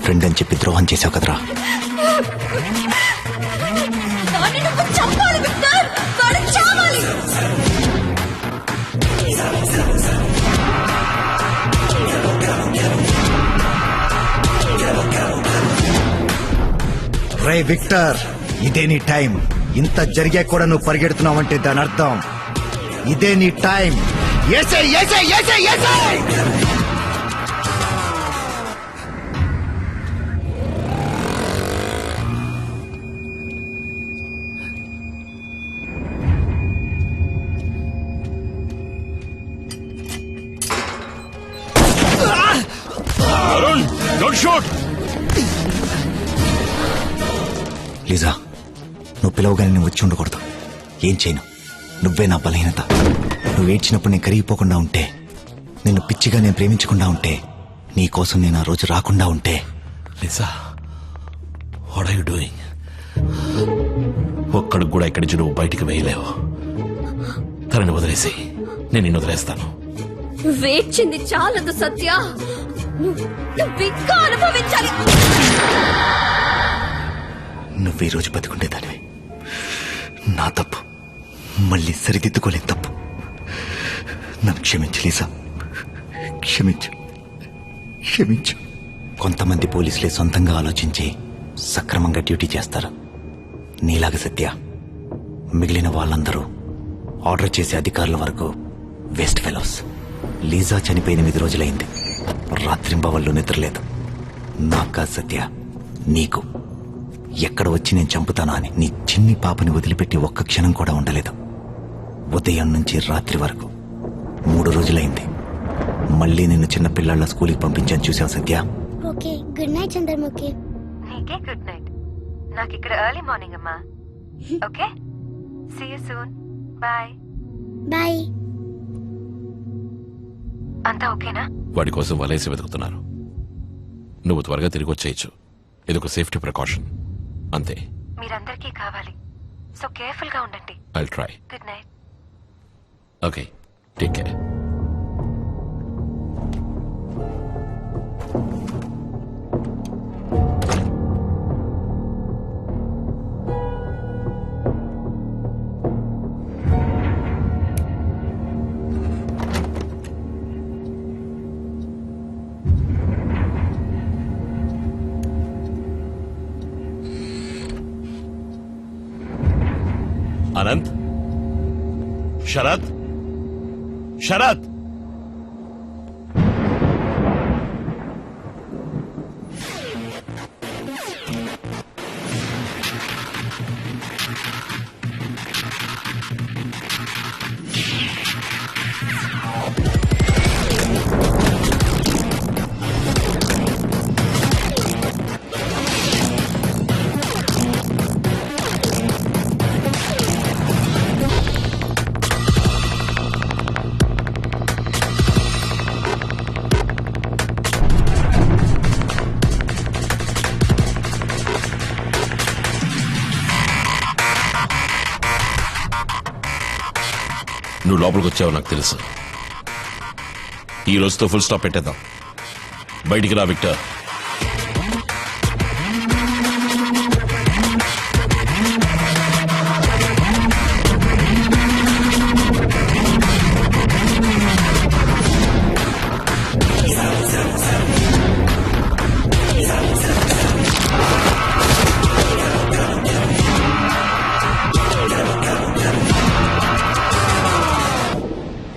Speaker 12: Friend అని చెప్పి ద్రోహం చేసావు కదరా.
Speaker 9: వాడిని నువ్వు చంపాలి విక్టర్, వాడు చావాలి.
Speaker 12: రే విక్టర్, ఇదే నీ టైం. ఇంత జరిగా కూడా నువ్వు పరిగెడుతున్నావంటే దాని అర్థం ఇదే నీ టైం. ఏసై ఏసై ఏసై ఏసై.
Speaker 7: Arun, don't shoot.
Speaker 12: లీజా, నువ్వు పిలవగానే నేను వచ్చి ఉండకూడదు. ఏం చేయను, నువ్వే నా బలహీనత. నువ్వు ఏడ్చినప్పుడు నేను కరిగిపోకుండా ఉంటే, నిన్ను పిచ్చిగా నేను ప్రేమించకుండా ఉంటే, నీ కోసం నేను ఆ రోజు రాకుండా ఉంటే.
Speaker 10: Lisa, what are you doing? ఒక్కడికి కూడా ఇక్కడి నుంచి నువ్వు బయటికి వేయలేవు. తనని వదిలేసి నేను నిన్ను వదిలేస్తాను.
Speaker 9: వేచింది చాలదు సత్య, నువ్వు ఇంకా అనుభవించాలి.
Speaker 12: నువ్వు ఈ రోజు బతుకుంటే దానివి. నా తప్పు, మళ్ళీ సరిదిద్దుకోలేని తప్పు. నన్ను క్షమించు లీసా, క్షమించు క్షమించు. కొంతమంది పోలీసులే సొంతంగా ఆలోచించి సక్రమంగా డ్యూటీ చేస్తారు. నీలాగా సత్య, మిగిలిన వాళ్ళందరూ ఆర్డర్ చేసే అధికారుల వరకు వేస్ట్ ఫెలోస్. లీజా చనిపోయి 8 రోజులైంది. రాత్రింబవళ్ళు నిద్రలేదు. నాకా సత్య, నీకు. ఎక్కడ వచ్చి నేను చంపుతానా అని నీ చిన్ని పాపని వదిలిపెట్టి ఒక్క క్షణం కూడా ఉండలేదు. ఉదయం నుంచి రాత్రి వరకు 3 రోజులైంది. మళ్ళీ నిన్ను చిన్న పిల్లల స్కూల్కి పంపించాను, చూసావు Satya?
Speaker 19: Okay, good night Chandramukhi.
Speaker 3: నీకే గుడ్ నైట్, నాకు ఇక్కడ ఎర్లీ మార్నింగ్ అమ్మా. Okay, see you soon, bye.
Speaker 19: Bye.
Speaker 3: అంతా ఓకేనా?
Speaker 10: వాడి కోసం వలేసి వెతుకుతున్నారు. నువ్వు త్వరగా తిరిగి వచ్చేయచ్చు. ఇదొక సేఫ్టీ ప్రికాషన్ అంతే.
Speaker 3: మీరందరికీ కావాలి, సో కేర్ఫుల్ గా ఉండండి.
Speaker 10: I'll try.
Speaker 3: Good night.
Speaker 10: Okay, take care. Anant, Sharath, Sharath. నువ్వు లోపలికి వచ్చావు నాకు తెలుసు. ఈ రోజుతో ఫుల్ స్టాప్ పెట్టేద్దాం. బయటికి రా విక్టర్.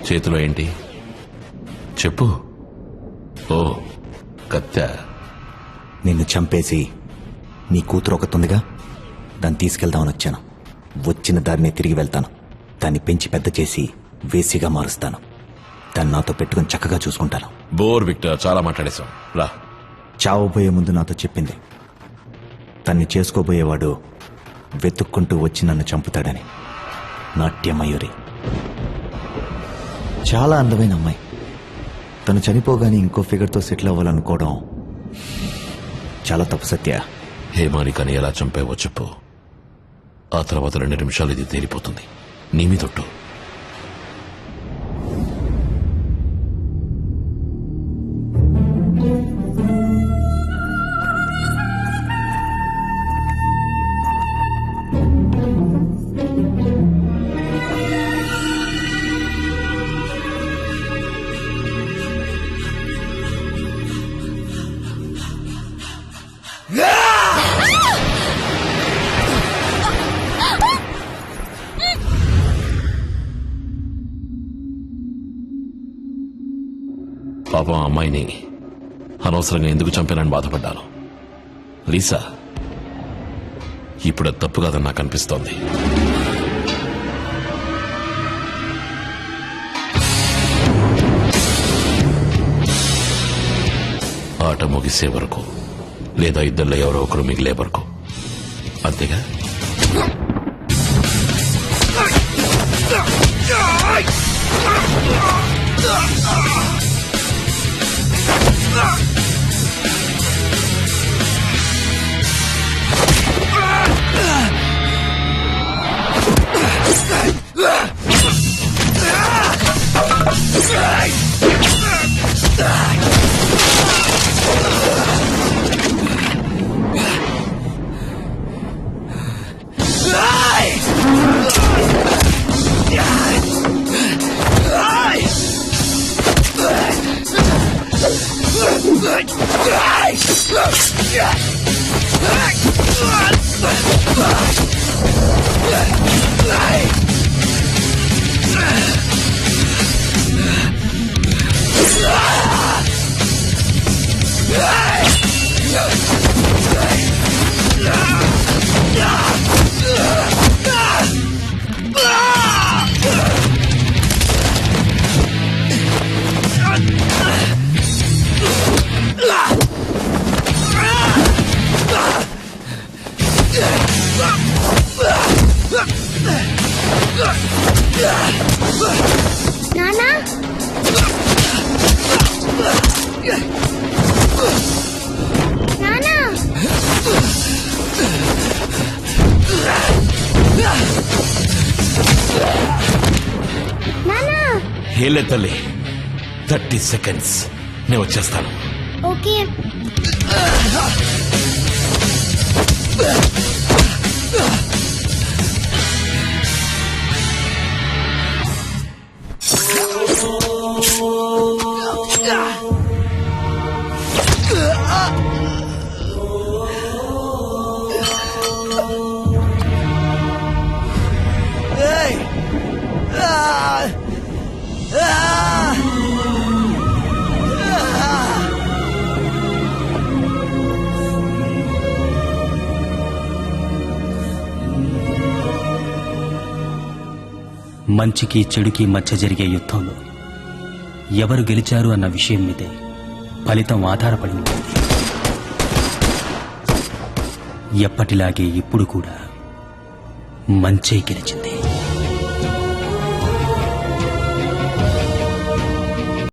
Speaker 10: చేతిలో ఏంటి చెప్పు. ఓ, కత్తె.
Speaker 12: నిన్ను చంపేసి నీ కూతురు ఒకతుందిగా, దాన్ని తీసుకెళ్దామని వచ్చాను. వచ్చిన దారినే తిరిగి వెళ్తాను. దాన్ని పెంచి పెద్ద చేసి వేసిగా మారుస్తాను. దాన్ని నాతో పెట్టుకుని చక్కగా చూసుకుంటాను.
Speaker 10: బోర్ విక్టర్, చాలా మాట్లాడేశాం. రా.
Speaker 12: చావబోయే ముందు నాతో చెప్పింది, తన్ని చేసుకోబోయేవాడు వెతుక్కుంటూ వచ్చి నన్ను చంపుతాడని. నాట్యమయూరి, చాలా అందమైన అమ్మాయి. తను చనిపోగానే ఇంకో ఫిగర్తో సెటిల్ అవ్వాలనుకోవడం చాలా తప్పు సత్య.
Speaker 10: హేమానికని ఎలా చంపావో చెప్పు. ఆ తర్వాత 2 నిమిషాలు ఇది తేలిపోతుంది. నీ మీదొట్టు. పాపం ఆ అమ్మాయిని అనవసరంగా ఎందుకు చంపానని బాధపడ్డాను. లీసా, ఇప్పుడు అది తప్పు కాదని నాకు అనిపిస్తోంది. ఆట ముగిసే వరకు లేదా ఇద్దరిలో ఎవరో ఒకరు మిగిలే వరకు, అంతేగా?
Speaker 19: నానా నానా నానా
Speaker 10: ఏలే తల్లి, 30 seconds, నేను వచ్చేస్తాను.
Speaker 19: ఓకే.
Speaker 16: మంచికి చెడుకి మధ్య జరిగే యుద్ధంలో ఎవరు గెలిచారు అన్న విషయం మీదే ఫలితం ఆధారపడి ఉంటుంది. ఎప్పటిలాగే ఇప్పుడు కూడా మంచే గెలిచింది.